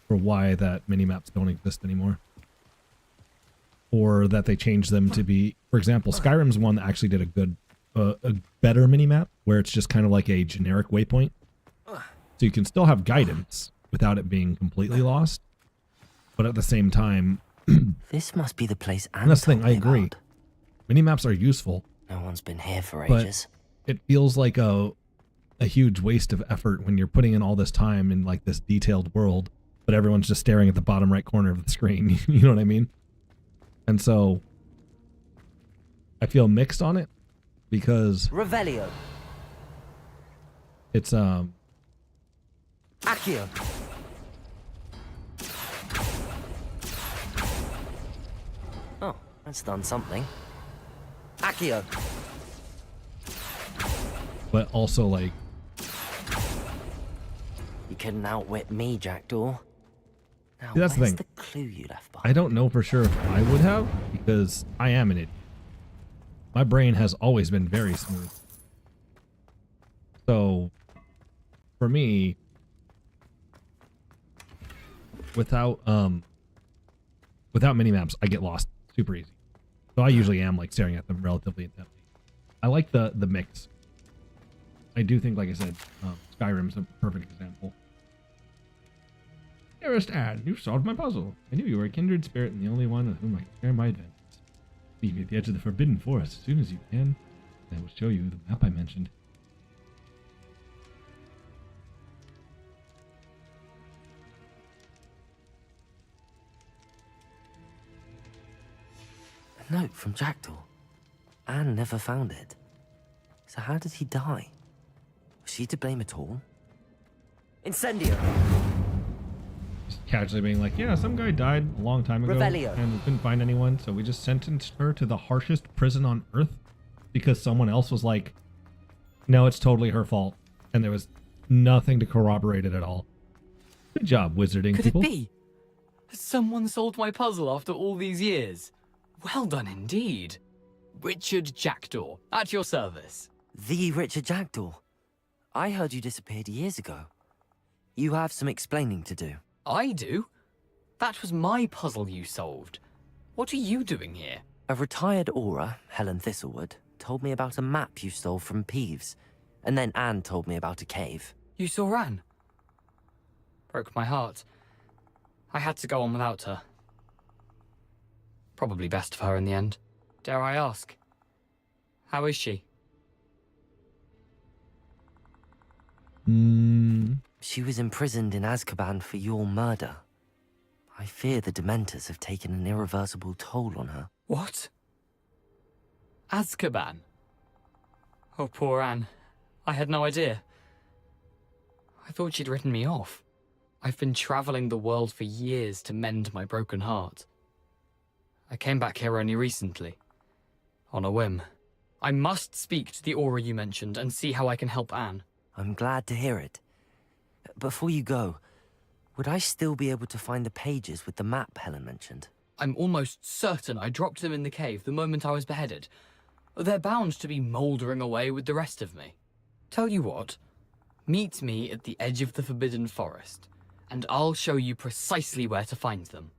Speaker 1: for why that mini-maps don't exist anymore. Or that they changed them to be, for example, Skyrim's one that actually did a better mini-map, where it's just kind of like a generic waypoint. So you can still have guidance without it being completely lost. But at the same time...
Speaker 3: This must be the place
Speaker 1: And that's the thing, I agree.
Speaker 3: About.
Speaker 1: Mini-maps are useful.
Speaker 3: No one's been here for
Speaker 1: but
Speaker 3: ages.
Speaker 1: It feels like a huge waste of effort when you're putting in all this time in like this detailed world, but everyone's just staring at the bottom right corner of the screen. You know what I mean? And so I feel mixed on it because
Speaker 3: Revelio.
Speaker 1: It's
Speaker 3: Accio. Oh, that's done something. Accio.
Speaker 1: But also, like...
Speaker 3: You couldn't outwit me, Jackdaw. Now,
Speaker 1: See, that's the
Speaker 3: where's
Speaker 1: thing.
Speaker 3: the clue you left behind?
Speaker 1: I don't know for sure if I would have, because I am an idiot. My brain has always been very smooth. So, for me, without mini-maps, I get lost super easy. So I usually am like staring at them relatively intently. I like the mix. I do think, like I said, Skyrim's a perfect example. Dearest Anne, you've solved my puzzle. I knew you were a kindred spirit and the only one with whom I can share my adventures. Meet me at the edge of the Forbidden Forest as soon as you can, and I will show you the map I mentioned.
Speaker 3: A note from Jackdaw. Anne never found it. So how did he die? Was she to blame at all? Incendio!
Speaker 1: Just casually being like, yeah, some guy died a long time ago
Speaker 3: Revelio.
Speaker 1: and we couldn't find anyone, so we just sentenced her to the harshest prison on earth because someone else was like, no, it's totally her fault. And there was nothing to corroborate it at all. Good job, wizarding
Speaker 20: Could
Speaker 1: people.
Speaker 20: it be? Someone solved my puzzle after all these years. Well done indeed. Richard Jackdaw, at your service.
Speaker 3: The Richard Jackdaw. I heard you disappeared years ago. You have some explaining to do.
Speaker 20: I do? That was my puzzle you solved. What are you doing here?
Speaker 3: A retired aura, Helen Thistlewood, told me about a map you stole from Peeves. And then Anne told me about a cave.
Speaker 20: You saw Anne? Broke my heart. I had to go on without her. Probably best for her in the end. Dare I ask? How is she?
Speaker 3: She was imprisoned in Azkaban for your murder. I fear the Dementors have taken an irreversible toll on her.
Speaker 20: What? Azkaban? Oh, poor Anne. I had no idea. I thought she'd written me off. I've been traveling the world for years to mend my broken heart. I came back here only recently. On a whim. I must speak to the aura you mentioned and see how I can help Anne.
Speaker 3: I'm glad to hear it. Before you go, would I still be able to find the pages with the map Helen mentioned?
Speaker 20: I'm almost certain I dropped them in the cave the moment I was beheaded. They're bound to be mouldering away with the rest of me. Tell you what, meet me at the edge of the Forbidden Forest, and I'll show you precisely where to find them.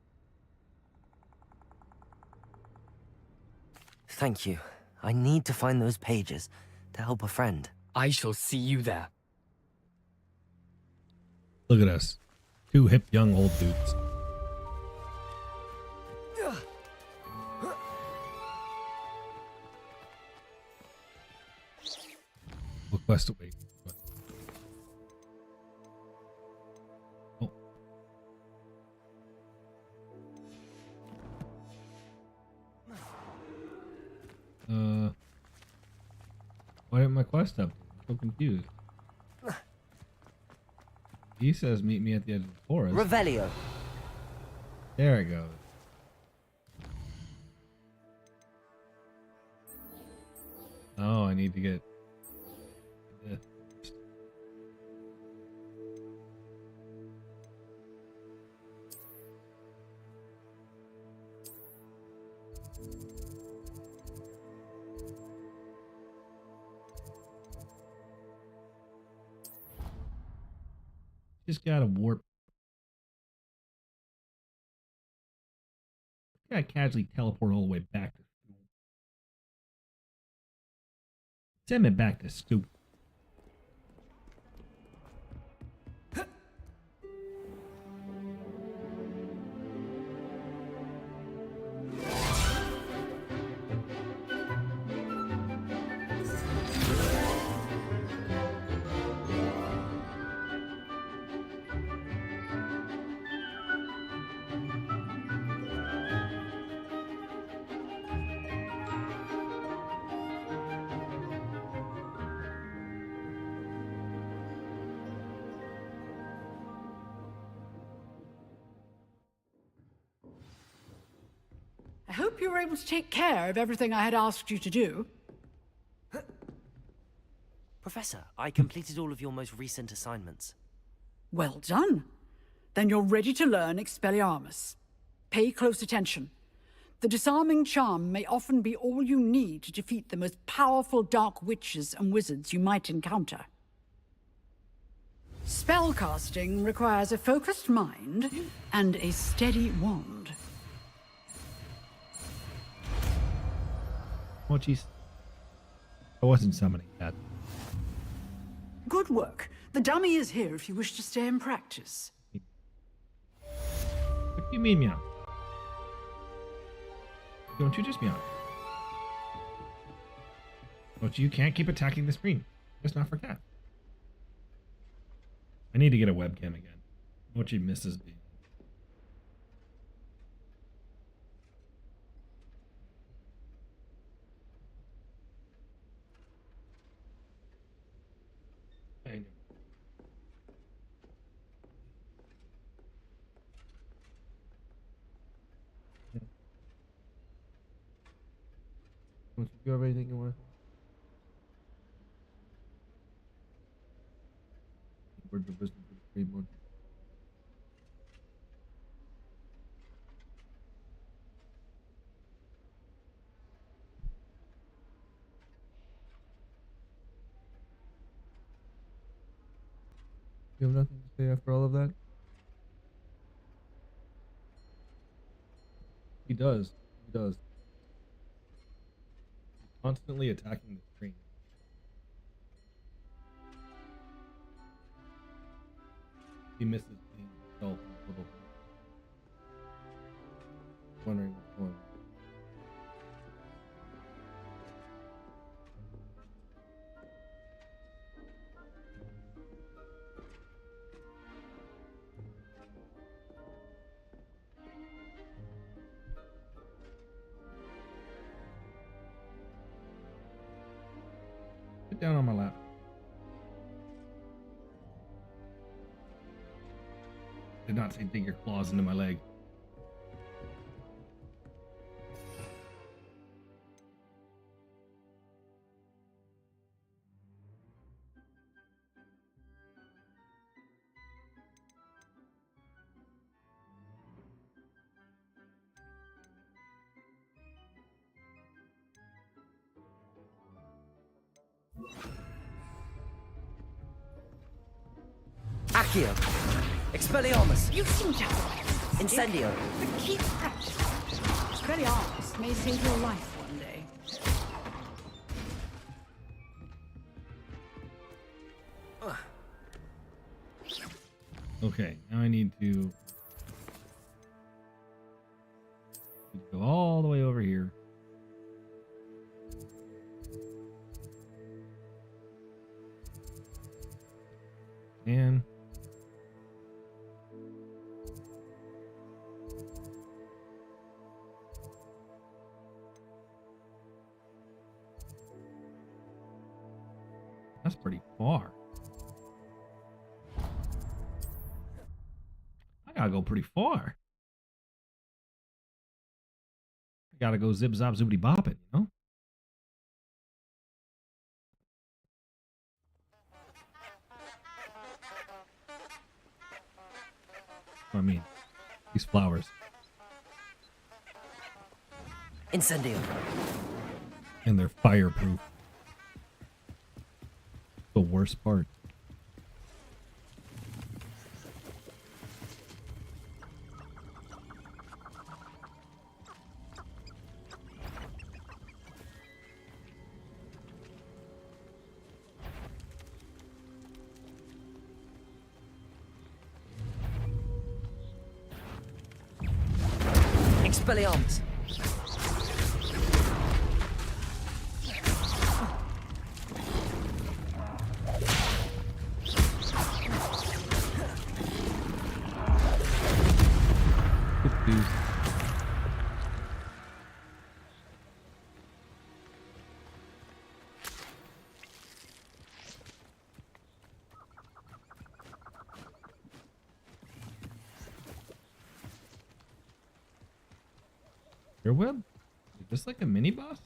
Speaker 3: Thank you. I need to find those pages to help a friend.
Speaker 20: I shall see you there.
Speaker 1: Look at us. Two hip young old dudes. What quest away? Oh. Why didn't my quest up? I'm so confused. He says meet me at the edge of the forest.
Speaker 3: Revelio.
Speaker 1: There it goes. Oh, I need to get this. Just gotta warp. Gotta casually teleport all the way back to school. Send me back to school.
Speaker 7: I hope you were able to take care of everything I had asked you to do.
Speaker 3: Professor, I completed all of your most recent assignments.
Speaker 7: Well done. Then you're ready to learn Expelliarmus. Pay close attention. The disarming charm may often be all you need to defeat the most powerful dark witches and wizards you might encounter. Spellcasting requires a focused mind and a steady wand.
Speaker 1: Oh, jeez. I wasn't summoning that.
Speaker 7: Good work. The dummy is here if you wish to stay and practice.
Speaker 1: What do you mean, meow? Don't you just meow? But you can't keep attacking the screen. It's not for cats. I need to get a webcam again. Mochi misses me. I know. Do you have anything you want to? Words of wisdom for the green one. You have nothing to say after all of that? He does. He does. He's constantly attacking the screen. He misses being himself a little bit. Wondering what's going on. Sit down on my lap. Did not say dig your claws into my leg.
Speaker 3: Accio! Expelliarmus!
Speaker 7: You seem to have
Speaker 3: Incendio!
Speaker 7: But keep practicing. Expelliarmus may save your life one day.
Speaker 1: Okay, now I need to go all the way over here. And That's pretty far. I gotta go pretty far. I gotta go zip zop zoobity bop it, you know? I mean, these flowers.
Speaker 3: Incendio.
Speaker 1: And they're fireproof. The worst part.
Speaker 3: Expelliarmus.
Speaker 1: Web? Is this like a mini boss?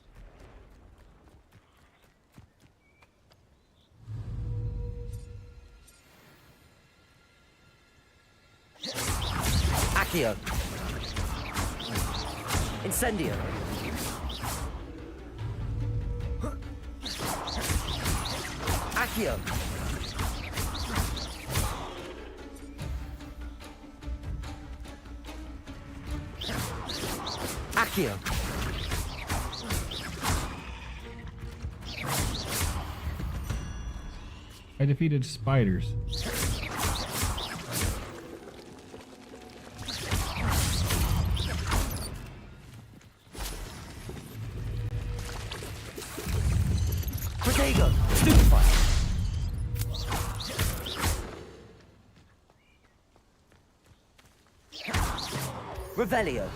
Speaker 3: Accio. Incendio. Accio. Accio.
Speaker 1: I defeated spiders.
Speaker 3: Protego. Stupefy. Revelio.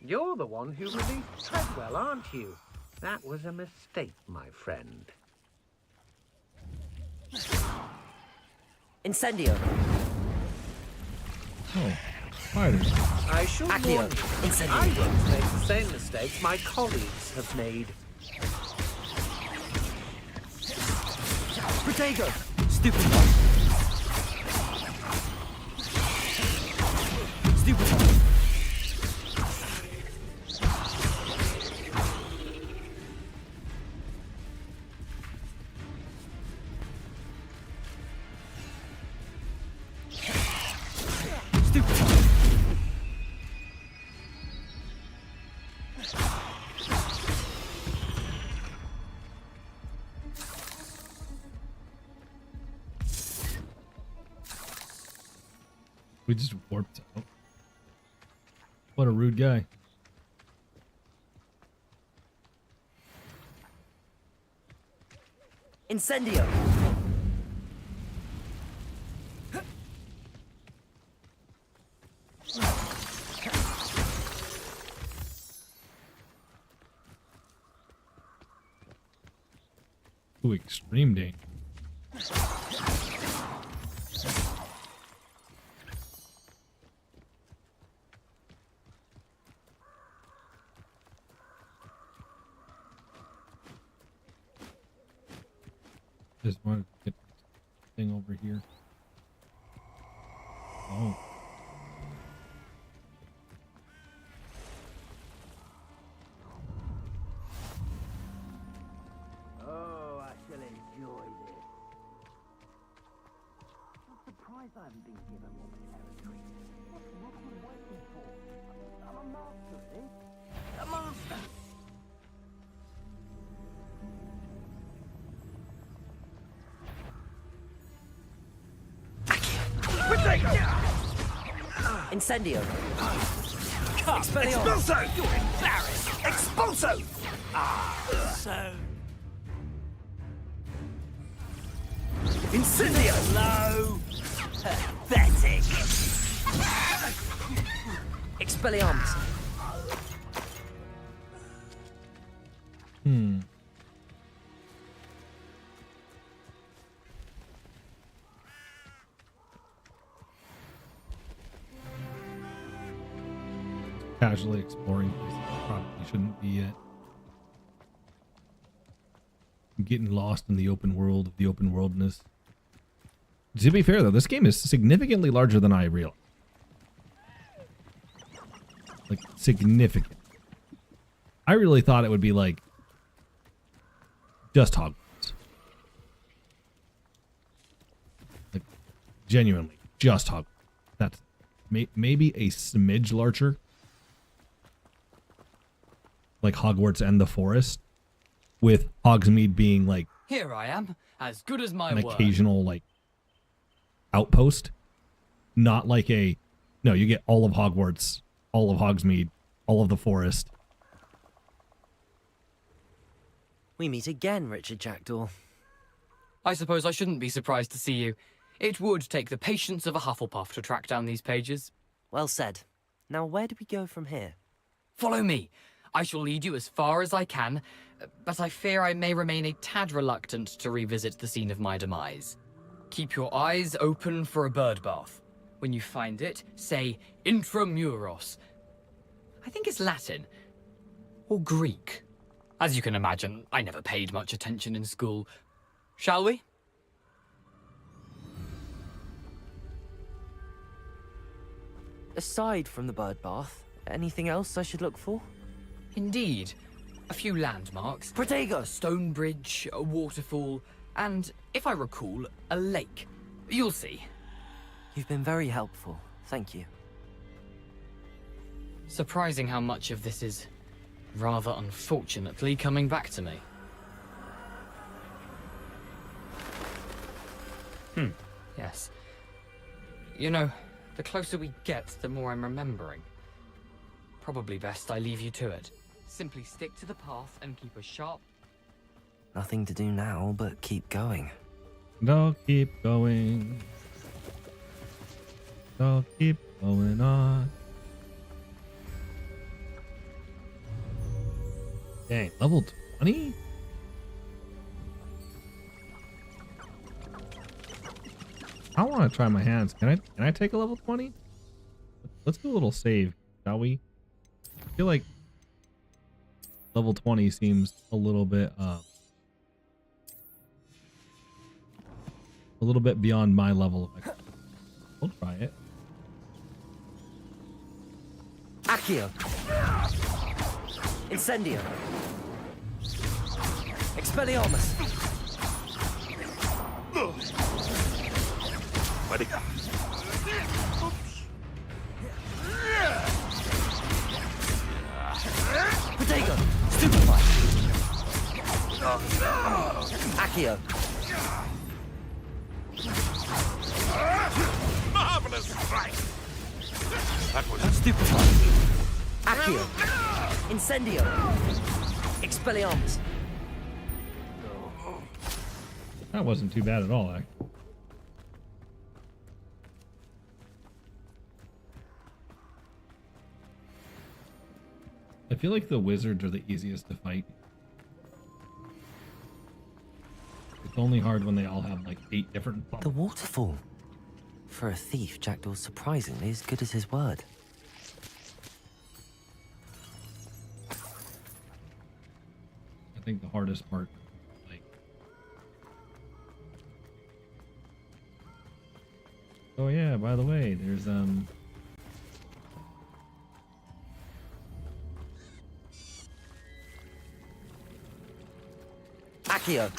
Speaker 11: You're the one who released Treadwell, aren't you? That was a mistake, my friend.
Speaker 3: Incendio.
Speaker 1: Oh, spiders.
Speaker 11: I should warn you,
Speaker 3: Incendio.
Speaker 11: I won't make the same mistakes my colleagues have made.
Speaker 3: Protego. Stupefy. Stupefy.
Speaker 1: We just warped out. What a rude guy.
Speaker 3: Incendio.
Speaker 1: Ooh, extreme danger. Just wanted to get this thing over here. Oh.
Speaker 11: Oh, I shall enjoy this. I'm surprised I haven't been given more territory. What's Rookwood waiting for? I'm a master, eh? A master!
Speaker 3: Incendio.
Speaker 11: Expulso! You're embarrassed! Expulso! So...
Speaker 3: Incendio!
Speaker 11: Low! Pathetic!
Speaker 3: Expelliarmus.
Speaker 1: Hmm. Casually exploring places I probably shouldn't be yet. I'm getting lost in the open world of the open worldness. To be fair though, this game is significantly larger than I realized. Like, significant. I really thought it would be like just Hogwarts. Like, genuinely, just Hogwarts. That's maybe a smidge larger. Like Hogwarts and the Forest, with Hogsmeade being like
Speaker 20: Here I am, as good as my
Speaker 1: an
Speaker 20: word.
Speaker 1: occasional like outpost, not like a no. You get all of Hogwarts, all of Hogsmeade, all of the Forest.
Speaker 3: We meet again, Richard Jackdaw.
Speaker 20: I suppose I shouldn't be surprised to see you. It would take the patience of a Hufflepuff to track down these pages.
Speaker 3: Well said. Now, where do we go from here?
Speaker 20: Follow me. I shall lead you as far as I can, but I fear I may remain a tad reluctant to revisit the scene of my demise. Keep your eyes open for a bird bath. When you find it, say intramuros. I think it's Latin. Or Greek. As you can imagine, I never paid much attention in school. Shall we?
Speaker 3: Aside from the bird bath, anything else I should look for?
Speaker 20: Indeed. A few landmarks.
Speaker 3: Protego!
Speaker 20: A stone bridge, a waterfall, and, if I recall, a lake. You'll see.
Speaker 3: You've been very helpful. Thank you.
Speaker 20: Surprising how much of this is, rather unfortunately, coming back to me. Yes. You know, the closer we get, the more I'm remembering. Probably best I leave you to it. Simply stick to the path and keep a sharp...
Speaker 3: Nothing to do now but keep going.
Speaker 1: Don't keep going. Don't keep going on. Dang, level 20? I want to try my hands. Can I take a level 20? Let's do a little save, shall we? I feel like level 20 seems a little bit beyond my level of experience. We'll try it.
Speaker 3: Accio. Incendio. Expelliarmus.
Speaker 13: Ready?
Speaker 3: Protego. Stupefy. Accio.
Speaker 13: Marvelous strike! That was
Speaker 3: Stupefy. Accio. Incendio. Expelliarmus.
Speaker 1: That wasn't too bad at all, actually. I feel like the wizards are the easiest to fight. It's only hard when they all have like 8 different bumps.
Speaker 3: The waterfall. For a thief, Jackdaw's surprisingly as good as his word.
Speaker 1: I think the hardest part, like... Oh yeah, by the way, there's
Speaker 3: Accio.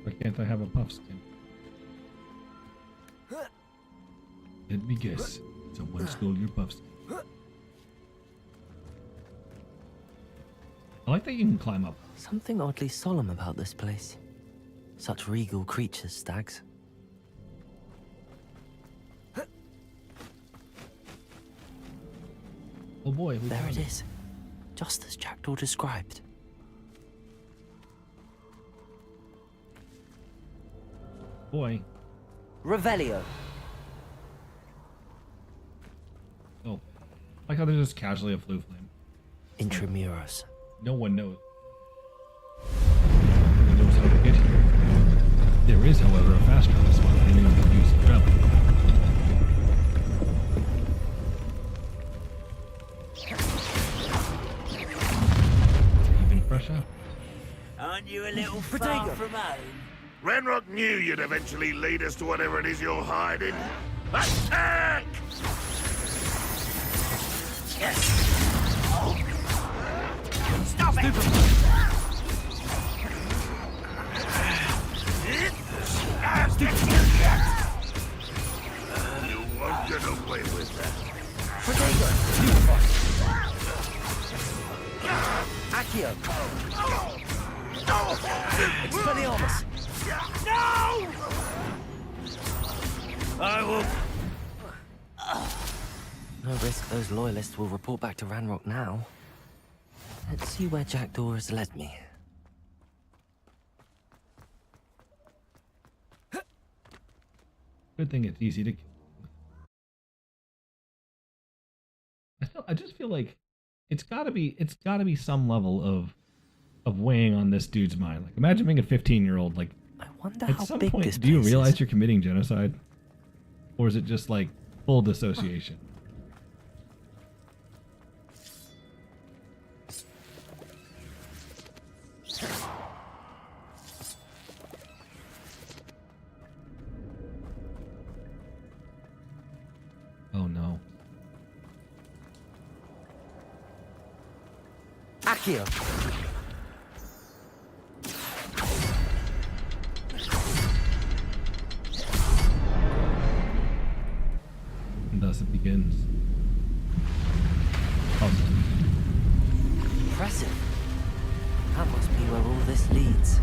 Speaker 1: Why can't I have a puff skin? Let me guess. Someone stole your puff skin. I like that you can climb up.
Speaker 3: Something oddly solemn about this place. Such regal creatures, stags.
Speaker 1: Oh boy,
Speaker 3: there it is. Just as Jackdaw described.
Speaker 1: Boy.
Speaker 3: Revelio.
Speaker 1: Oh, like how there's just casually a flu flame.
Speaker 3: Intramuros.
Speaker 1: No one knows. No one knows how to get here. There is, however, a fast travel spot if anyone could use the travel. Even fresh out.
Speaker 11: Aren't you a little far from home?
Speaker 13: Ranrock knew you'd eventually lead us to whatever it is you're hiding. Attack!
Speaker 11: Yes. Stop it!
Speaker 13: You won't get away with that.
Speaker 3: Protego. Accio. Expelliarmus.
Speaker 11: No! I will...
Speaker 3: No risk those loyalists will report back to Ranrock now. Let's see where Jackdaw has led me.
Speaker 1: Good thing it's easy to kill. I just feel like it's gotta be some level of weighing on this dude's mind. Like, imagine being a 15-year-old. Like,
Speaker 3: I wonder
Speaker 1: at
Speaker 3: how
Speaker 1: some
Speaker 3: big
Speaker 1: point,
Speaker 3: this
Speaker 1: do you
Speaker 3: place
Speaker 1: realize
Speaker 3: is.
Speaker 1: you're committing genocide, or is it just like full dissociation? Oh no.
Speaker 3: Accio.
Speaker 1: And thus it begins.
Speaker 3: Impressive. That must be where all this leads.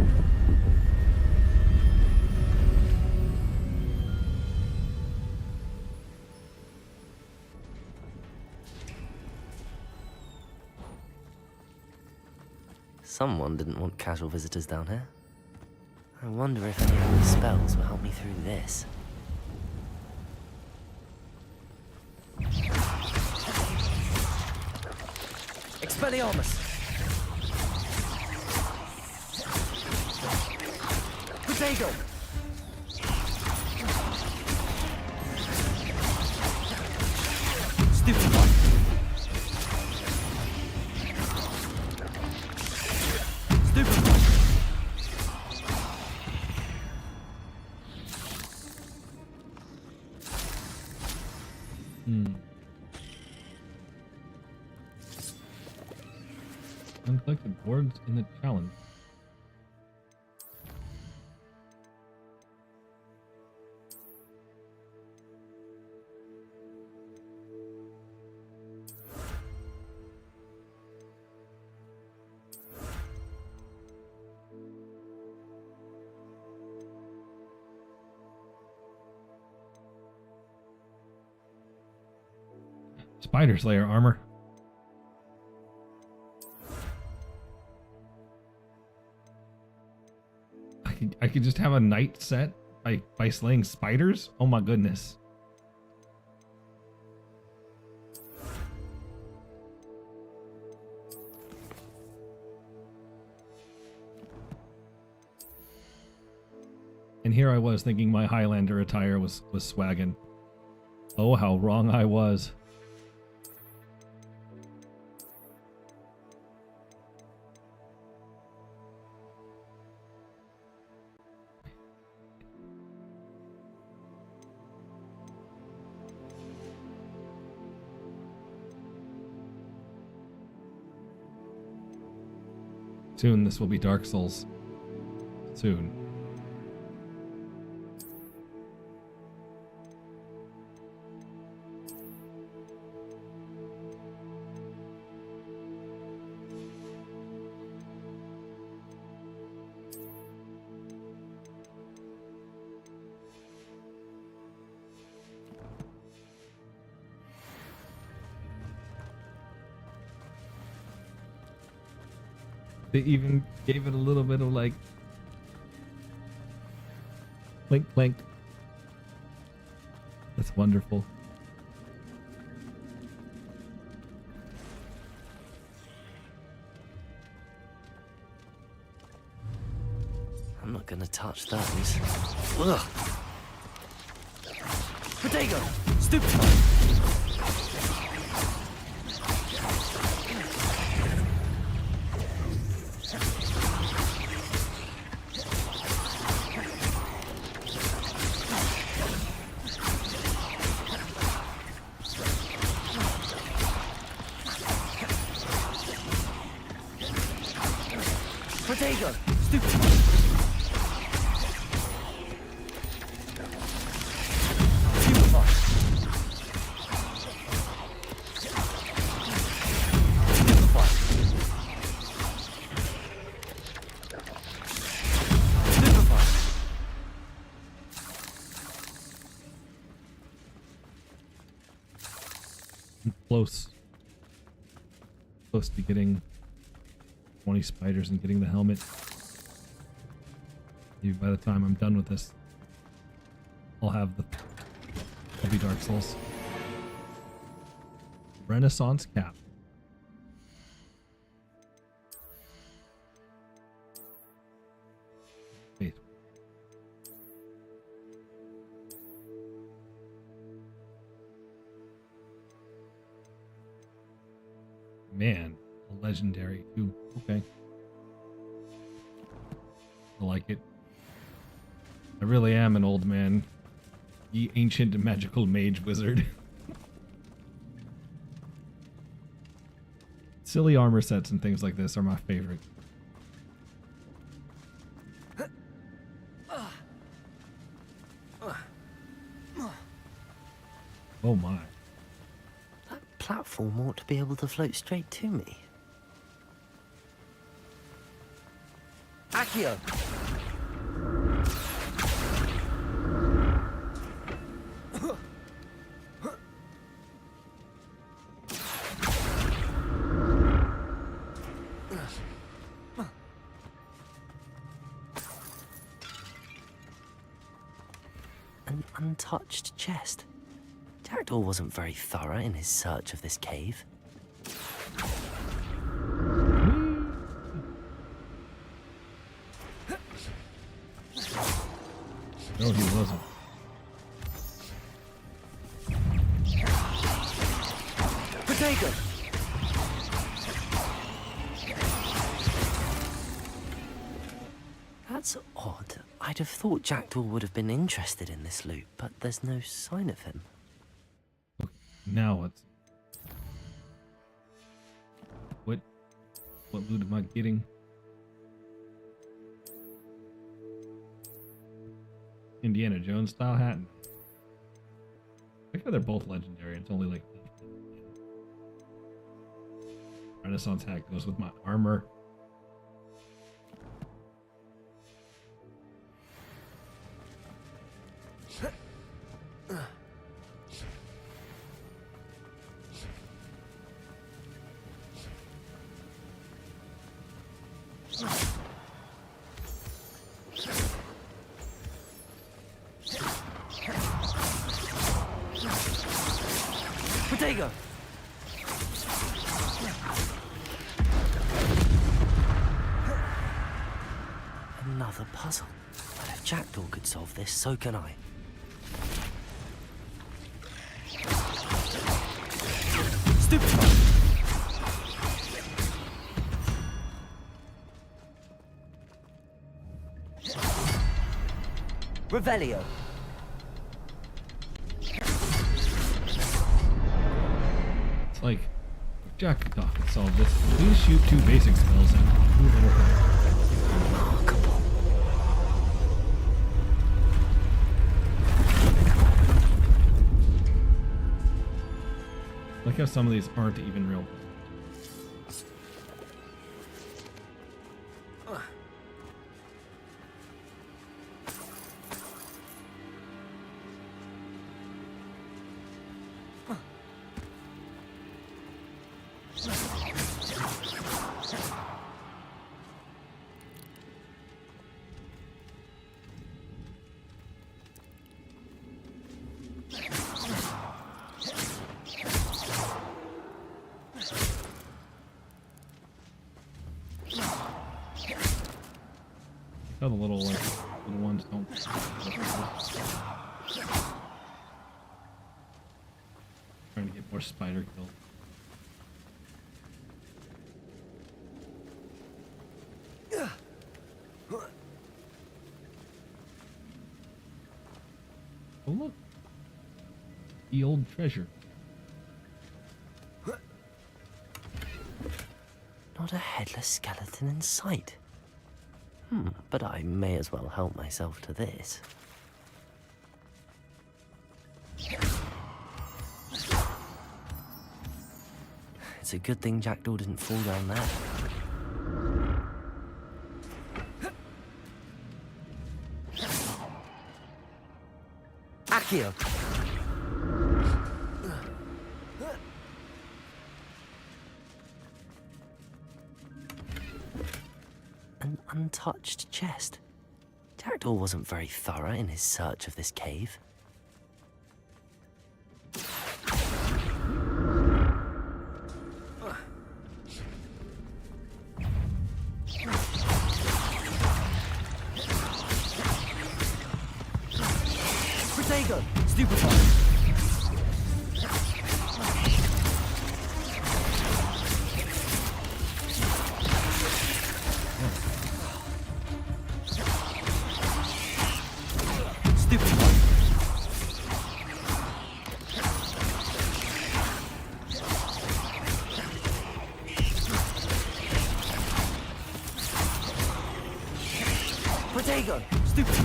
Speaker 3: Someone didn't want casual visitors down here. I wonder if any of these spells will help me through this. Expelliarmus! Protego! Stupid one! Stupid one!
Speaker 1: Uncollected boards in the challenge. Spider Slayer armor. I could just have a night set by slaying spiders? Oh my goodness. And here I was thinking my Highlander attire was swaggin'. Oh, how wrong I was. Soon this will be Dark Souls. Soon. They even gave it a little bit of like clink clink. wonderful.
Speaker 3: I'm not gonna touch those. Ugh. Potato! Stupid! Potato! Stupid!
Speaker 1: Close to getting 20 spiders and getting the helmet. Maybe by the time I'm done with this, I'll have the Dark Souls. Renaissance cap. Wait. Man, a legendary too. Okay. I like it. I really am an old man. The ancient magical mage wizard. Silly armor sets and things like this are my favorite. Oh my.
Speaker 3: That platform ought to be able to float straight to me. Accio! An untouched chest. Jackdaw wasn't very thorough in his search of this cave.
Speaker 1: No, he wasn't.
Speaker 3: Potato! That's odd. I'd have thought Jackdaw would have been interested in this loot, but there's no sign of him.
Speaker 1: Now what loot am I getting? Indiana Jones style hat. I think they're both legendary. It's only like Renaissance hat goes with my armor.
Speaker 3: Potato! Another puzzle. But if Jackdaw could solve this, so can I. Stupid! Revelio.
Speaker 1: It's like, if Jackdaw could solve this, please shoot 2 basic spells and move it over. Like how some of these aren't even real. how the little ones don't. Trying to get more spider kills. Oh look, the old treasure.
Speaker 3: Not a headless skeleton in sight. But I may as well help myself to this. It's a good thing Jackdaw didn't fall down there. Accio! An untouched chest. Jackdaw wasn't very thorough in his search of this cave. Protego! Stupefy! Protego! Stupefy!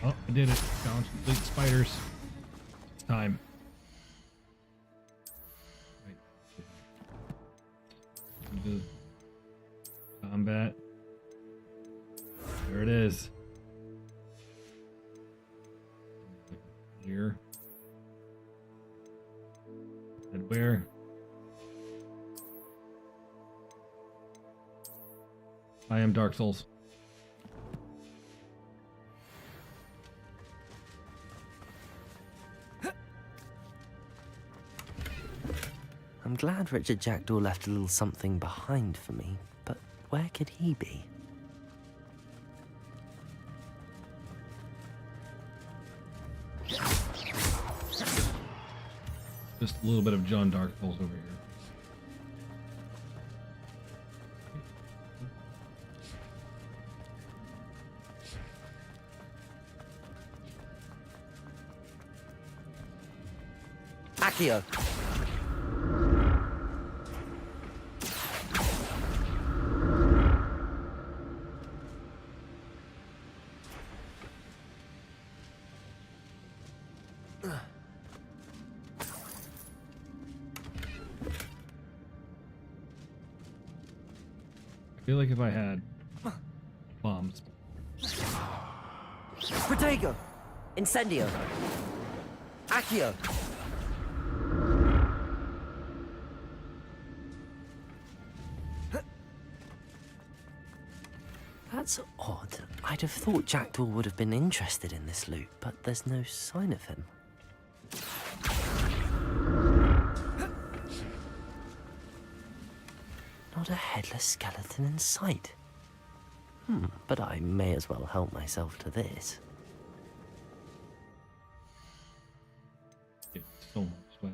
Speaker 1: Oh, I did it. Challenge complete, spiders. It's time. Right. Do combat. There it is. Here. And where? I am Dark Souls.
Speaker 3: I'm glad Richard Jackdaw left a little something behind for me, but where could he be?
Speaker 1: Just a little bit of John Dark Souls over here.
Speaker 3: Accio!
Speaker 1: I feel like if I had bombs.
Speaker 3: Protego! Incendio! Accio! That's odd. I'd have thought Jackdaw would have been interested in this loot, but there's no sign of him. Not a headless skeleton in sight. But I may as well help myself to this.
Speaker 1: It's so much swag.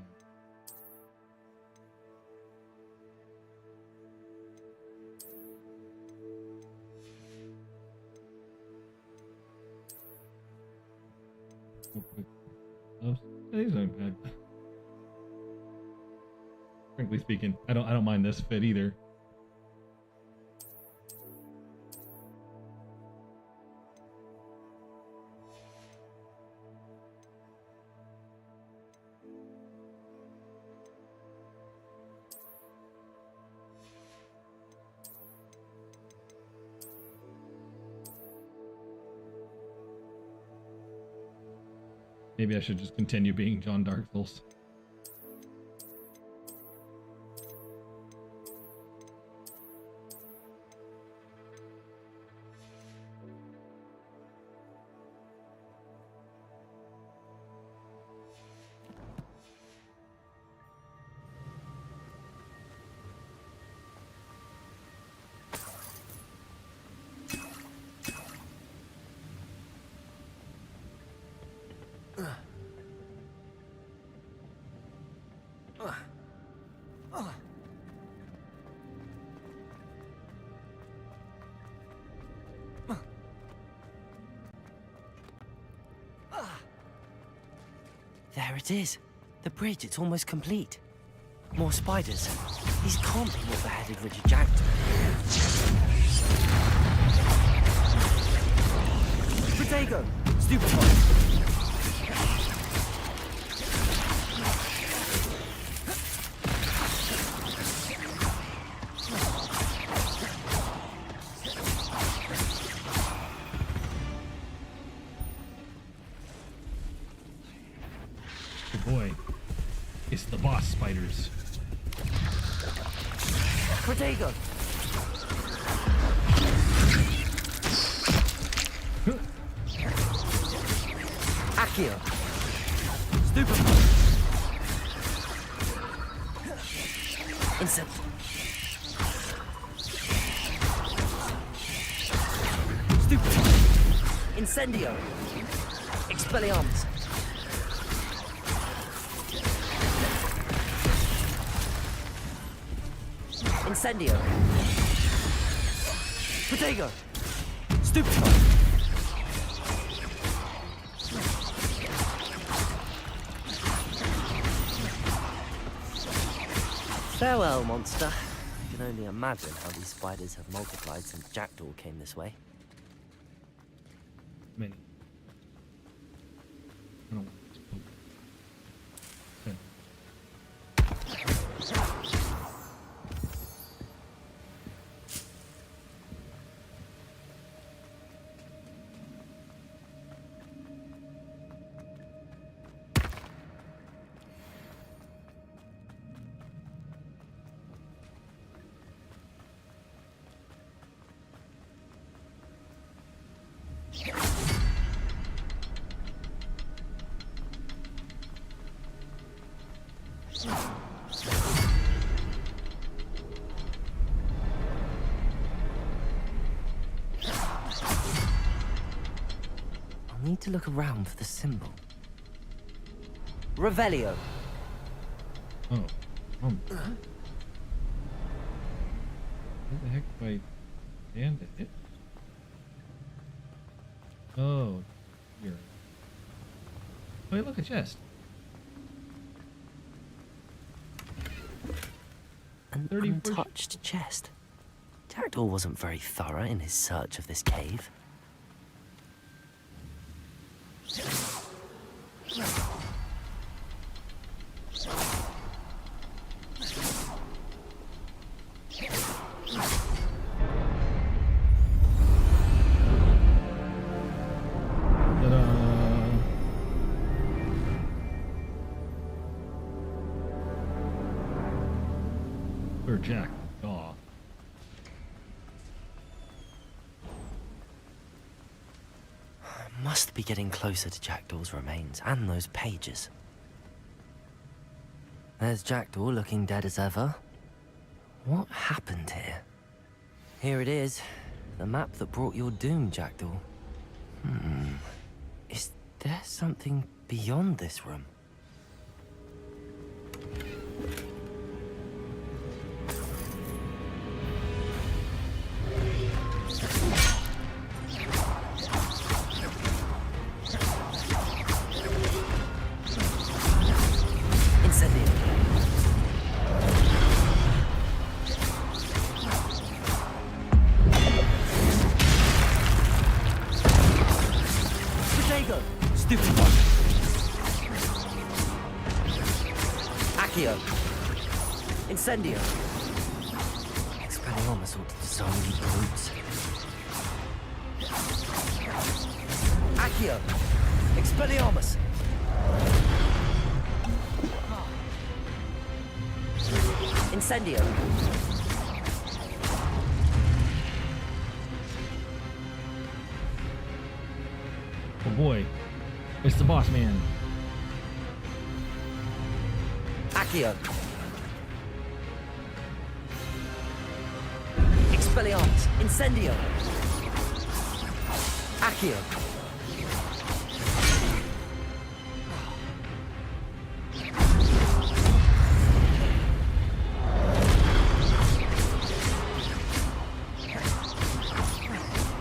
Speaker 1: These aren't bad. Frankly speaking, I don't mind this fit either. Maybe I should just continue being John Dark Souls.
Speaker 3: There it is. The bridge, it's almost complete. More spiders. These can't be what beheaded Richard Jackdaw. Protego! Stupefy!
Speaker 1: Boy, it's the boss spiders.
Speaker 3: Protego! Accio! Stupefy! Insect! Stupefy! Incendio! Expelliarmus! Incendio! Protego! Stupefy! Farewell, monster. I can only imagine how these spiders have multiplied since Jackdaw came this way.
Speaker 1: Many. I don't
Speaker 3: I'll need to look around for the symbol. Revelio.
Speaker 1: Oh. Where the heck do I stand to hit? Oh, here. Oh, hey, look, a chest.
Speaker 3: An untouched chest. Jackdaw wasn't very thorough in his search of this cave.
Speaker 1: Jackdaw.
Speaker 3: Must be getting closer to Jackdaw's remains and those pages. There's Jackdaw looking dead as ever. What happened here? Here it is. The map that brought your doom, Jackdaw. Is there something beyond this room? Incendio! Expelliarmus ought to disarm these brutes. Accio! Expelliarmus! Incendio!
Speaker 1: Oh boy, it's the boss man.
Speaker 3: Accio! Expelliarmus! Incendio! Accio!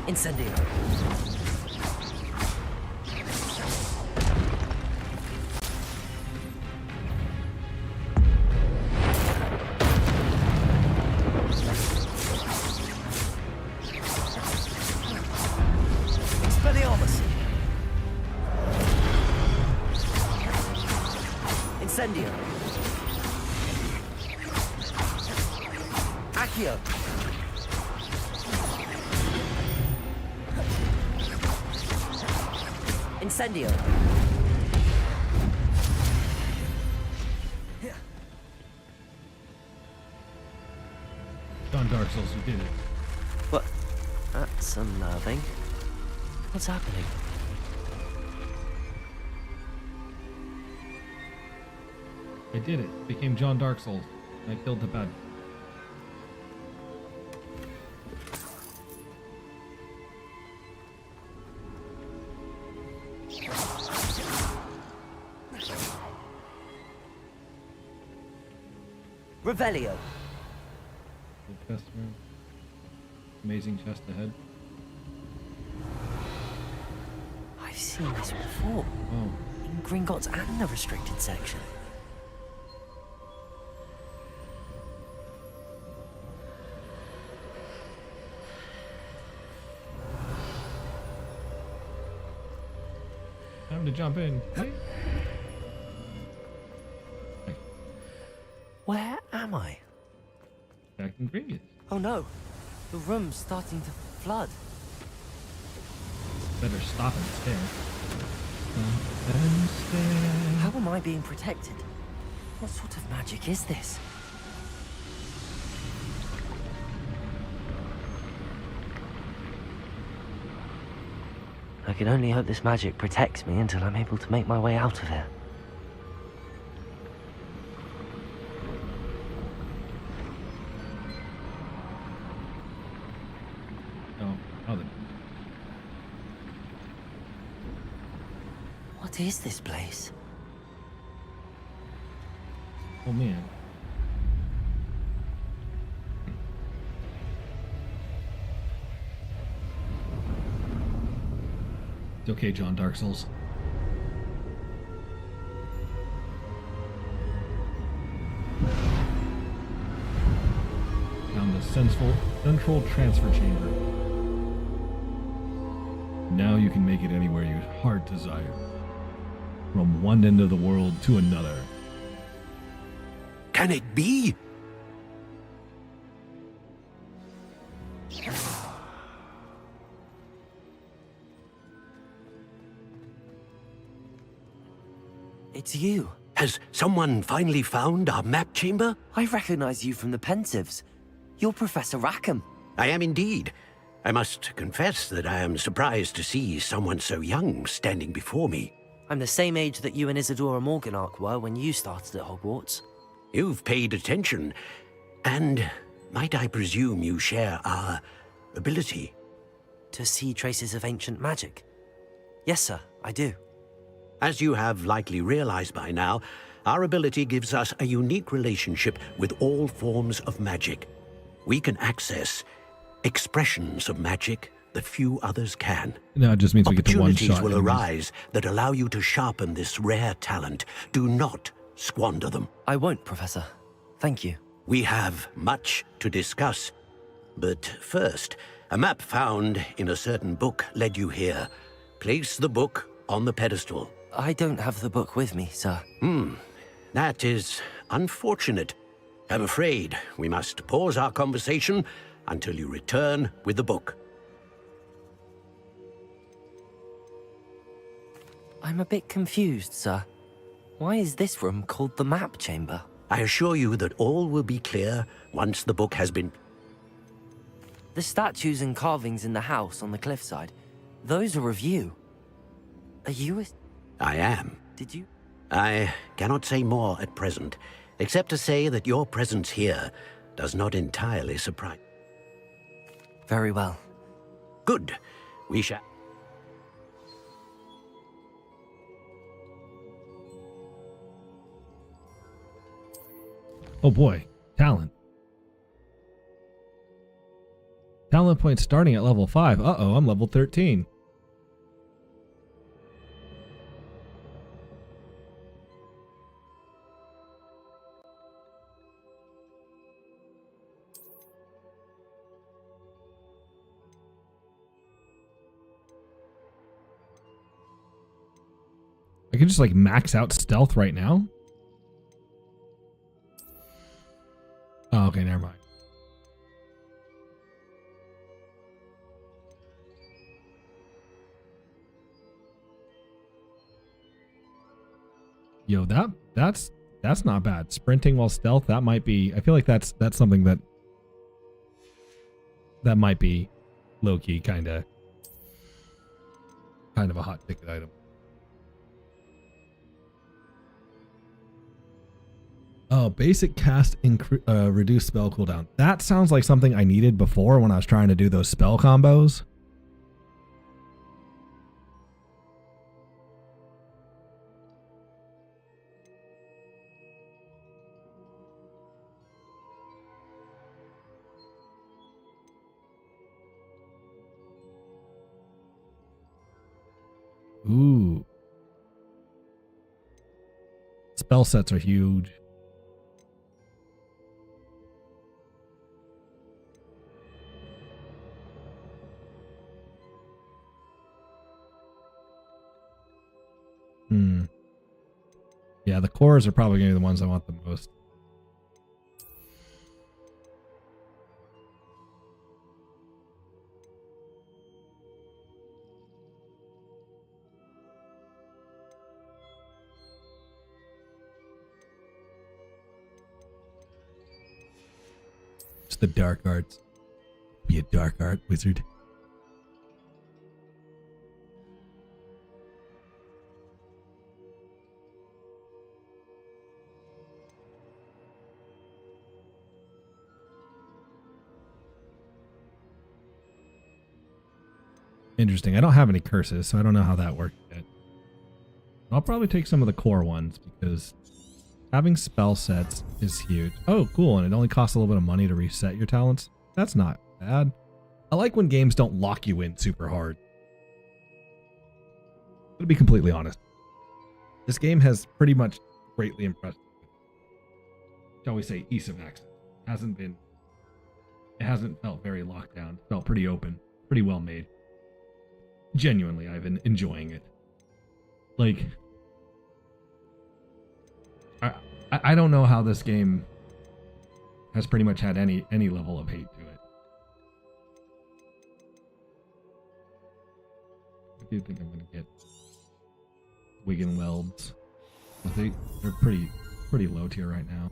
Speaker 3: Incendio! Incendio. Accio. Incendio.
Speaker 1: John Dark Souls, you did it.
Speaker 3: What? That's unnerving. What's happening?
Speaker 1: I did it. Became John Dark Souls. I killed the bad.
Speaker 3: Revelio.
Speaker 1: Good chest room. Amazing chest ahead.
Speaker 3: I've seen this before.
Speaker 1: Oh.
Speaker 3: In Gringotts and the restricted section.
Speaker 1: Time to jump in. Hey.
Speaker 3: Where am I?
Speaker 1: Back in Gringotts.
Speaker 3: Oh no, the room's starting to flood.
Speaker 1: Better stop and stare. Stop and stare.
Speaker 3: How am I being protected? What sort of magic is this? I can only hope this magic protects me until I'm able to make my way out of here. What is this place?
Speaker 1: Oh man. It's okay, John Dark Souls. Found the central transfer chamber. Now you can make it anywhere your heart desires. From one end of the world to another.
Speaker 5: Can it be?
Speaker 3: It's you.
Speaker 5: Has someone finally found our map chamber?
Speaker 3: I recognize you from the Pensives. You're Professor Rackham.
Speaker 5: I am indeed. I must confess that I am surprised to see someone so young standing before me.
Speaker 3: I'm the same age that you and Isadora Morganach were when you started at Hogwarts.
Speaker 5: You've paid attention, and might I presume you share our ability?
Speaker 3: To see traces of ancient magic? Yes, sir, I do.
Speaker 5: As you have likely realized by now, our ability gives us a unique relationship with all forms of magic. We can access expressions of magic that few others can.
Speaker 1: No, it just means we get to one shot.
Speaker 5: Opportunities will arise that allow you to sharpen this rare talent. Do not squander them.
Speaker 3: I won't, Professor. Thank you.
Speaker 5: We have much to discuss. But first, a map found in a certain book led you here. Place the book on the pedestal.
Speaker 3: I don't have the book with me, sir.
Speaker 5: That is unfortunate. I'm afraid we must pause our conversation until you return with the book.
Speaker 3: I'm a bit confused, sir. Why is this room called the map chamber?
Speaker 5: I assure you that all will be clear once the book has been...
Speaker 3: The statues and carvings in the house on the cliffside, those are of you. Are you a...
Speaker 5: I am.
Speaker 3: Did you?
Speaker 5: I cannot say more at present, except to say that your presence here does not entirely surprise.
Speaker 3: Very well.
Speaker 5: Good. We shall...
Speaker 1: Oh boy, talent. Talent points starting at level 5. Uh-oh, I'm level 13. I can just like max out stealth right now. Okay, never mind. Yo, that's not bad. Sprinting while stealth, that might be. I feel like that's something that might be low key kind of a hot ticket item. Oh, basic cast reduce spell cooldown. That sounds like something I needed before when I was trying to do those spell combos. Ooh. Spell sets are huge. Yeah, the cores are probably going to be the ones I want the most. It's the dark arts. Be a dark art wizard. Interesting. I don't have any curses, so I don't know how that works yet. I'll probably take some of the core ones because having spell sets is huge. Oh, cool. And it only costs a little bit of money to reset your talents. That's not bad. I like when games don't lock you in super hard. To be completely honest, this game has pretty much greatly impressed me. Shall we say ease of access. It hasn't felt very locked down. It felt pretty open, pretty well made. Genuinely, I've been enjoying it. Like, I don't know how this game has pretty much had any level of hate to it. I do think I'm gonna get Wigan Welds. They're pretty low tier right now.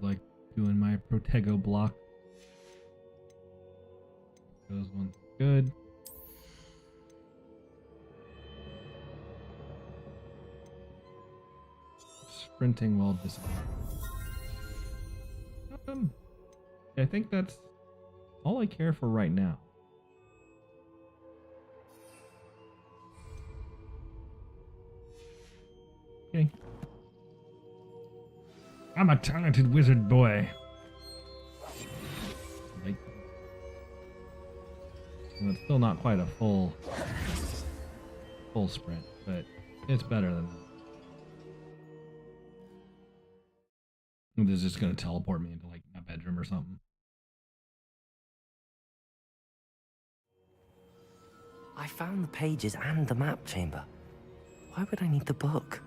Speaker 1: Like doing my Protego block. Those ones good. Sprinting while disappearing. I think that's all I care for right now. Okay. I'm a talented wizard boy. Like, well, it's still not quite a full sprint, but it's better than that. This is just gonna teleport me into like my bedroom or something.
Speaker 3: I found the pages and the map chamber. Why would I need the book?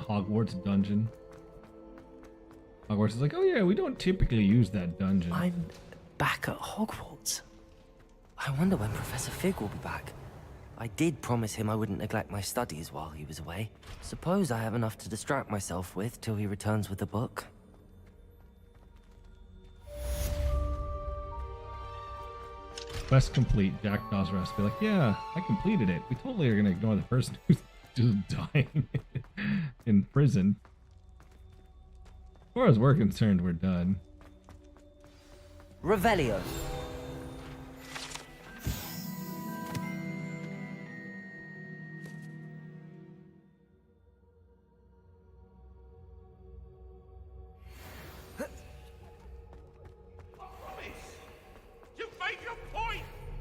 Speaker 1: Hogwarts dungeon. Hogwarts is like, oh yeah, we don't typically use that dungeon.
Speaker 3: I'm back at Hogwarts. I wonder when Professor Fig will be back. I did promise him I wouldn't neglect my studies while he was away. Suppose I have enough to distract myself with till he returns with a book.
Speaker 1: Quest complete. Jackdaw's recipe. Like, yeah, I completed it. We totally are gonna ignore the person who's just dying in prison. As far as we're concerned, we're done.
Speaker 3: Revelio.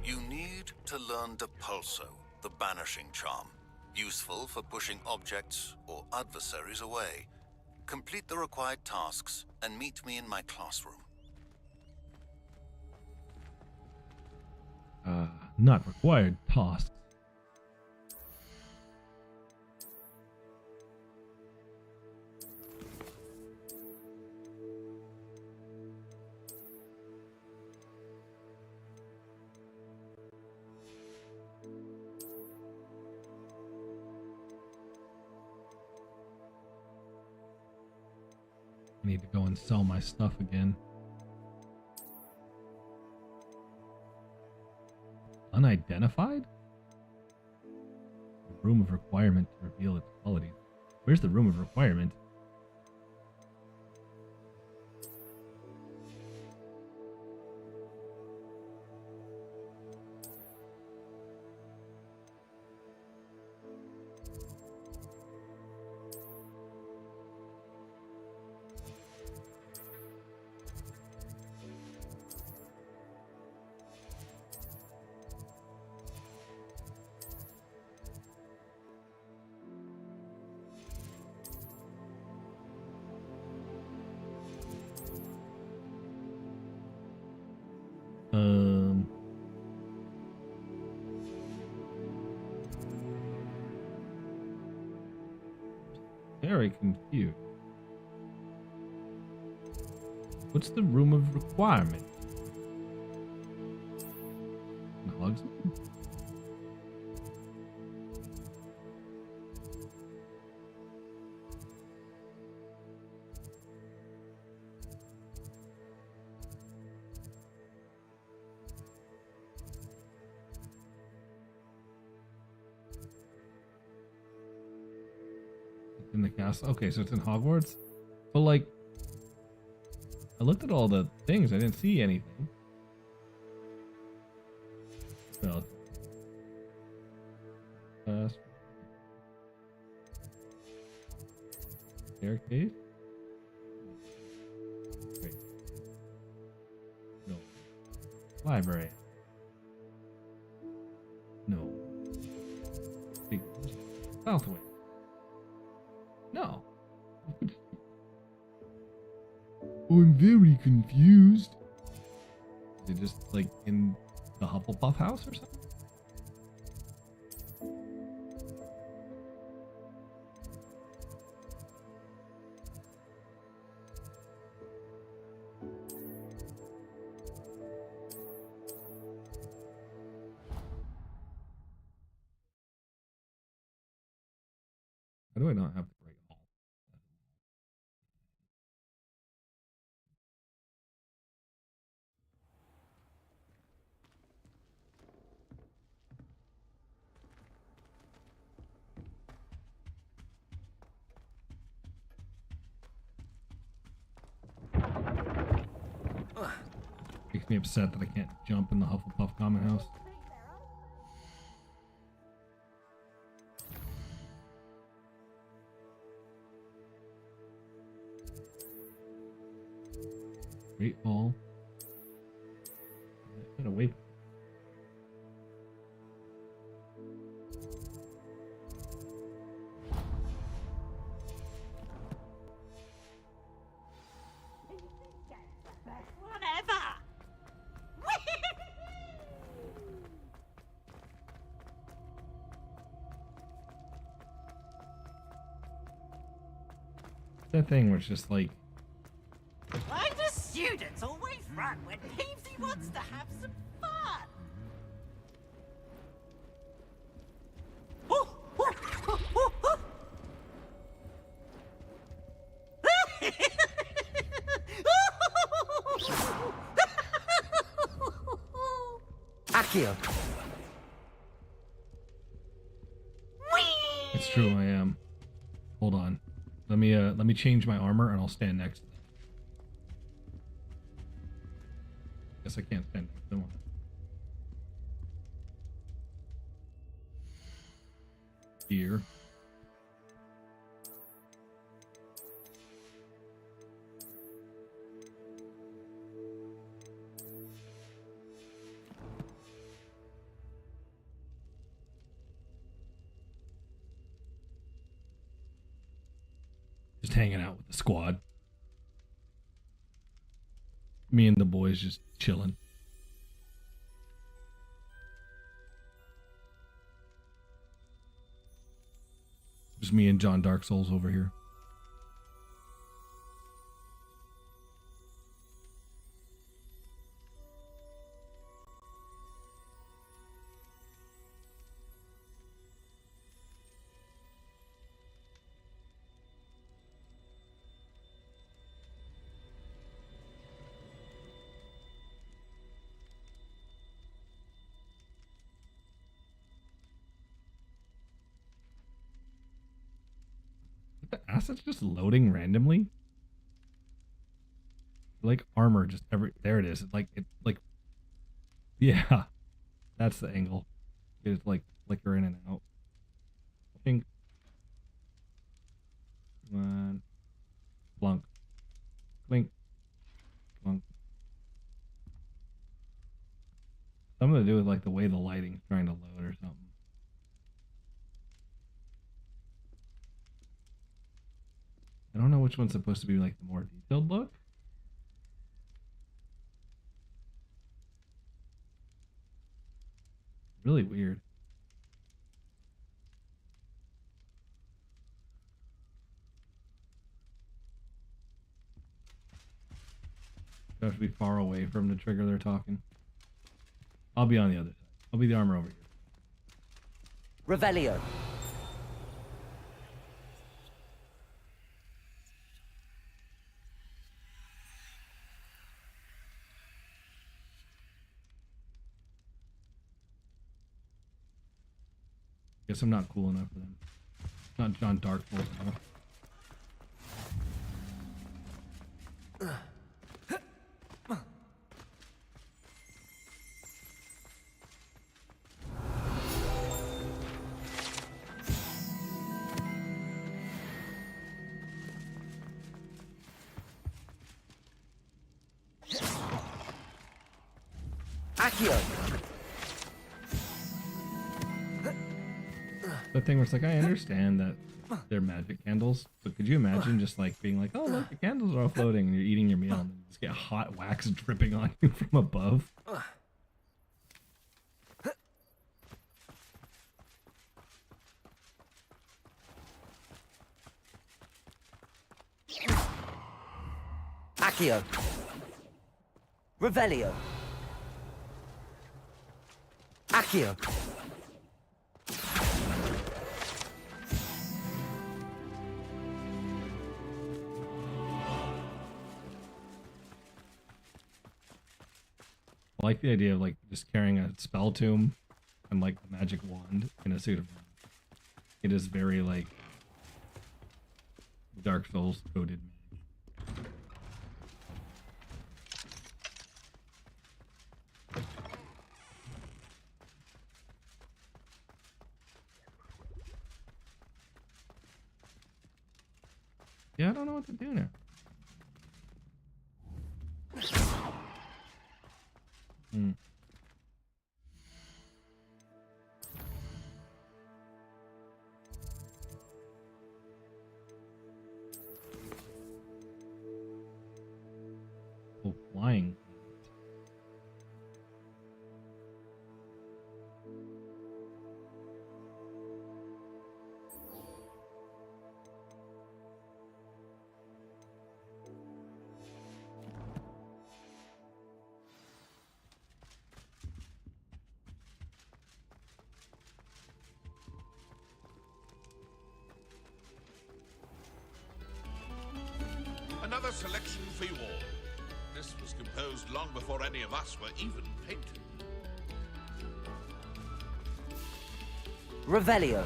Speaker 2: You need to learn Depulso, the banishing charm. Useful for pushing objects or adversaries away. Complete the required tasks and meet me in my classroom.
Speaker 1: Not required tasks. I need to go and sell my stuff again. Unidentified? Room of requirement to reveal its qualities. Where's the room of requirement? Very confused. What's the room of requirement? Hogsmeade? In the castle. Okay, so it's in Hogwarts. But like, I looked at all the things. I didn't see anything. Well, staircase. Wait. No. Library. No. Southway. No. I'm very confused. Is it just like in the Hufflepuff house or something? How do I not have the Great Hall? Makes me upset that I can't jump in the Hufflepuff common house. Great Hall. Get away.
Speaker 10: Whatever.
Speaker 1: that thing where it's just like,
Speaker 8: Why do students always run when Peevesy wants to have some fun? Oh, oh, oh, oh, oh.
Speaker 3: Accio.
Speaker 1: it's true, I am. Hold on. Let me change my armor and I'll stand next to them. Guess I can't stand next to them. Here. Just hanging out with the squad. Me and the boys just chilling. Just me and John Dark Souls over here. The assets just loading randomly. Like armor, just there it is. Like yeah, that's the angle. It's like flicker in and out. I think. Come on, blunk, blink, blunk. Something to do with like the way the lighting's trying to load or something. I don't know which one's supposed to be like the more detailed look. Really weird. You have to be far away from the trigger they're talking. I'll be on the other side. I'll be the armor over here.
Speaker 3: Revelio.
Speaker 1: Guess I'm not cool enough for them. Not John Dark Souls enough.
Speaker 3: Accio.
Speaker 1: The thing where it's like, I understand that they're magic candles, but could you imagine just like being like, oh look, the candles are all floating and you're eating your meal and you just get hot wax dripping on you from above?
Speaker 3: Accio. Revelio. Accio.
Speaker 1: I like the idea of like just carrying a spell tomb and like the magic wand in a suit of armor. It is very like Dark Souls coded. Yeah, I don't know what to do now. Oh, flying.
Speaker 13: Another selection for you all. This was composed long before any of us were even painted.
Speaker 3: Revelio.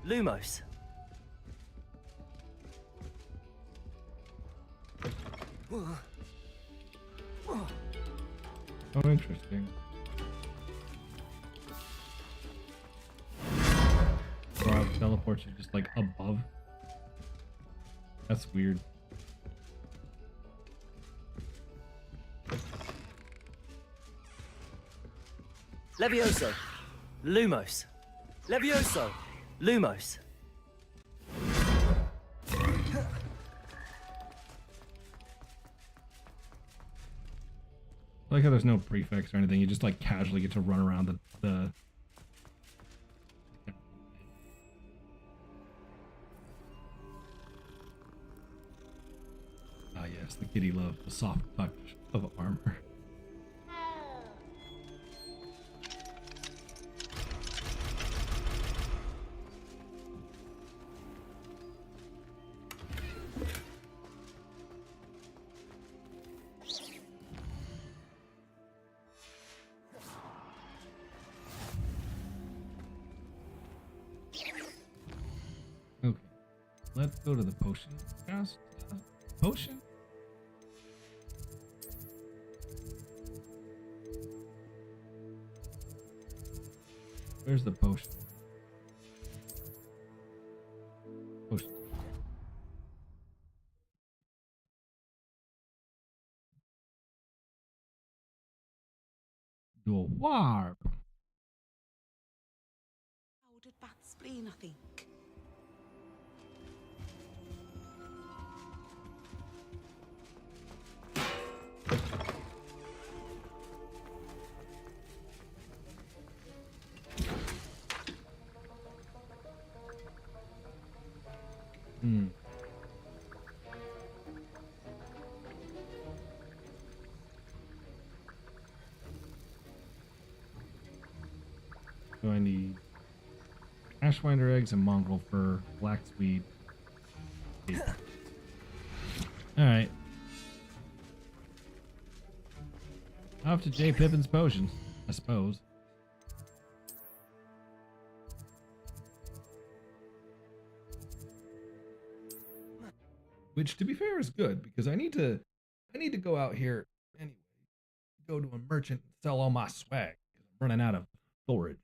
Speaker 3: Lumos.
Speaker 1: Oh, interesting. Rob teleports you just like above. That's weird.
Speaker 3: Levioso. Lumos. Levioso. Lumos.
Speaker 1: I like how there's no prefix or anything. You just like casually get to run around the Ah yes, the kitty loves the soft touch of armor. Okay, let's go to the potion cast. Potion? Where's the potion? Potion. Do a warp.
Speaker 6: Powdered bat spleen, I think.
Speaker 1: Hmm. So I need Ashwinder eggs and mongrel fur, black swede. Alright. Off to J. Pippin's potions, I suppose. Which, to be fair, is good because I need to go out here anyway. Go to a merchant and sell all my swag because I'm running out of storage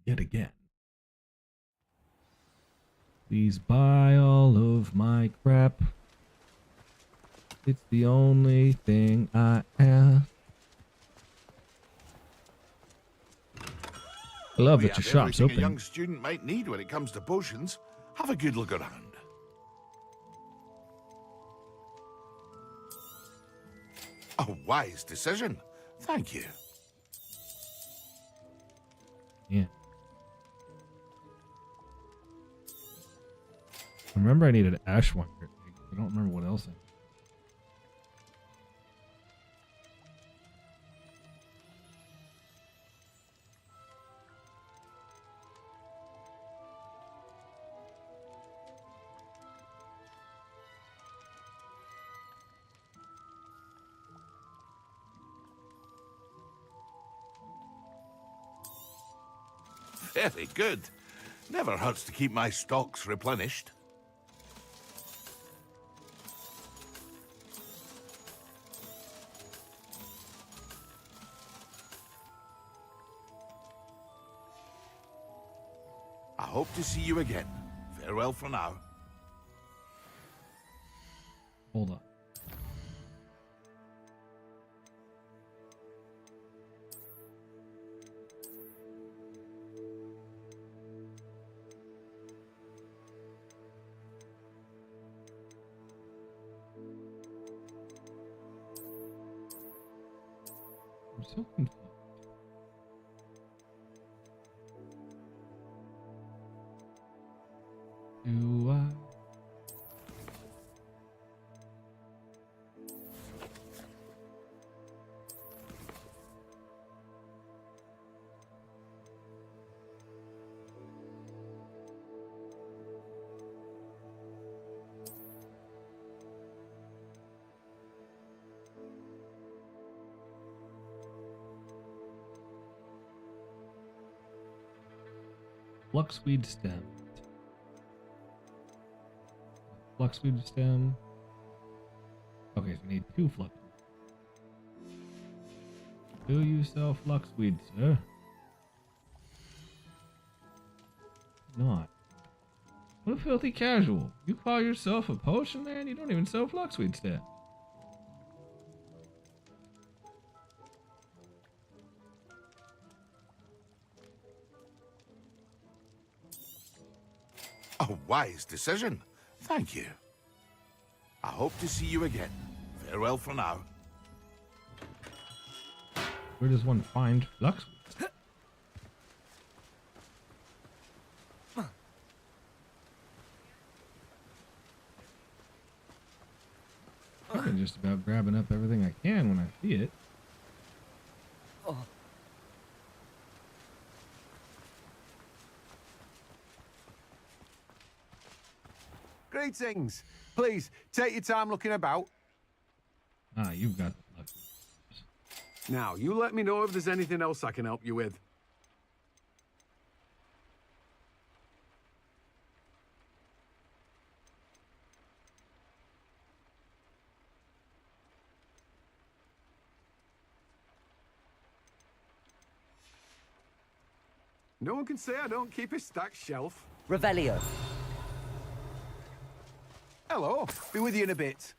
Speaker 1: yet again. Please buy all of my crap. It's the only thing I ask. I love that your shop's
Speaker 13: everything
Speaker 1: open.
Speaker 13: a young student might need when it comes to potions. Have a good look around. A wise decision. Thank you.
Speaker 1: Yeah. I remember I needed Ashwinder. I don't remember what else I needed.
Speaker 13: Very good. Never hurts to keep my stocks replenished. I hope to see you again. Farewell for now.
Speaker 1: Hold on. I'm so confused. Do I? Fluxweed stem. Fluxweed stem. Okay, so we need 2 flux. Do you sell fluxweed, sir? Not. What a filthy casual. You call yourself a potion man? You don't even sell fluxweed stem.
Speaker 13: A wise decision. Thank you. I hope to see you again. Farewell for now.
Speaker 1: Where does one find fluxweed? I'm just about grabbing up everything I can when I see it.
Speaker 3: Oh.
Speaker 16: Greetings. Please, take your time looking about.
Speaker 1: Ah, you've got the fluxweed.
Speaker 16: Now, you let me know if there's anything else I can help you with. No one can say I don't keep a stacked shelf.
Speaker 3: Revelio.
Speaker 16: Hello. Be with you in a bit.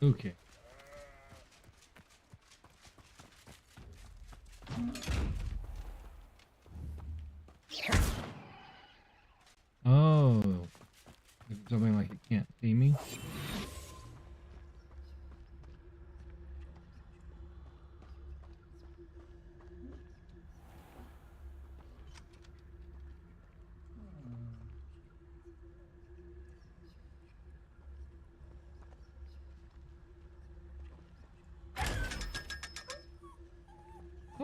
Speaker 1: Okay. Oh. Is it something like it can't see me?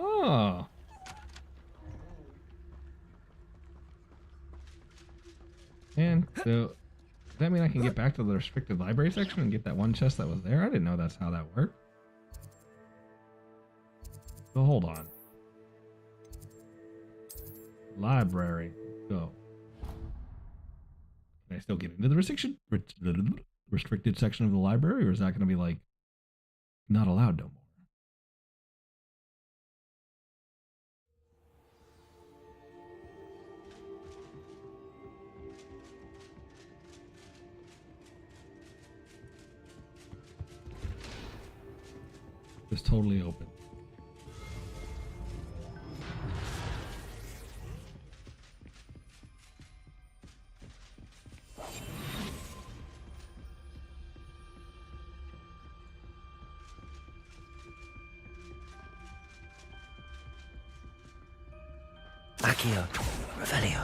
Speaker 1: Oh. And so, does that mean I can get back to the restricted library section and get that one chest that was there? I didn't know that's how that worked. So hold on. Library. Go. Can I still get into the restricted section of the library, or is that going to be like not allowed no more? It's totally open.
Speaker 3: Accio. Revelio.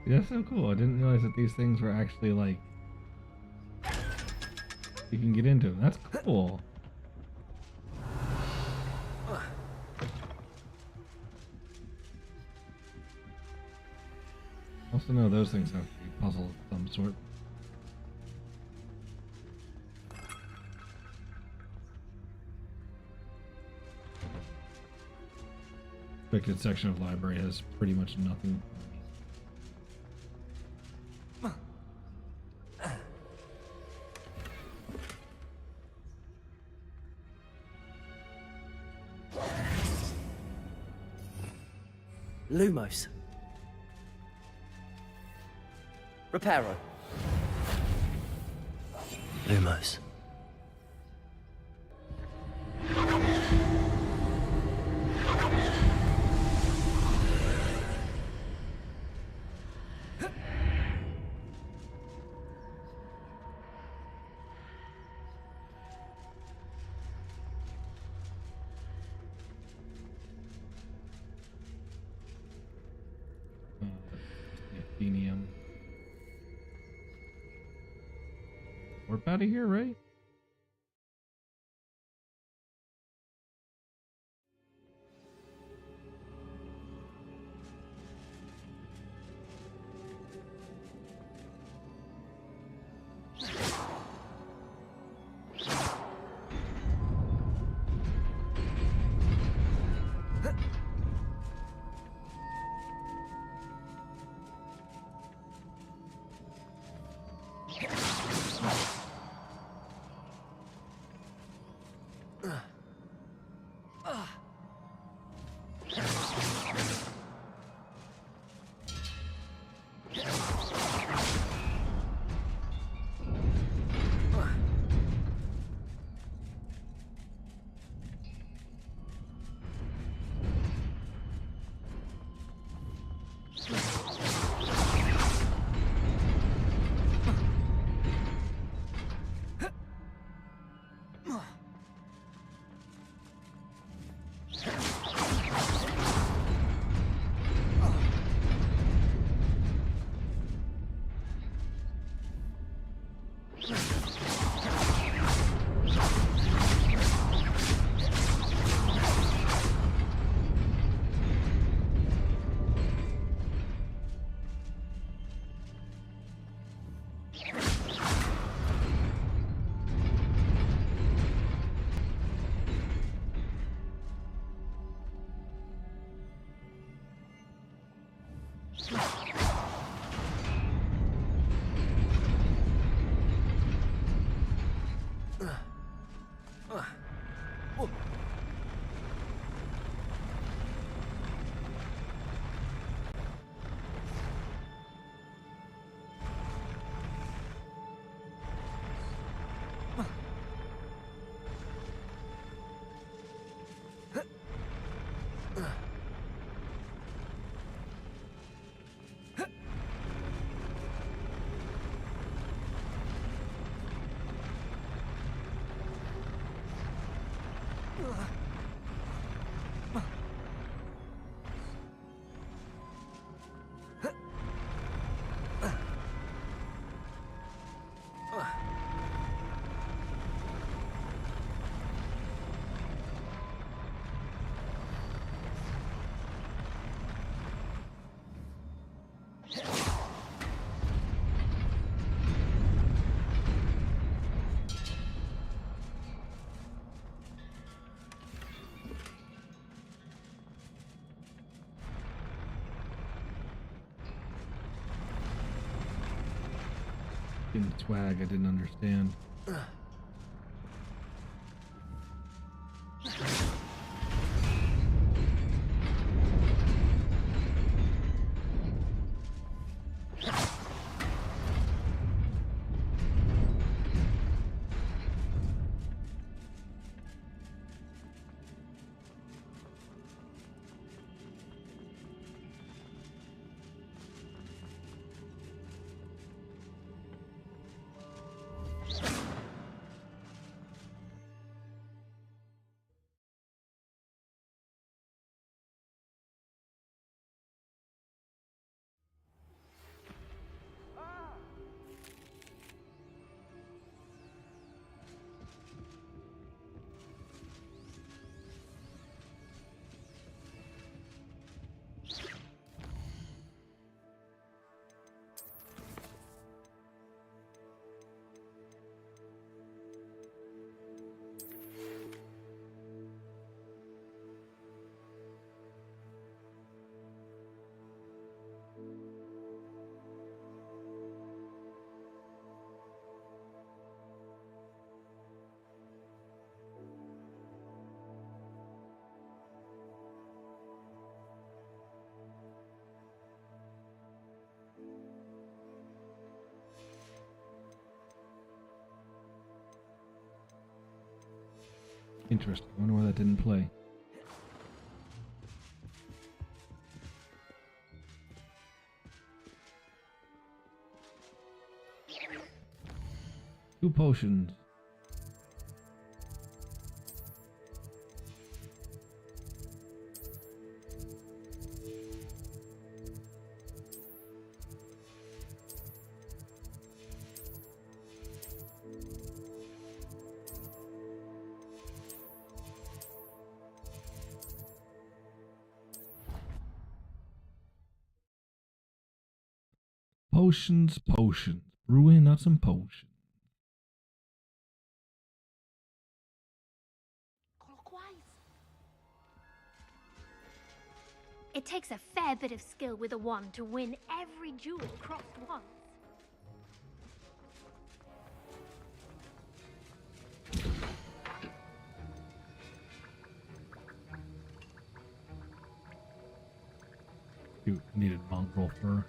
Speaker 1: That's so cool. I didn't realize that these things were actually like you can get into them. That's cool. Also know those things have to be puzzles of some sort. Restricted section of library has pretty much nothing.
Speaker 3: Lumos. Reparo. Lumos.
Speaker 1: out of here, right? In swag, I didn't understand. Interesting. I wonder why that didn't play. Two potions. Potions. Brewing up some potions.
Speaker 18: It takes a fair bit of skill with a wand to win every jewel crossed once.
Speaker 1: You needed mongrel fur.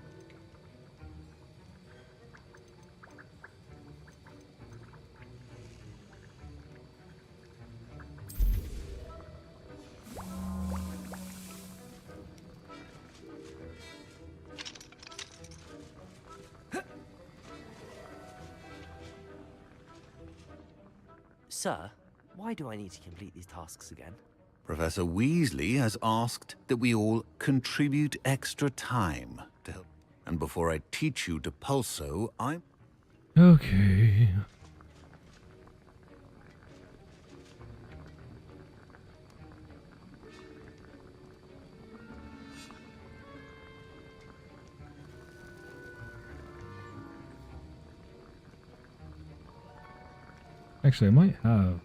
Speaker 3: Sir, why do I need to complete these tasks again?
Speaker 2: Professor Weasley has asked that we all contribute extra time to help. And before I teach you to pulso,
Speaker 1: Okay. Actually, I might have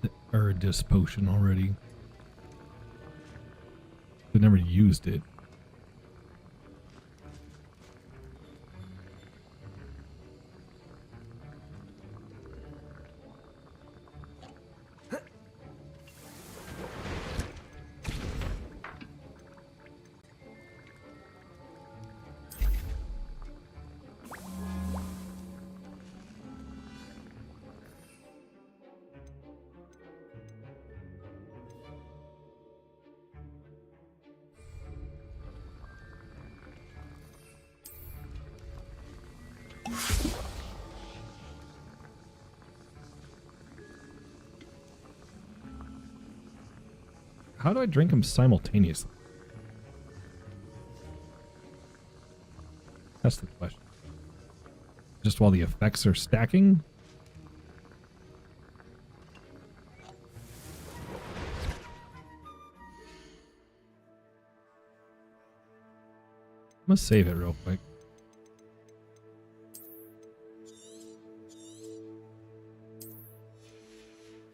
Speaker 1: the Erdis potion already. I never used it. How do I drink them simultaneously? That's the question. Just while the effects are stacking? I'm gonna save it real quick.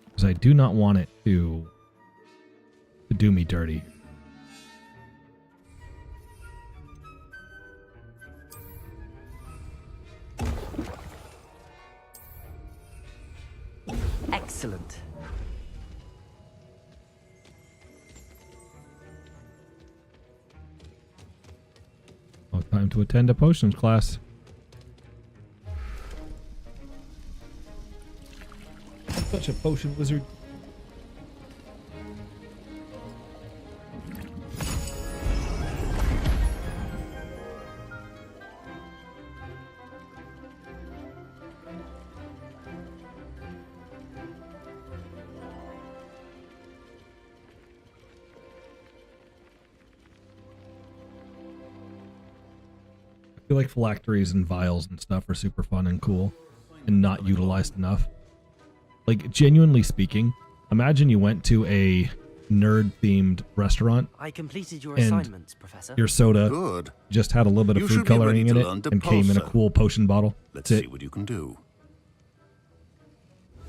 Speaker 1: Because I do not want it to do me dirty.
Speaker 3: Excellent.
Speaker 1: Oh, time to attend a potions class. I'm such a potion wizard. I feel like phylacteries and vials and stuff are super fun and cool and not utilized enough. Like, genuinely speaking, imagine you went to a nerd-themed restaurant.
Speaker 3: I completed your
Speaker 1: and
Speaker 3: assignments, Professor.
Speaker 1: Your soda
Speaker 2: Good.
Speaker 1: just had a little bit of
Speaker 2: You
Speaker 1: food
Speaker 2: should be ready
Speaker 1: coloring in
Speaker 2: to
Speaker 1: it
Speaker 2: learn to
Speaker 1: and came in a
Speaker 2: pulsar.
Speaker 1: cool potion bottle.
Speaker 2: Let's
Speaker 1: That's
Speaker 2: see
Speaker 1: it.
Speaker 2: what you can do.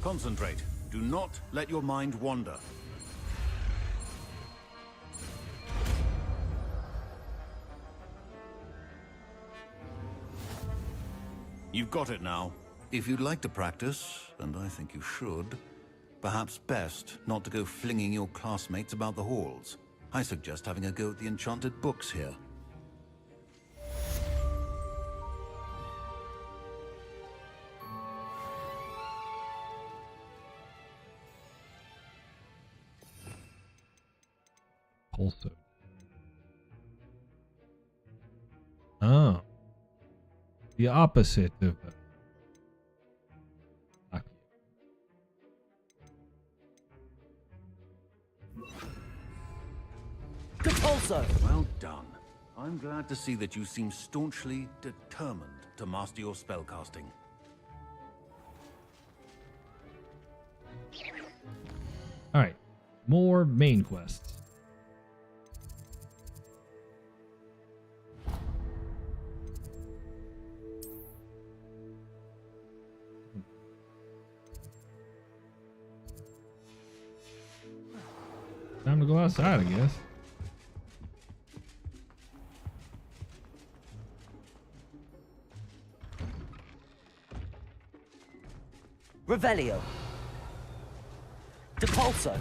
Speaker 2: Concentrate. Do not let your mind wander. You've got it now. If you'd like to practice, and I think you should, perhaps best not to go flinging your classmates about the halls. I suggest having a go at the enchanted books here.
Speaker 1: Also. Oh. The opposite of
Speaker 3: Also.
Speaker 2: Well done. I'm glad to see that you seem staunchly determined to master your spellcasting.
Speaker 1: Alright. More main quests. Time to go outside, I guess.
Speaker 3: Revelio. Depulso.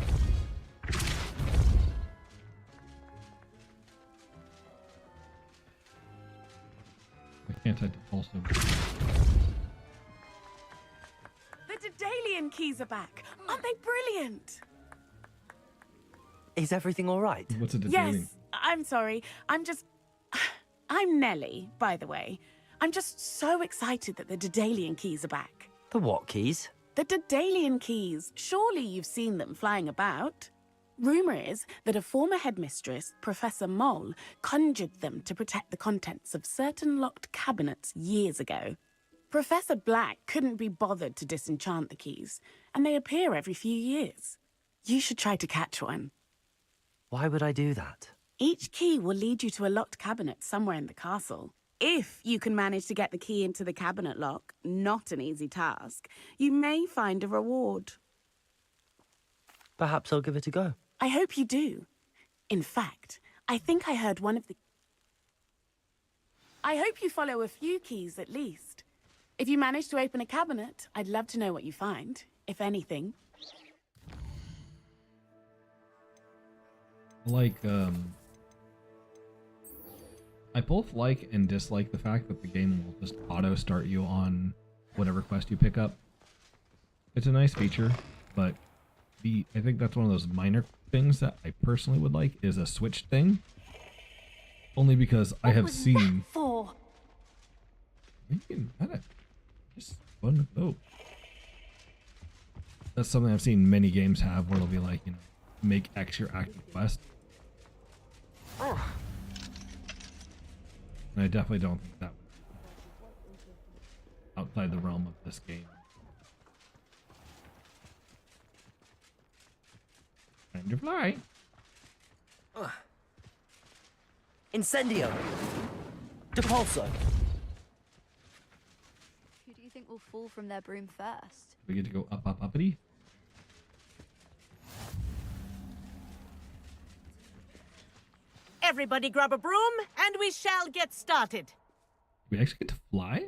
Speaker 1: I can't type also.
Speaker 6: The Daedalian keys are back. Aren't they brilliant?
Speaker 3: Is everything all right?
Speaker 1: What's a Daedalian?
Speaker 6: Yes, I'm sorry. I'm Nellie, by the way. I'm just so excited that the Daedalian keys are back.
Speaker 3: The what keys?
Speaker 6: The Daedalian keys. Surely you've seen them flying about. Rumour is that a former headmistress, Professor Moll, conjured them to protect the contents of certain locked cabinets years ago. Professor Black couldn't be bothered to disenchant the keys, and they appear every few years. You should try to catch one.
Speaker 3: Why would I do that?
Speaker 6: Each key will lead you to a locked cabinet somewhere in the castle. If you can manage to get the key into the cabinet lock, not an easy task, you may find a reward.
Speaker 3: Perhaps I'll give it a go.
Speaker 6: I hope you do. In fact, I think I heard one of the... I hope you follow a few keys at least. If you manage to open a cabinet, I'd love to know what you find, if anything.
Speaker 1: I both like and dislike the fact that the game will just auto start you on whatever quest you pick up. It's a nice feature, but I think that's one of those minor things that I personally would like is a switch thing. Only because I have seen.
Speaker 14: For
Speaker 1: Just fun. Oh, that's something I've seen many games have, where it'll be like, make X your active quest. And I definitely don't think that was outside the realm of this game. Time to fly.
Speaker 3: Incendio. Depulso.
Speaker 12: Who do you think will fall from their broom first?
Speaker 1: We get to go up, up, uppity.
Speaker 19: Everybody grab a broom, and we shall get started.
Speaker 1: We actually get to fly?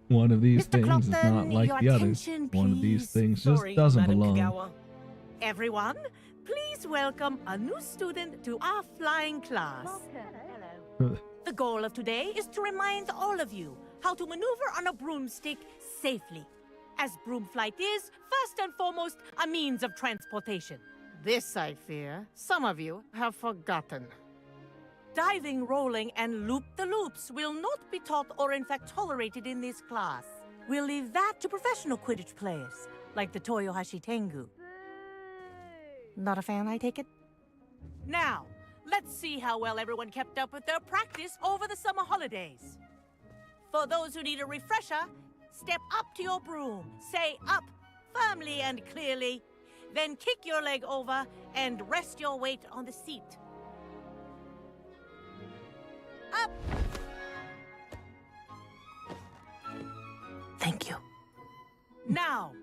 Speaker 1: One of these
Speaker 19: Mr.
Speaker 1: things is
Speaker 19: Clockton,
Speaker 1: not like
Speaker 19: your
Speaker 1: the others.
Speaker 19: attention,
Speaker 1: One of these
Speaker 19: please.
Speaker 1: things
Speaker 19: Sorry,
Speaker 1: just doesn't
Speaker 19: Madam
Speaker 1: belong.
Speaker 19: Kagawa. Everyone, please welcome a new student to our flying class. The goal of today is to remind all of you how to maneuver on a broomstick safely, as broom flight is, first and foremost, a means of transportation.
Speaker 8: This, I fear, some of you have forgotten.
Speaker 19: Diving, rolling, and loop-the-loops will not be taught or in fact tolerated in this class. We'll leave that to professional Quidditch players, like the Toyohashi Tengu.
Speaker 8: Not a fan, I take it?
Speaker 19: Now, let's see how well everyone kept up with their practice over the summer holidays. For those who need a refresher, step up to your broom, say up firmly and clearly, then kick your leg over and rest your weight on the seat. Up!
Speaker 3: Thank you.
Speaker 19: Now,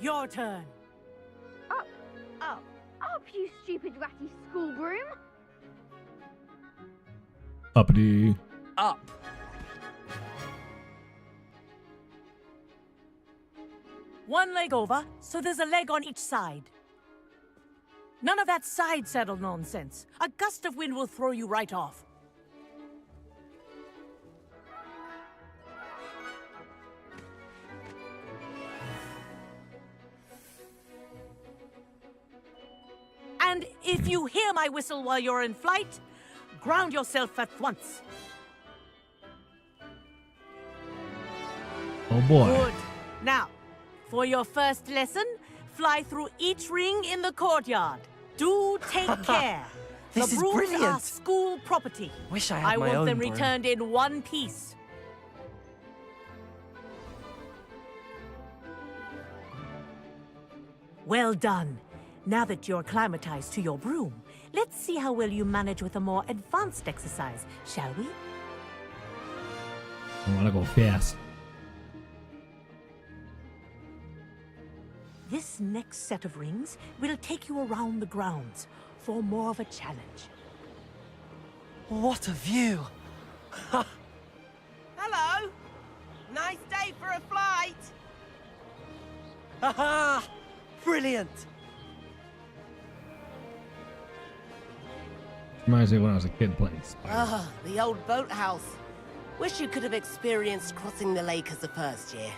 Speaker 19: your turn.
Speaker 18: Up, up, up, you stupid ratty school broom.
Speaker 1: Uppity.
Speaker 3: Up.
Speaker 19: One leg over, so there's a leg on each side. None of that side saddle nonsense. A gust of wind will throw you right off. And if you hear my whistle while you're in flight, ground yourself at once.
Speaker 1: Oh boy.
Speaker 19: Good. Now, for your first lesson, fly through each ring in the courtyard. Do take care.
Speaker 3: This
Speaker 19: the
Speaker 3: is
Speaker 19: brooms
Speaker 3: brilliant.
Speaker 19: are school property.
Speaker 3: Wish I had my
Speaker 19: want
Speaker 3: own
Speaker 19: them
Speaker 3: broom.
Speaker 19: returned in one piece. Well done. Now that you're acclimatized to your broom, let's see how well you manage with a more advanced exercise, shall we?
Speaker 1: I want to go fast.
Speaker 19: This next set of rings will take you around the grounds for more of a challenge.
Speaker 3: What a view!
Speaker 15: Hello! Nice day for a flight!
Speaker 3: Haha! Brilliant!
Speaker 1: Reminds me when I was a kid playing Spider.
Speaker 15: Ah, the old boathouse. Wish you could have experienced crossing the lake as a first year.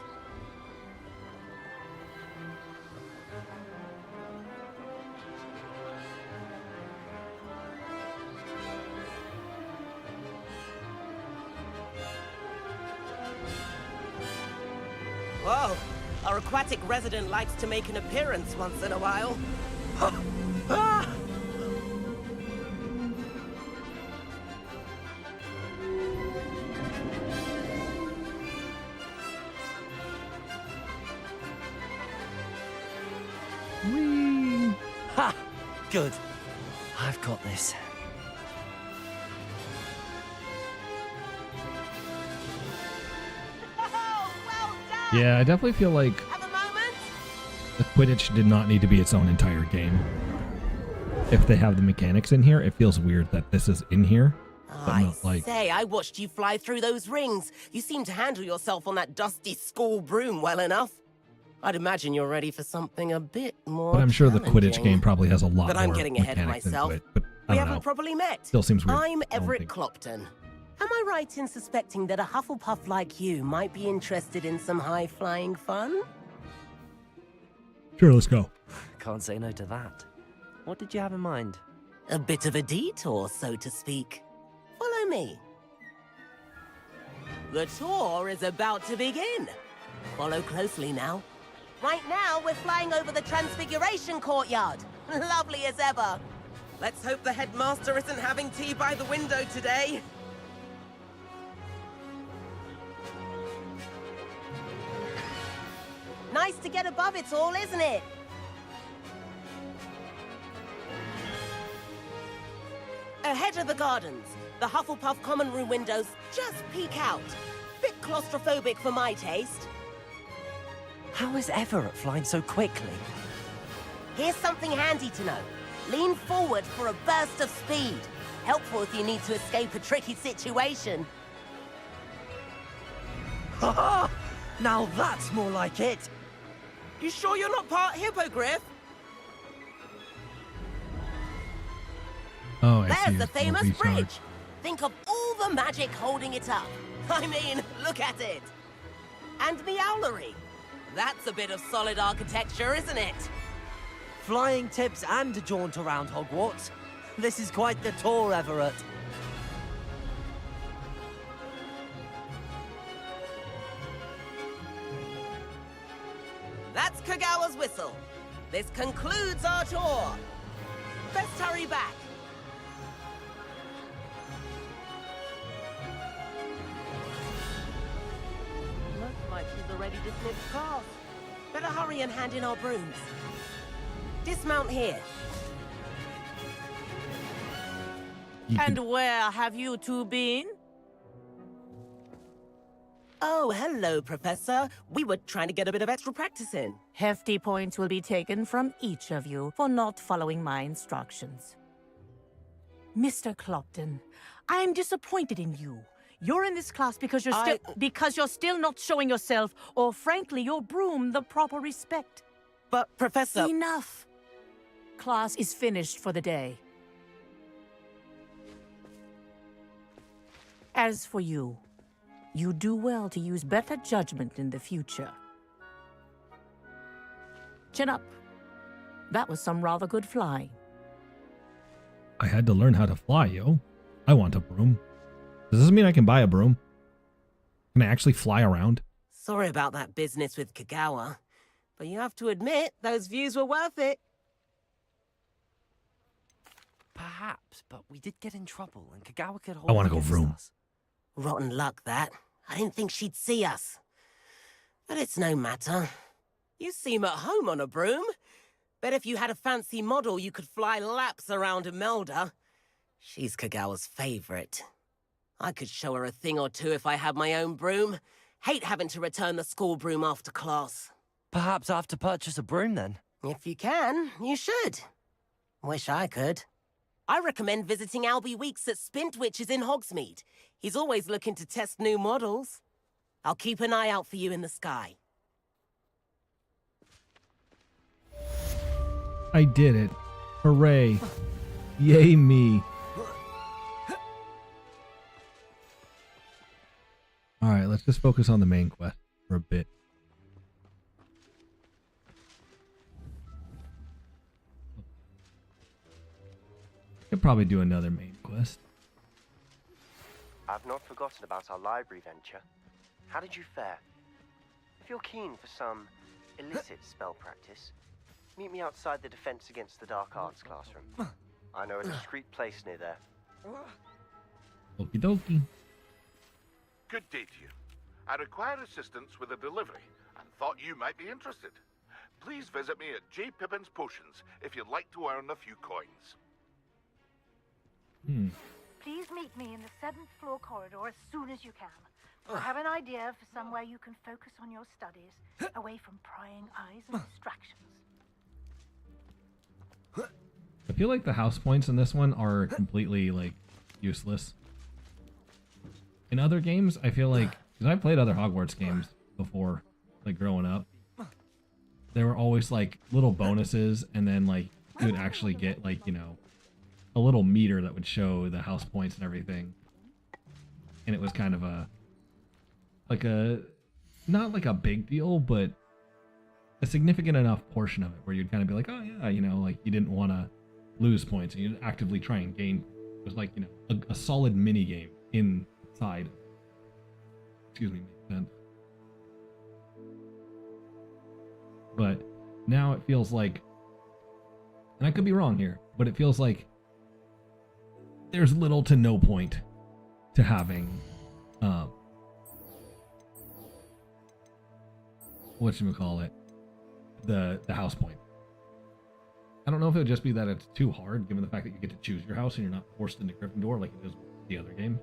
Speaker 15: Whoa, our aquatic resident likes to make an appearance once in a while. Ah!
Speaker 1: Whee!
Speaker 3: Ha! Good. I've got this.
Speaker 1: Yeah, I definitely feel like the Quidditch did not need to be its own entire game. If they have the mechanics in here, it feels weird that this is in here, but not like...
Speaker 15: Say, I watched you fly through those rings. You seem to handle yourself on that dusty school broom well enough. I'd imagine you're ready for something a bit more
Speaker 1: But I'm sure the Quidditch
Speaker 15: challenging.
Speaker 1: game probably has a lot
Speaker 15: But
Speaker 1: more
Speaker 15: I'm getting ahead of
Speaker 1: mechanics into
Speaker 15: myself.
Speaker 1: it, but I
Speaker 15: We
Speaker 1: don't
Speaker 15: haven't
Speaker 1: know.
Speaker 15: properly met.
Speaker 1: Still seems weird.
Speaker 15: I'm
Speaker 1: I don't
Speaker 15: Everett
Speaker 1: think-
Speaker 15: Clopton. Am I right in suspecting that a Hufflepuff like you might be interested in some high-flying fun?
Speaker 1: Sure, let's go.
Speaker 3: Can't say no to that. What did you have in mind?
Speaker 15: A bit of a detour, so to speak. Follow me. The tour is about to begin. Follow closely now. Right now, we're flying over the Transfiguration Courtyard. Lovely as ever. Let's hope the headmaster isn't having tea by the window today. Nice to get above it all, isn't it? Ahead of the gardens, the Hufflepuff common room windows just peek out. Bit claustrophobic for my taste.
Speaker 3: How is Everett flying so quickly?
Speaker 15: Here's something handy to know. Lean forward for a burst of speed. Helpful if you need to escape a tricky situation.
Speaker 3: Haha! Now that's more like it!
Speaker 15: You sure you're not part hippogriff?
Speaker 1: Oh, I see.
Speaker 15: There's the
Speaker 1: It's more
Speaker 15: famous
Speaker 1: recharge.
Speaker 15: bridge. Think of all the magic holding it up. I mean, look at it. And the owlery. That's a bit of solid architecture, isn't it?
Speaker 3: Flying tips and a jaunt around Hogwarts. This is quite the tour, Everett.
Speaker 15: That's Kagawa's whistle. This concludes our tour. Best hurry back. Looks like she's already dismissed class. Better hurry and hand in our brooms. Dismount here.
Speaker 19: And where have you two been?
Speaker 15: Oh, hello, Professor. We were trying to get a bit of extra practice in.
Speaker 19: Hefty points will be taken from each of you for not following my instructions. Mr. Clopton, I am disappointed in you. You're in this class because you're still not showing yourself, or frankly, your broom the proper respect.
Speaker 15: But, Professor...
Speaker 19: Enough. Class is finished for the day. As for you, you do well to use better judgment in the future. Chin up. That was some rather good flying.
Speaker 1: I had to learn how to fly, yo. I want a broom. Does this mean I can buy a broom? Can I actually fly around?
Speaker 15: Sorry about that business with Kagawa, but you have to admit, those views were worth it.
Speaker 3: Perhaps, but we did get in trouble, and Kagawa could hold
Speaker 1: I want to go
Speaker 3: against
Speaker 1: vroom.
Speaker 3: us.
Speaker 15: Rotten luck, that. I didn't think she'd see us. But it's no matter. You seem at home on a broom. Bet if you had a fancy model, you could fly laps around Imelda. She's Kagawa's favorite. I could show her a thing or two if I had my own broom. Hate having to return the school broom after class.
Speaker 3: Perhaps I have to purchase a broom then.
Speaker 15: If you can, you should. Wish I could. I recommend visiting Albie Weeks at Spintwitches in Hogsmeade. He's always looking to test new models. I'll keep an eye out for you in the sky.
Speaker 1: I did it. Hooray. Yay me. Alright, let's just focus on the main quest for a bit. Could probably do another main quest.
Speaker 9: I've not forgotten about our library venture. How did you fare? If you're keen for some illicit spell practice, meet me outside the Defense Against the Dark Arts classroom. I know a discreet place near there.
Speaker 1: Okie dokie.
Speaker 13: Good day to you. I require assistance with a delivery and thought you might be interested. Please visit me at J. Pippin's Potions if you'd like to earn a few coins.
Speaker 17: Please meet me in the 7th floor corridor as soon as you can. I have an idea for somewhere you can focus on your studies, away from prying eyes and distractions.
Speaker 1: I feel like the house points in this one are completely, like, useless. In other games, I feel like, because I've played other Hogwarts games before, like, growing up, there were always, like, little bonuses, and then, like, you would actually get, like, you know, a little meter that would show the house points and everything. And it was kind of a, like a, not like a big deal, but a significant enough portion of it where you'd kind of be like, oh yeah, you know, like you didn't want to lose points and you'd actively try and gain. It was like, you know, a solid mini game inside. Excuse me, makes sense. But now it feels like, and I could be wrong here, but it feels like there's little to no point to having whatchamacallit, the house point. I don't know if it would just be that it's too hard given the fact that you get to choose your house and you're not forced into Gryffindor like it is with the other game.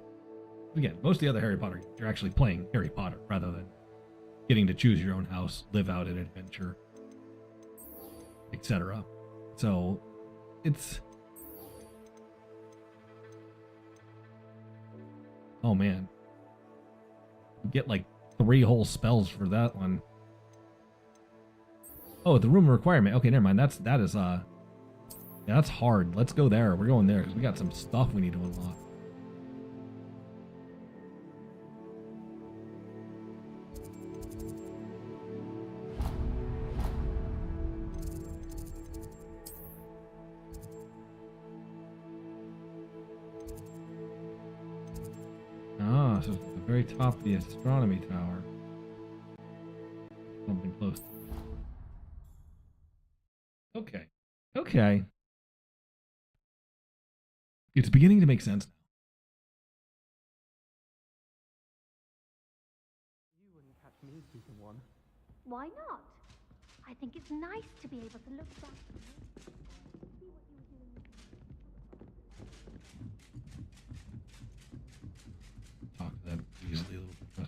Speaker 1: Again, most of the other Harry Potter games, you're actually playing Harry Potter rather than getting to choose your own house, live out an adventure, etc. So it's, oh man, you get like 3 whole spells for that one. Oh, the room requirement. Okay, never mind. That is yeah, that's hard. Let's go there. We're going there because we got some stuff we need to unlock. Ah, so it's at the very top of the astronomy tower. Something close. Okay. Okay. It's beginning to make sense now.
Speaker 12: You wouldn't catch me keeping one. Why not? I think it's nice to be able to look back. See what you were doing.
Speaker 1: Talk to that easily a little bit.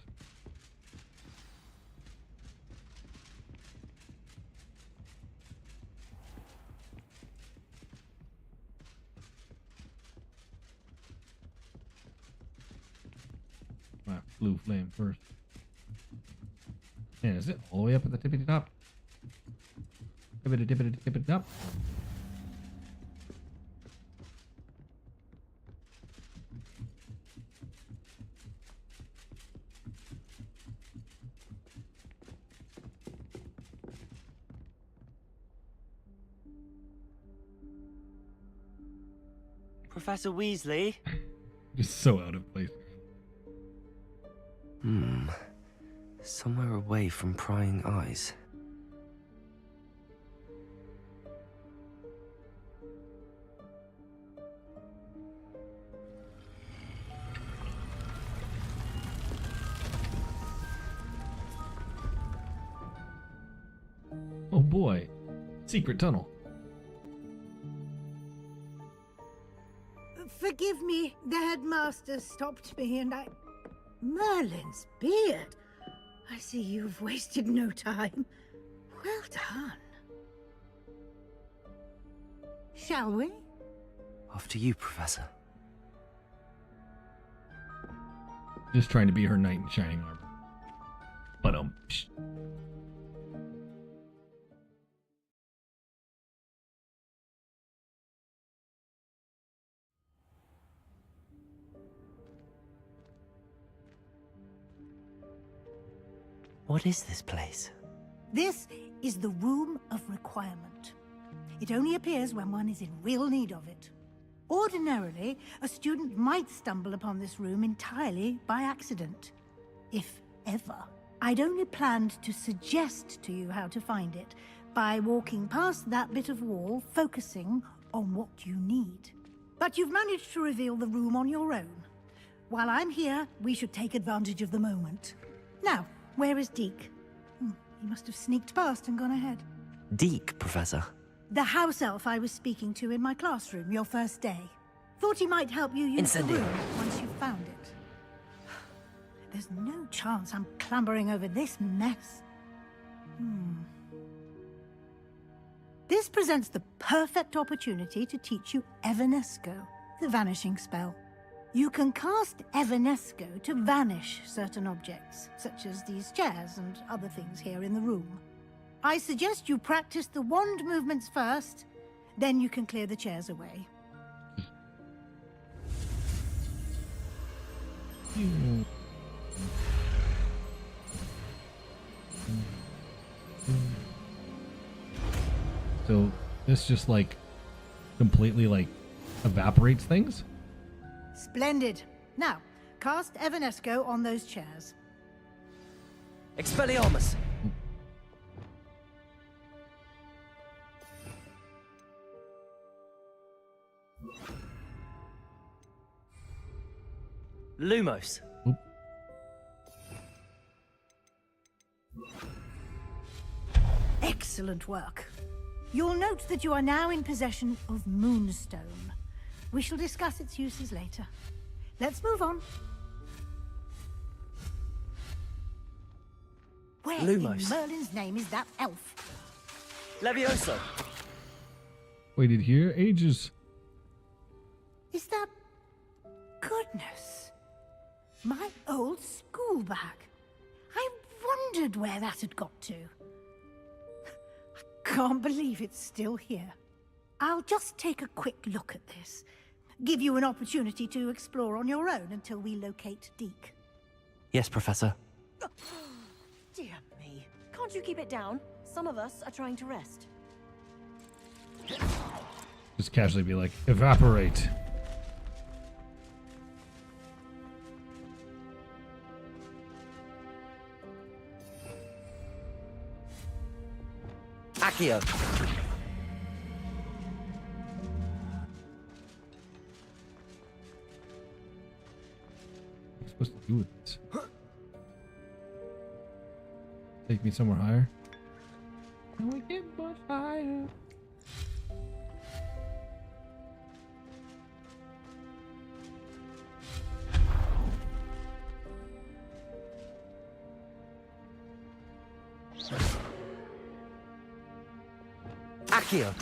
Speaker 1: Blue flame first. And is it all the way up at the tippity top? Tippity top.
Speaker 3: Professor Weasley?
Speaker 1: Just so out of place.
Speaker 3: Somewhere away from prying eyes.
Speaker 1: Oh boy. Secret tunnel.
Speaker 23: Forgive me, the headmaster stopped me and I... Merlin's beard. I see you've wasted no time. Well done. Shall we?
Speaker 3: After you, Professor.
Speaker 1: Just trying to be her knight in shining armor. But
Speaker 3: What is this place?
Speaker 23: This is the Room of Requirement. It only appears when one is in real need of it. Ordinarily, a student might stumble upon this room entirely by accident. If ever. I'd only planned to suggest to you how to find it by walking past that bit of wall, focusing on what you need. But you've managed to reveal the room on your own. While I'm here, we should take advantage of the moment. Now, where is Deke? He must have sneaked past and gone ahead.
Speaker 3: Deke, Professor.
Speaker 23: The house elf I was speaking to in my classroom your first day. Thought he might help you use the room once you found it. There's no chance I'm clambering over this mess. This presents the perfect opportunity to teach you Evanesco, the vanishing spell. You can cast Evanesco to vanish certain objects, such as these chairs and other things here in the room. I suggest you practice the wand movements first, then you can clear the chairs away.
Speaker 1: So this just like completely like evaporates things?
Speaker 23: Splendid. Now, cast Evanesco on those chairs.
Speaker 3: Expelliarmus! Lumos.
Speaker 23: Excellent work. You'll note that you are now in possession of Moonstone. We shall discuss its uses later. Let's move on. Where
Speaker 3: Lumos.
Speaker 23: in Merlin's name is that elf?
Speaker 3: Levioso.
Speaker 23: Waited here ages. Is that... Goodness. My old school bag. I wondered where that had got to. I can't believe it's still here. I'll just take a quick look at this. Give you an opportunity to explore on your own until we locate Deke.
Speaker 3: Yes, Professor.
Speaker 4: Dear me. Can't you keep it down? Some of us are trying to rest.
Speaker 1: Just casually be like, evaporate.
Speaker 3: Accio.
Speaker 1: What am I supposed to do with this? Take me somewhere higher? Can we get much higher?
Speaker 3: Accio.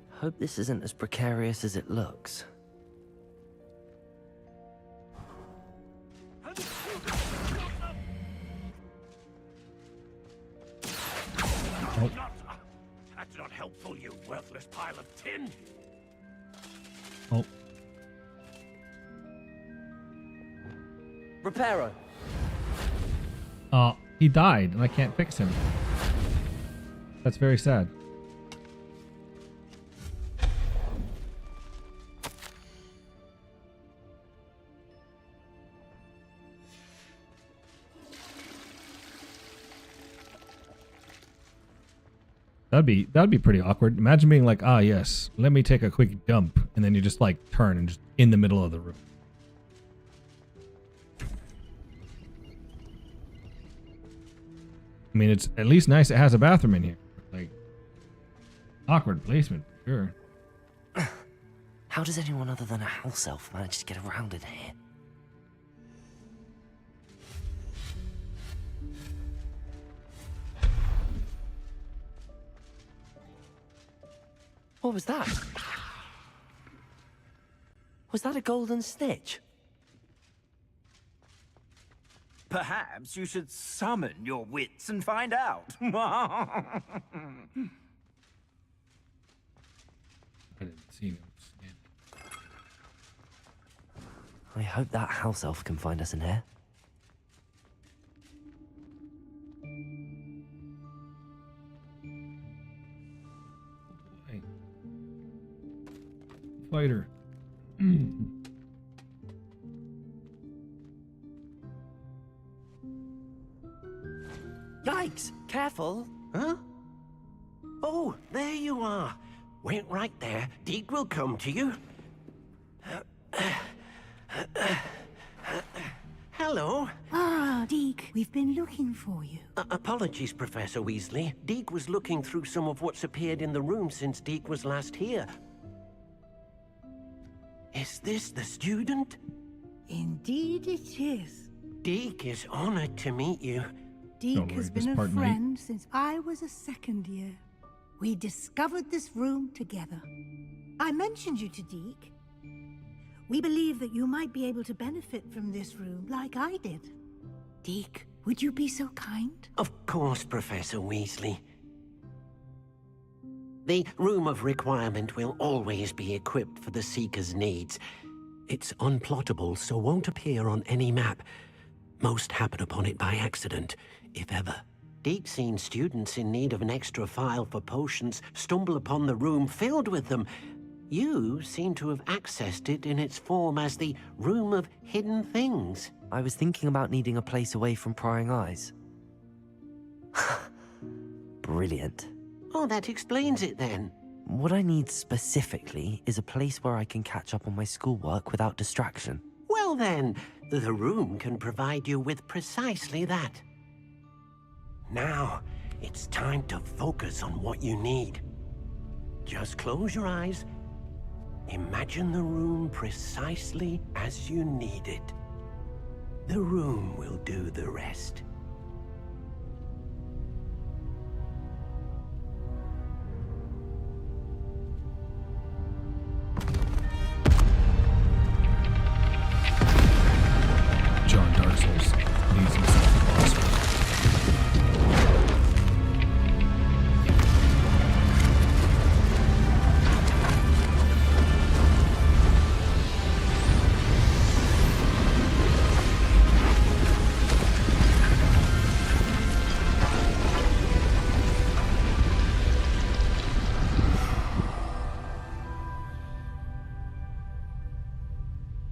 Speaker 3: Hope this isn't as precarious as it looks.
Speaker 1: Oh.
Speaker 21: That's not helpful, you worthless pile of tin.
Speaker 1: Oh.
Speaker 3: Reparo.
Speaker 1: He died and I can't fix him. That's very sad. That'd be pretty awkward. Imagine being like, ah, yes, let me take a quick dump, and then you just like turn and just in the middle of the room. I mean, it's at least nice it has a bathroom in here. Like, awkward placement, sure.
Speaker 3: How does anyone other than a house elf manage to get around in here? What was that? Was that a golden snitch?
Speaker 11: Perhaps you should summon your wits and find out.
Speaker 1: I didn't see him.
Speaker 3: I hope that house elf can find us in here.
Speaker 1: Fighter.
Speaker 5: Yikes! Careful. Huh? Oh, there you are. Wait right there. Deke will come to you. Hello.
Speaker 23: Ah, Deke, we've been looking for you.
Speaker 5: Apologies, Professor Weasley. Deke was looking through some of what's appeared in the room since Deke was last here. Is this the student?
Speaker 23: Indeed it is.
Speaker 5: Deke is honored to meet you.
Speaker 23: Deke has been a friend since I was a second year. We discovered this room together. I mentioned you to Deke. We believe that you might be able to benefit from this room like I did. Deke, would you be so kind?
Speaker 5: Of course, Professor Weasley. The Room of Requirement will always be equipped for the Seeker's needs. It's unplottable, so won't appear on any map. Most happen upon it by accident, if ever. Deke's seen students in need of an extra file for potions stumble upon the room filled with them. You seem to have accessed it in its form as the Room of Hidden Things.
Speaker 3: I was thinking about needing a place away from prying eyes. Brilliant.
Speaker 5: Oh, that explains it then.
Speaker 3: What I need specifically is a place where I can catch up on my schoolwork without distraction.
Speaker 5: Well then, the room can provide you with precisely that. Now, it's time to focus on what you need. Just close your eyes. Imagine the room precisely as you need it. The room will do the rest.
Speaker 1: John Dark Souls leaves himself the boss fight.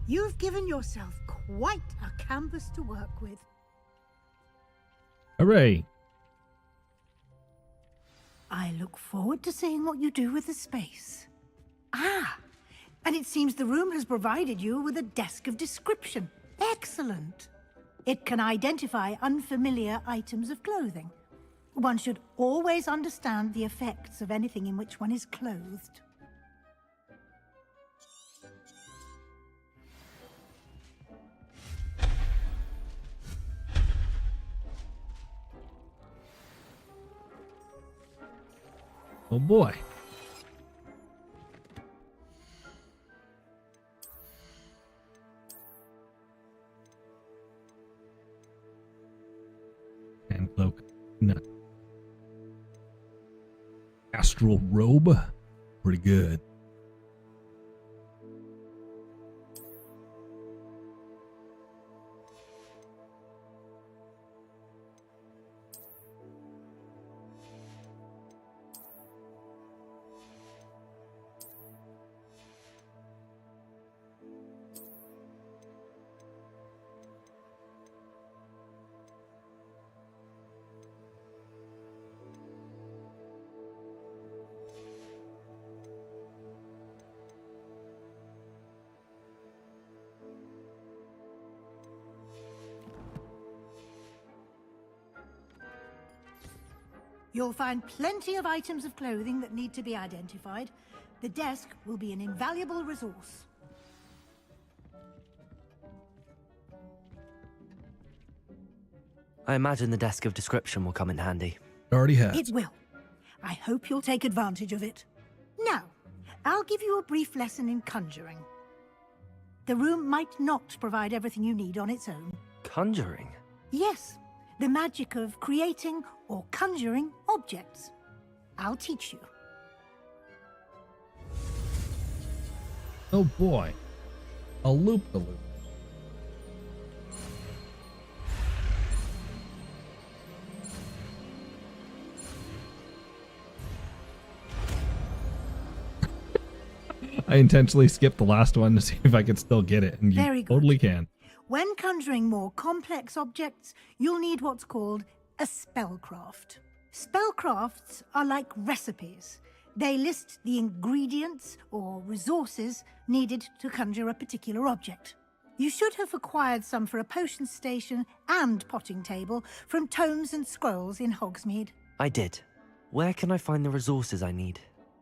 Speaker 23: You've given yourself quite a canvas to work with.
Speaker 1: Hooray!
Speaker 23: I look forward to seeing what you do with the space. Ah, and it seems the room has provided you with a desk of description. Excellent. It can identify unfamiliar items of clothing. One should always understand the effects of anything in which one is clothed.
Speaker 1: Oh boy. Hand cloak. No. Astral robe. Pretty good.
Speaker 23: You'll find plenty of items of clothing that need to be identified. The desk will be an invaluable resource.
Speaker 3: I imagine the desk of description will come in handy.
Speaker 1: Already has.
Speaker 23: It will. I hope you'll take advantage of it. Now, I'll give you a brief lesson in conjuring. The room might not provide everything you need on its own.
Speaker 3: Conjuring?
Speaker 23: Yes, the magic of creating or conjuring objects. I'll teach you.
Speaker 1: Oh boy. A loop-a-loop. I intentionally skipped the last one to see if I could still get it, and you
Speaker 23: Very good.
Speaker 1: totally can.
Speaker 23: When conjuring more complex objects, you'll need what's called a spellcraft. Spellcrafts are like recipes. They list the ingredients or resources needed to conjure a particular object. You should have acquired some for a potion station and potting table from tomes and scrolls in Hogsmeade.
Speaker 3: I did. Where can I find the resources I need?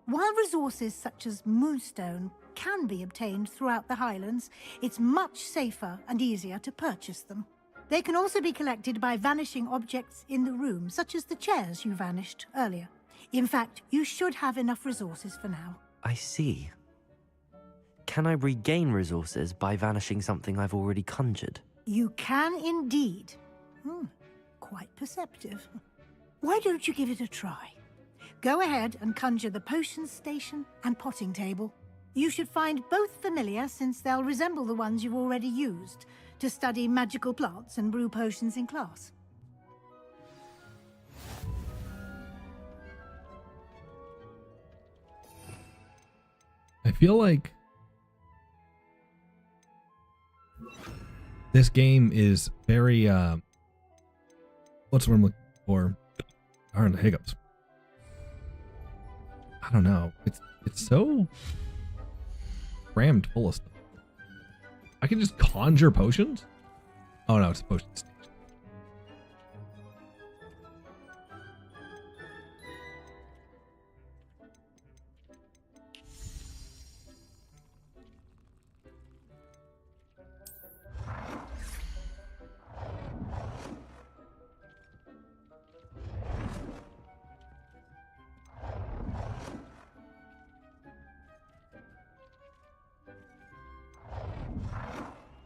Speaker 23: While resources such as moonstone can be obtained throughout the Highlands, it's much safer and easier to purchase them. They can also be collected by vanishing objects in the room, such as the chairs you vanished earlier. In fact, you should have enough resources for now.
Speaker 3: I see. Can I regain resources by vanishing something I've already conjured?
Speaker 23: You can indeed. Quite perceptive. Why don't you give it a try? Go ahead and conjure the potion station and potting table. You should find both familiar, since they'll resemble the ones you've already used to study magical plants and brew potions in class.
Speaker 1: I feel like this game is very, what's the word I'm looking for? Darn, the hiccups. I don't know. It's so crammed full of stuff. I can just conjure potions? Oh no, it's a potion station.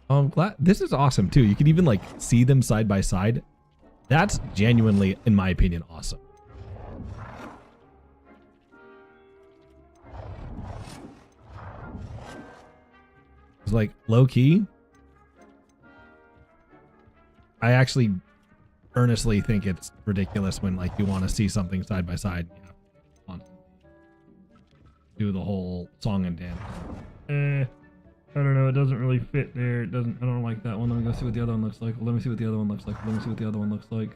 Speaker 1: I'm glad this is awesome too. You can even like see them side by side. That's genuinely, in my opinion, awesome. It's like low key. I actually earnestly think it's ridiculous when like you want to see something side by side. You know, do the whole song and dance. I don't know, it doesn't really fit there. It doesn't, I don't like that one. Let me go see what the other one looks like. Let me see what the other one looks like. Let me see what the other one looks like.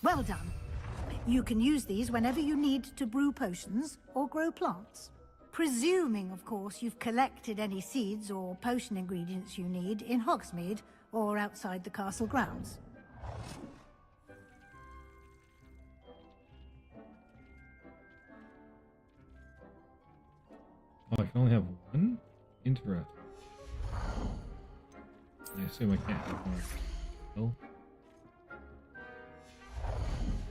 Speaker 23: Well done. You can use these whenever you need to brew potions or grow plants. Presuming, of course, you've collected any seeds or potion ingredients you need in Hogsmeade or outside the castle grounds.
Speaker 1: Oh, I can only have one? Interesting. I assume I can't have more. Oh.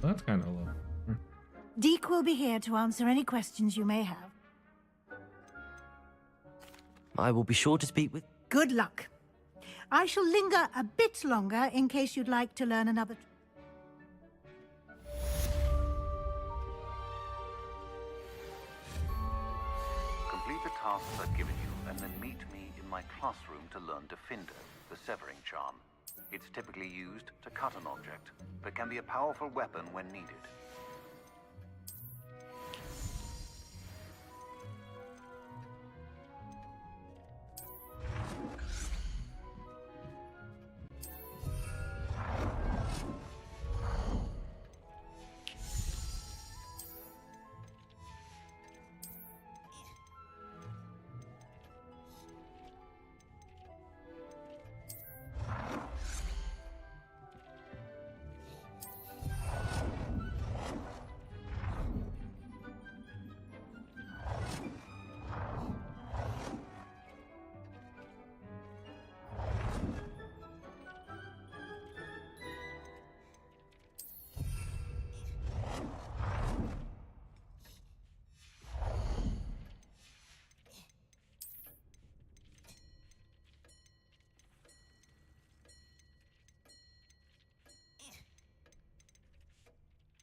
Speaker 1: That's kind of low.
Speaker 23: Deke will be here to answer any questions you may have.
Speaker 3: I will be sure to speak with...
Speaker 23: Good luck. I shall linger a bit longer in case you'd like to learn another...
Speaker 2: Complete the tasks I've given you, and then meet me in my classroom to learn Defender, the Severing Charm. It's typically used to cut an object, but can be a powerful weapon when needed.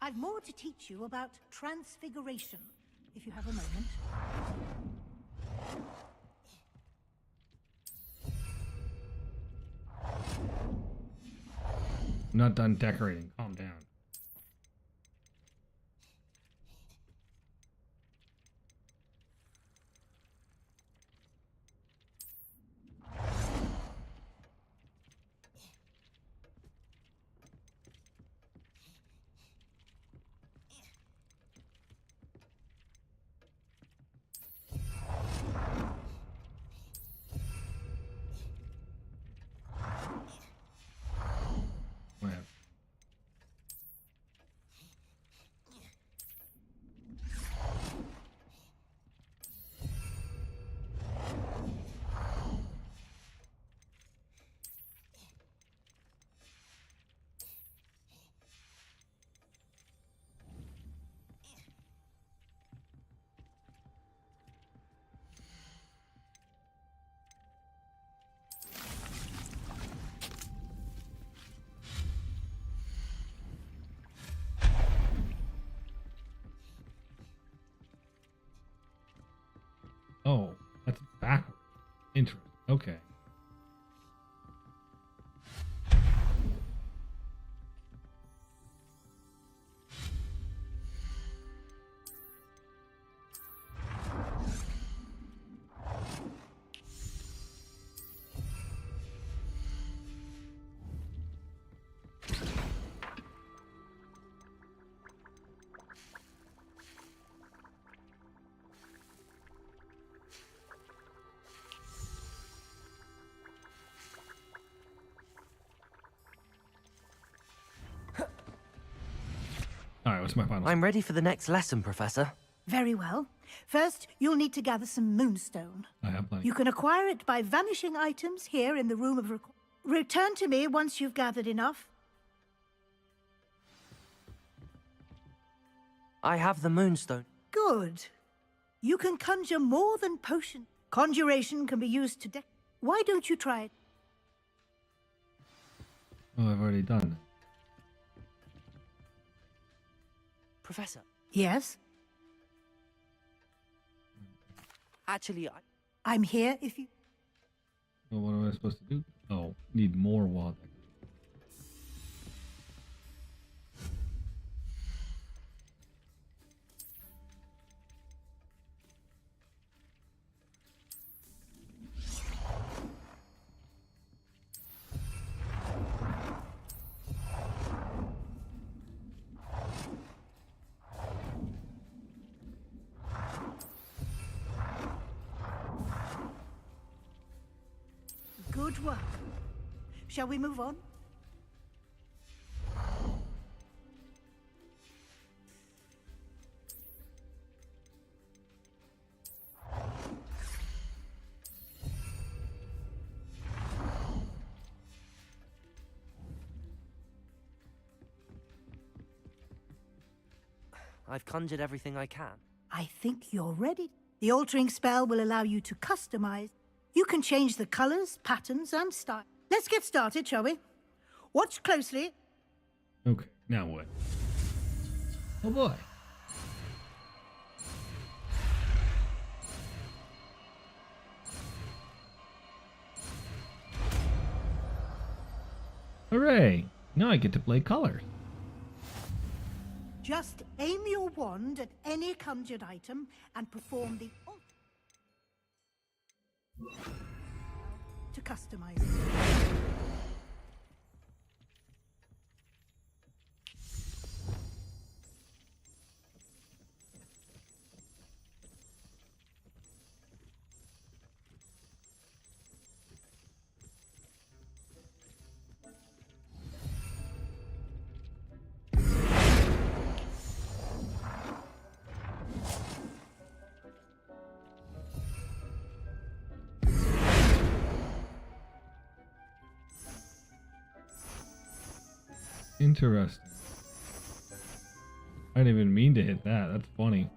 Speaker 23: I've more to teach you about transfiguration, if you have a moment.
Speaker 1: I'm not done decorating. Calm down. Oh, that's backward. Interesting. Okay. All right, what's my final?
Speaker 3: I'm ready for the next lesson, Professor.
Speaker 23: Very well. First, you'll need to gather some moonstone.
Speaker 1: I have plenty.
Speaker 23: You can acquire it by vanishing items here in the room of return to me once you've gathered enough.
Speaker 3: I have the moonstone.
Speaker 23: Good. You can conjure more than potion. Conjuration can be used to Why don't you try it?
Speaker 1: Oh, I've already done it.
Speaker 3: Professor.
Speaker 23: Yes?
Speaker 3: Actually,
Speaker 23: I'm here if you...
Speaker 1: Well, what am I supposed to do? Oh, need more water.
Speaker 23: Good work. Shall we move on?
Speaker 3: I've conjured everything I can.
Speaker 23: I think you're ready. The altering spell will allow you to customize. You can change the colors, patterns, and style. Let's get started, shall we? Watch closely.
Speaker 1: Okay, now what? Oh boy. Hooray! Now I get to play colors.
Speaker 23: Just aim your wand at any conjured item and perform the to customize it.
Speaker 1: Interesting. I didn't even mean to hit that. That's funny.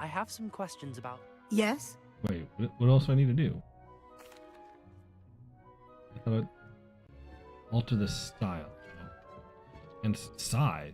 Speaker 3: I have some questions about...
Speaker 23: Yes?
Speaker 1: Wait, what else do I need to do? I thought I'd alter the style. And size.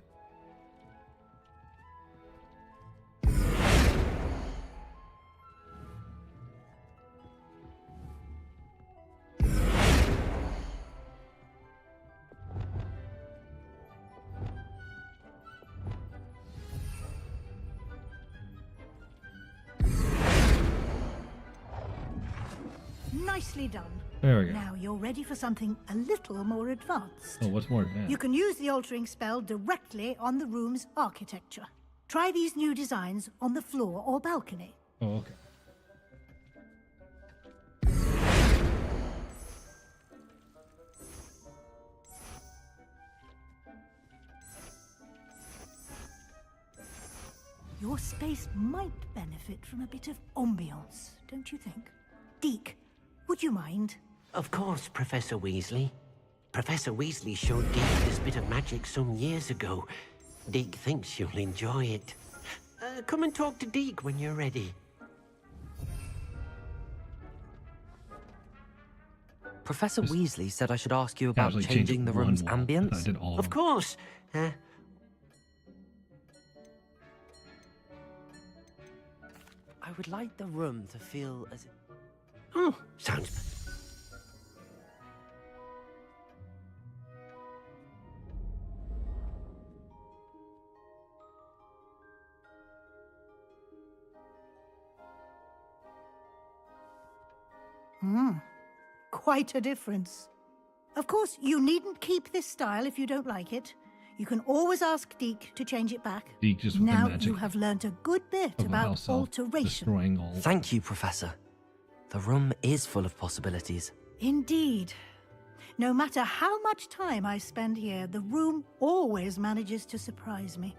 Speaker 23: Nicely done.
Speaker 1: There we go.
Speaker 23: Now you're ready for something a little more advanced.
Speaker 1: Oh, what's more advanced?
Speaker 23: You can use the altering spell directly on the room's architecture. Try these new designs on the floor or balcony.
Speaker 1: Oh, okay.
Speaker 23: Your space might benefit from a bit of ambiance, don't you think? Deke, would you mind?
Speaker 5: Of course, Professor Weasley. Professor Weasley showed Deke this bit of magic some years ago. Deke thinks you'll enjoy it. Come and talk to Deke when you're ready.
Speaker 3: Professor Weasley said I should ask you about
Speaker 1: Casually
Speaker 3: changing the room's
Speaker 1: one wall.
Speaker 3: ambience.
Speaker 1: I did all
Speaker 5: Of course.
Speaker 3: I would like the room to feel as if...
Speaker 5: Oh, sounds...
Speaker 23: Quite a difference. Of course, you needn't keep this style if you don't like it. You can always ask Deke to change it back.
Speaker 1: Deke just with the
Speaker 23: now
Speaker 1: magic
Speaker 23: you have learned a good bit
Speaker 1: of a
Speaker 23: about
Speaker 1: house elf
Speaker 23: alteration.
Speaker 1: destroying all.
Speaker 3: Thank you, Professor. The room is full of possibilities.
Speaker 23: Indeed. No matter how much time I spend here, the room always manages to surprise me.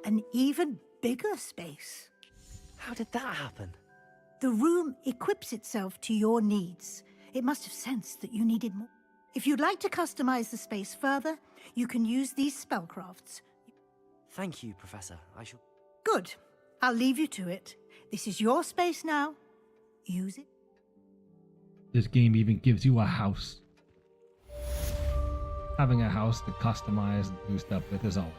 Speaker 23: An even bigger space.
Speaker 3: How did that happen?
Speaker 23: The room equips itself to your needs. It must have sensed that you needed more. If you'd like to customize the space further, you can use these spellcrafts.
Speaker 3: Thank you, Professor. I shall...
Speaker 23: Good. I'll leave you to it. This is your space now. Use it.
Speaker 1: This game even gives you a house. Having a house to customize and do stuff with is always.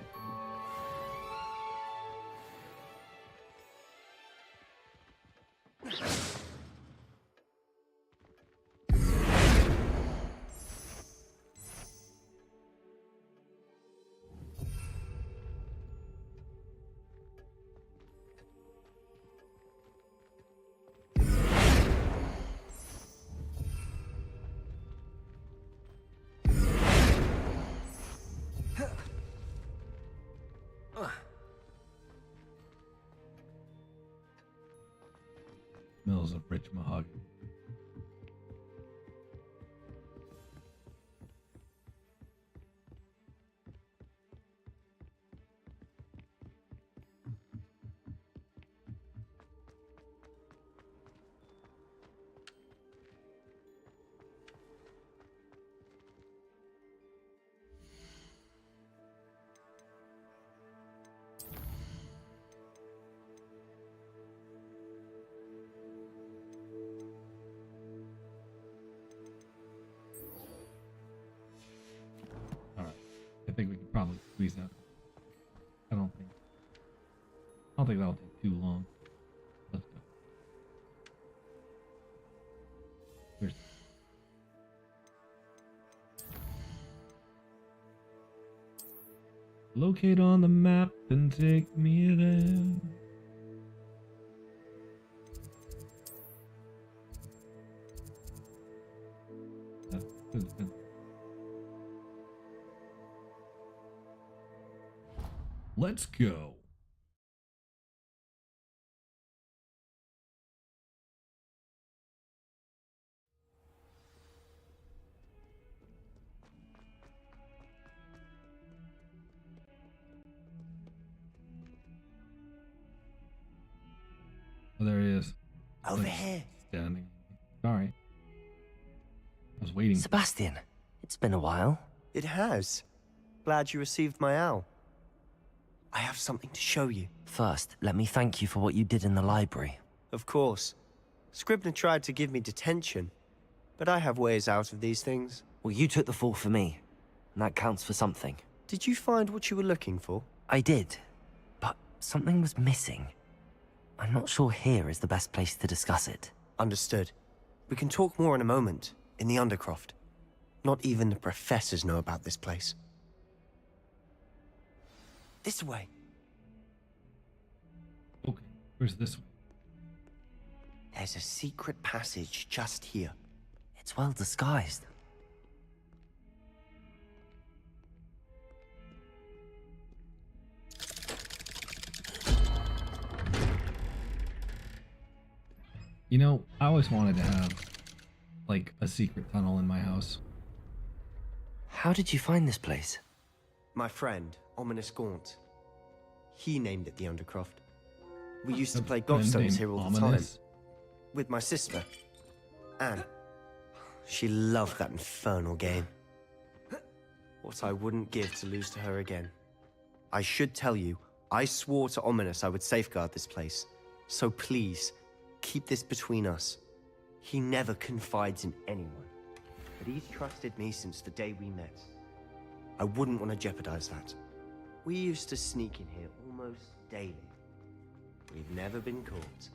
Speaker 1: Smells of rich mahogany. I think we could probably squeeze that. I don't think that'll take too long. Let's go. Where's... Locate on the map and take me there. Let's go. Oh, there he is.
Speaker 9: Over here.
Speaker 1: Standing. Sorry. I was waiting.
Speaker 3: Sebastian, it's been a while.
Speaker 9: It has. Glad you received my owl. I have something to show you.
Speaker 3: First, let me thank you for what you did in the library.
Speaker 9: Of course. Scribner tried to give me detention, but I have ways out of these things.
Speaker 3: Well, you took the fall for me, and that counts for something.
Speaker 9: Did you find what you were looking for?
Speaker 3: I did, but something was missing. I'm not sure here is the best place to discuss it.
Speaker 9: Understood. We can talk more in a moment, in the Undercroft. Not even the professors know about this place. This way.
Speaker 1: Okay, where's this one?
Speaker 9: There's a secret passage just here.
Speaker 3: It's well disguised.
Speaker 1: You know, I always wanted to have, like, a secret tunnel in my house.
Speaker 3: How did you find this place?
Speaker 9: My friend, Ominous Gaunt. He named it the Undercroft. We used to play gobstones here all the time. With my sister, Anne. She loved that infernal game. What I wouldn't give to lose to her again. I should tell you, I swore to Ominous I would safeguard this place. So please, keep this between us. He never confides in anyone, but he's trusted me since the day we met. I wouldn't want to jeopardize that. We used to sneak in here almost daily. We've never been caught.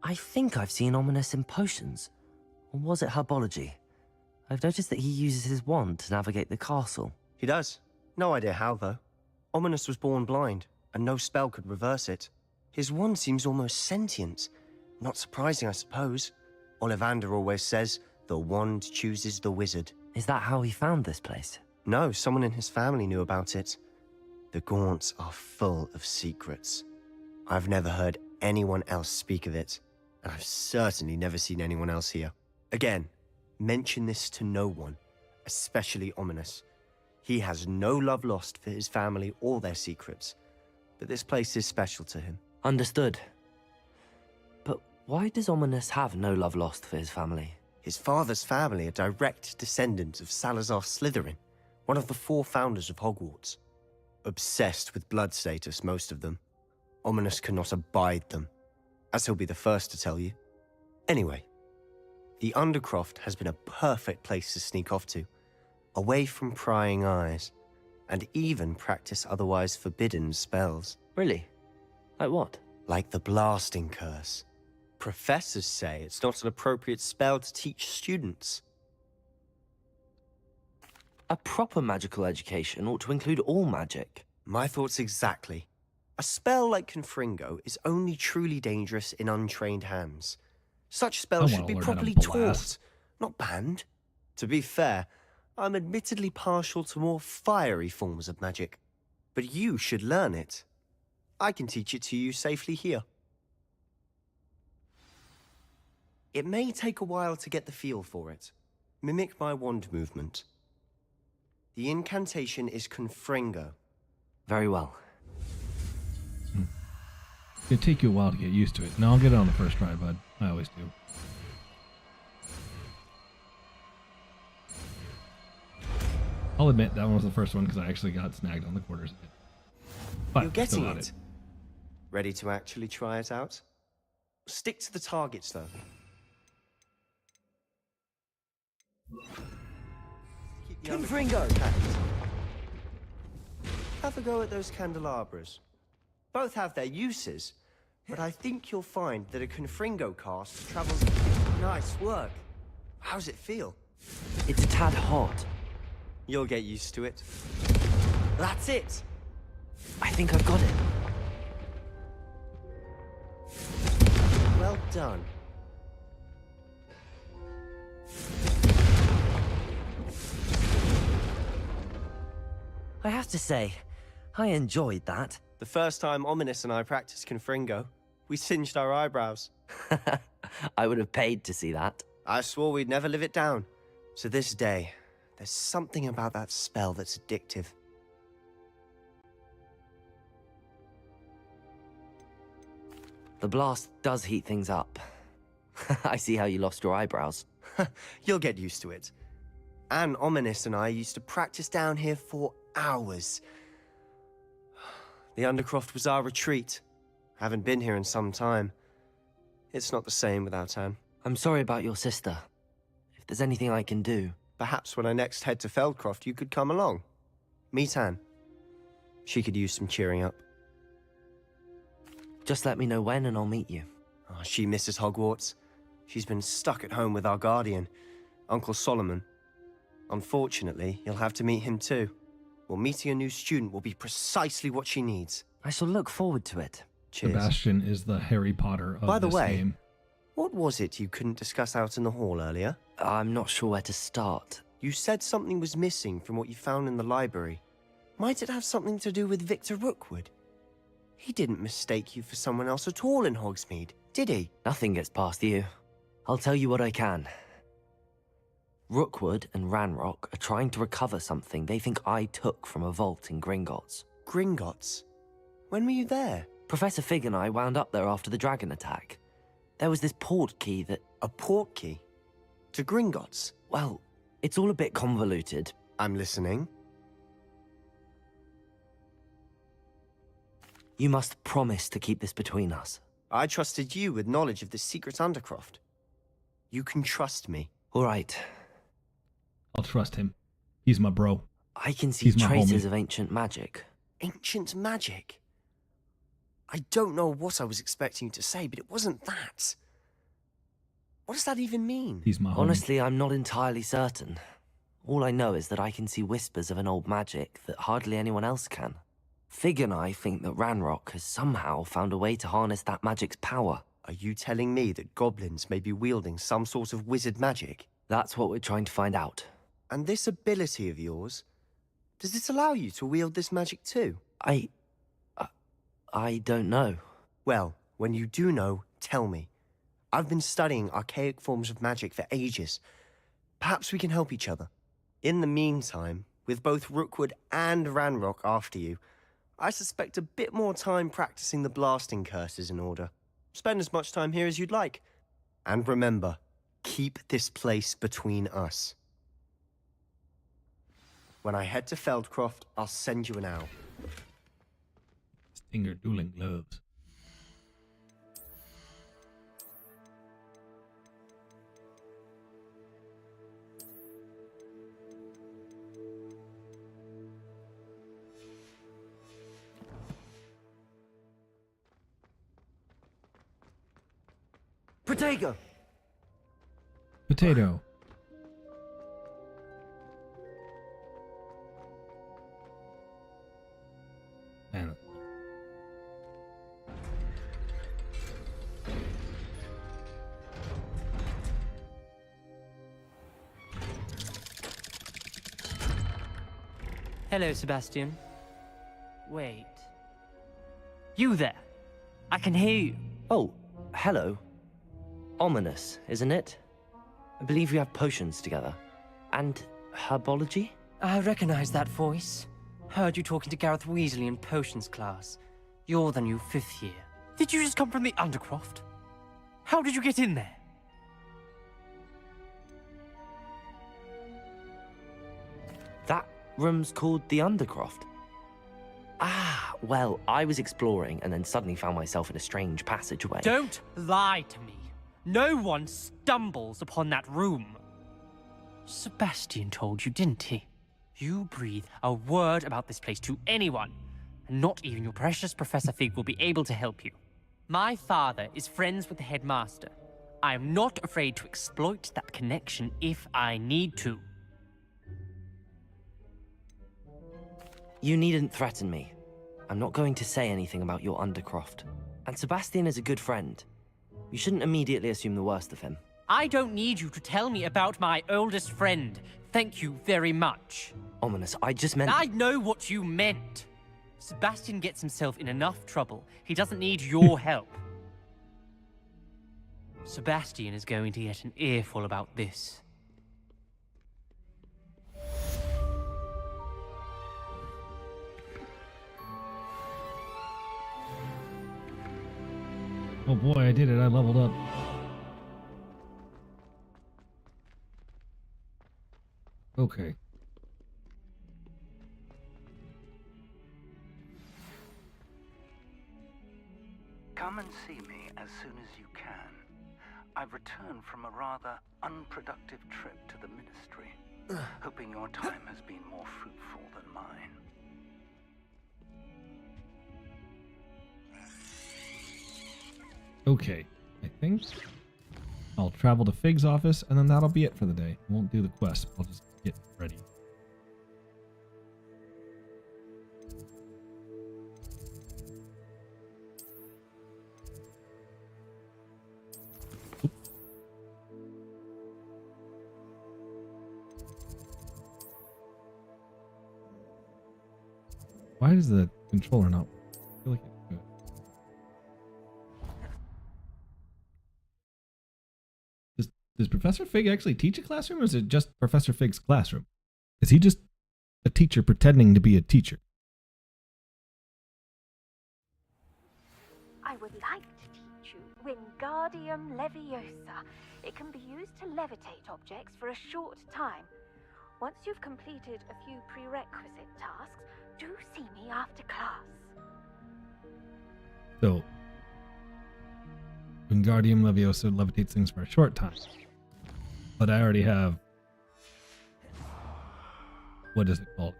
Speaker 3: I think I've seen Ominous in potions. Or was it herbology? I've noticed that he uses his wand to navigate the castle.
Speaker 9: He does. No idea how, though. Ominous was born blind, and no spell could reverse it. His wand seems almost sentient. Not surprising, I suppose. Ollivander always says, the wand chooses the wizard.
Speaker 3: Is that how he found this place?
Speaker 9: No, someone in his family knew about it. The Gaunts are full of secrets. I've never heard anyone else speak of it, and I've certainly never seen anyone else here. Again, mention this to no one, especially Ominous. He has no love lost for his family or their secrets, but this place is special to him.
Speaker 3: Understood. But why does Ominous have no love lost for his family?
Speaker 9: His father's family are direct descendants of Salazar Slytherin, one of the 4 founders of Hogwarts. Obsessed with blood status, most of them. Ominous cannot abide them, as he'll be the first to tell you. Anyway, the Undercroft has been a perfect place to sneak off to, away from prying eyes, and even practice otherwise forbidden spells.
Speaker 3: Really? Like what?
Speaker 9: Like the blasting curse. Professors say it's not an appropriate spell to teach students.
Speaker 3: A proper magical education ought to include all magic.
Speaker 9: My thoughts exactly. A spell like Confringo is only truly dangerous in untrained hands. Such spells should be properly taught, not banned. To be fair, I'm admittedly partial to more fiery forms of magic. But you should learn it. I can teach it to you safely here. It may take a while to get the feel for it. Mimic my wand movement. The incantation is Confringo.
Speaker 3: Very well.
Speaker 1: It's gonna take you a while to get used to it. No, I'll get it on the first try, bud. I always do. I'll admit that one was the first one because I actually got snagged on the quarters. But
Speaker 9: you're getting
Speaker 1: still got
Speaker 9: it. Ready to actually try it out? Stick to the targets, though.
Speaker 3: Confringo!
Speaker 9: Have a go at those candelabras. Both have their uses, but I think you'll find that a Confringo cast travels... Nice work. How's it feel?
Speaker 3: It's a tad hot.
Speaker 9: You'll get used to it. That's it!
Speaker 3: I think I've got it.
Speaker 9: Well done.
Speaker 3: I have to say, I enjoyed that.
Speaker 9: The first time Ominous and I practiced Confringo, we singed our eyebrows.
Speaker 3: I would have paid to see that.
Speaker 9: I swore we'd never live it down. To this day, there's something about that spell that's addictive.
Speaker 3: The blast does heat things up. I see how you lost your eyebrows.
Speaker 7: You'll get used to it. Anne, Ominous, and I used to practice down here for hours. The Undercroft was our retreat. Haven't been here in some time. It's not the same without Anne.
Speaker 3: I'm sorry about your sister. If there's anything I can do...
Speaker 7: Perhaps when I next head to Feldcroft, you could come along. Meet Anne. She could use some cheering up.
Speaker 3: Just let me know when and I'll meet you.
Speaker 7: Oh, she misses Hogwarts. She's been stuck at home with our guardian, Uncle Solomon. Unfortunately, you'll have to meet him too. Well, meeting a new student will be precisely what she needs.
Speaker 3: I shall look forward to it.
Speaker 7: Cheers.
Speaker 1: Sebastian is the Harry Potter of
Speaker 7: By the
Speaker 1: this
Speaker 7: way,
Speaker 1: game.
Speaker 7: What was it you couldn't discuss out in the hall earlier?
Speaker 3: I'm not sure where to start.
Speaker 7: You said something was missing from what you found in the library. Might it have something to do with Victor Rookwood? He didn't mistake you for someone else at all in Hogsmeade, did he?
Speaker 3: Nothing gets past you. I'll tell you what I can. Rookwood and Ranrock are trying to recover something they think I took from a vault in Gringotts.
Speaker 7: Gringotts? When were you there?
Speaker 3: Professor Fig and I wound up there after the dragon attack. There was this port key that...
Speaker 7: A port key? To Gringotts?
Speaker 3: Well, it's all a bit convoluted.
Speaker 7: I'm listening.
Speaker 3: You must promise to keep this between us.
Speaker 7: I trusted you with knowledge of the secret Undercroft. You can trust me.
Speaker 3: All right.
Speaker 1: I'll trust him. He's my bro.
Speaker 3: I can see traces of ancient magic.
Speaker 7: Ancient magic? I don't know what I was expecting you to say, but it wasn't that. What does that even mean?
Speaker 1: He's my homie.
Speaker 3: Honestly, I'm not entirely certain. All I know is that I can see whispers of an old magic that hardly anyone else can. Fig and I think that Ranrock has somehow found a way to harness that magic's power.
Speaker 7: Are you telling me that goblins may be wielding some sort of wizard magic?
Speaker 3: That's what we're trying to find out.
Speaker 7: And this ability of yours, does it allow you to wield this magic too?
Speaker 3: I don't know.
Speaker 7: Well, when you do know, tell me. I've been studying archaic forms of magic for ages. Perhaps we can help each other. In the meantime, with both Rookwood and Ranrock after you, I suspect a bit more time practicing the blasting curses in order. Spend as much time here as you'd like. And remember, keep this place between us. When I head to Feldcroft, I'll send you an owl.
Speaker 1: Stinger dueling gloves.
Speaker 3: Potato!
Speaker 1: Potato. Man.
Speaker 20: Hello, Sebastian. Wait. You there? I can hear you.
Speaker 3: Oh, hello. Ominous, isn't it? I believe we have potions together. And herbology?
Speaker 20: I recognize that voice. Heard you talking to Gareth Weasley in potions class. You're the new 5th year. Did you just come from the Undercroft? How did you get in there?
Speaker 3: That room's called the Undercroft. Ah, well, I was exploring and then suddenly found myself in a strange passageway.
Speaker 20: Don't lie to me. No one stumbles upon that room. Sebastian told you, didn't he? You breathe a word about this place to anyone, and not even your precious Professor Fig will be able to help you. My father is friends with the headmaster. I am not afraid to exploit that connection if I need to.
Speaker 3: You needn't threaten me. I'm not going to say anything about your Undercroft. And Sebastian is a good friend. You shouldn't immediately assume the worst of him.
Speaker 20: I don't need you to tell me about my oldest friend. Thank you very much.
Speaker 3: Ominous, I just meant...
Speaker 20: I know what you meant. Sebastian gets himself in enough trouble. He doesn't need your help. Sebastian is going to get an earful about this.
Speaker 1: Oh boy, I did it. I leveled up. Okay.
Speaker 10: Come and see me as soon as you can. I've returned from a rather unproductive trip to the Ministry, hoping your time has been more fruitful than mine.
Speaker 1: Okay. I think I'll travel to Fig's office, and then that'll be it for the day. I won't do the quest. I'll just get ready. Why does the controller not work? I feel like it's good. Does Professor Fig actually teach a classroom, or is it just Professor Fig's classroom? Is he just a teacher pretending to be a teacher?
Speaker 12: I would like to teach you Wingardium Leviosa. It can be used to levitate objects for a short time. Once you've completed a few prerequisite tasks, do see me after class.
Speaker 1: So, Wingardium Leviosa levitates things for a short time. But I already have... What is it called?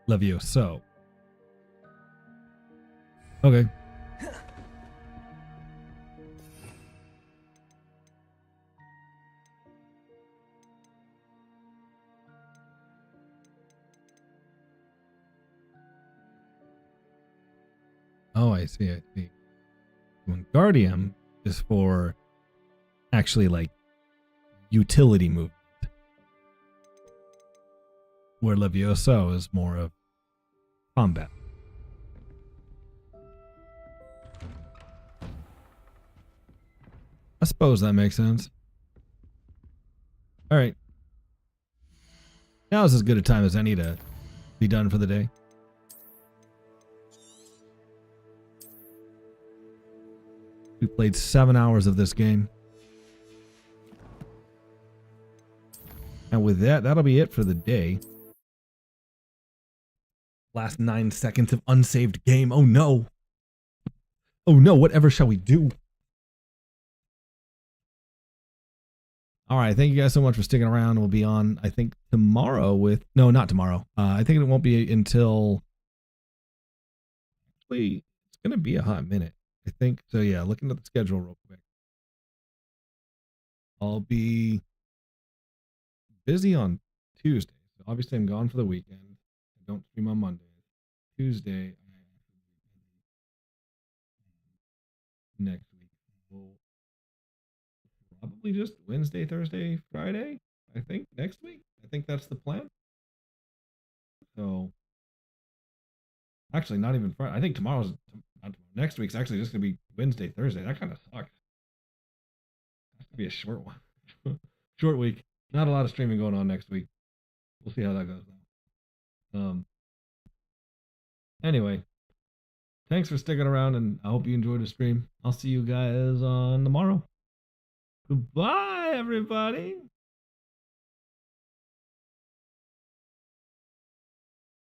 Speaker 1: Levioso. Okay. Oh, I see, I see. Wingardium is for actually like utility movement, where Levioso is more of combat. I suppose that makes sense. All right. Now is as good a time as any to be done for the day. We played 7 hours of this game. And with that, that'll be it for the day. Last 9 seconds of unsaved game. Oh no. Oh no, whatever shall we do? Alright, thank you guys so much for sticking around. We'll be on, I think, tomorrow with... No, not tomorrow. I think it won't be until... Actually, it's going to be a hot minute, I think. So yeah, looking at the schedule real quick. I'll be busy on Tuesday. So obviously I'm gone for the weekend. I don't stream on Monday. Tuesday, next week. We'll probably just Wednesday, Thursday, Friday, I think, next week. I think that's the plan. So, actually, not even Friday. I think next week's actually just going to be Wednesday, Thursday. That kind of sucks. That's going to be a short one. Short week. Not a lot of streaming going on next week. We'll see how that goes. Anyway, thanks for sticking around, and I hope you enjoyed the stream. I'll see you guys on tomorrow. Goodbye, everybody.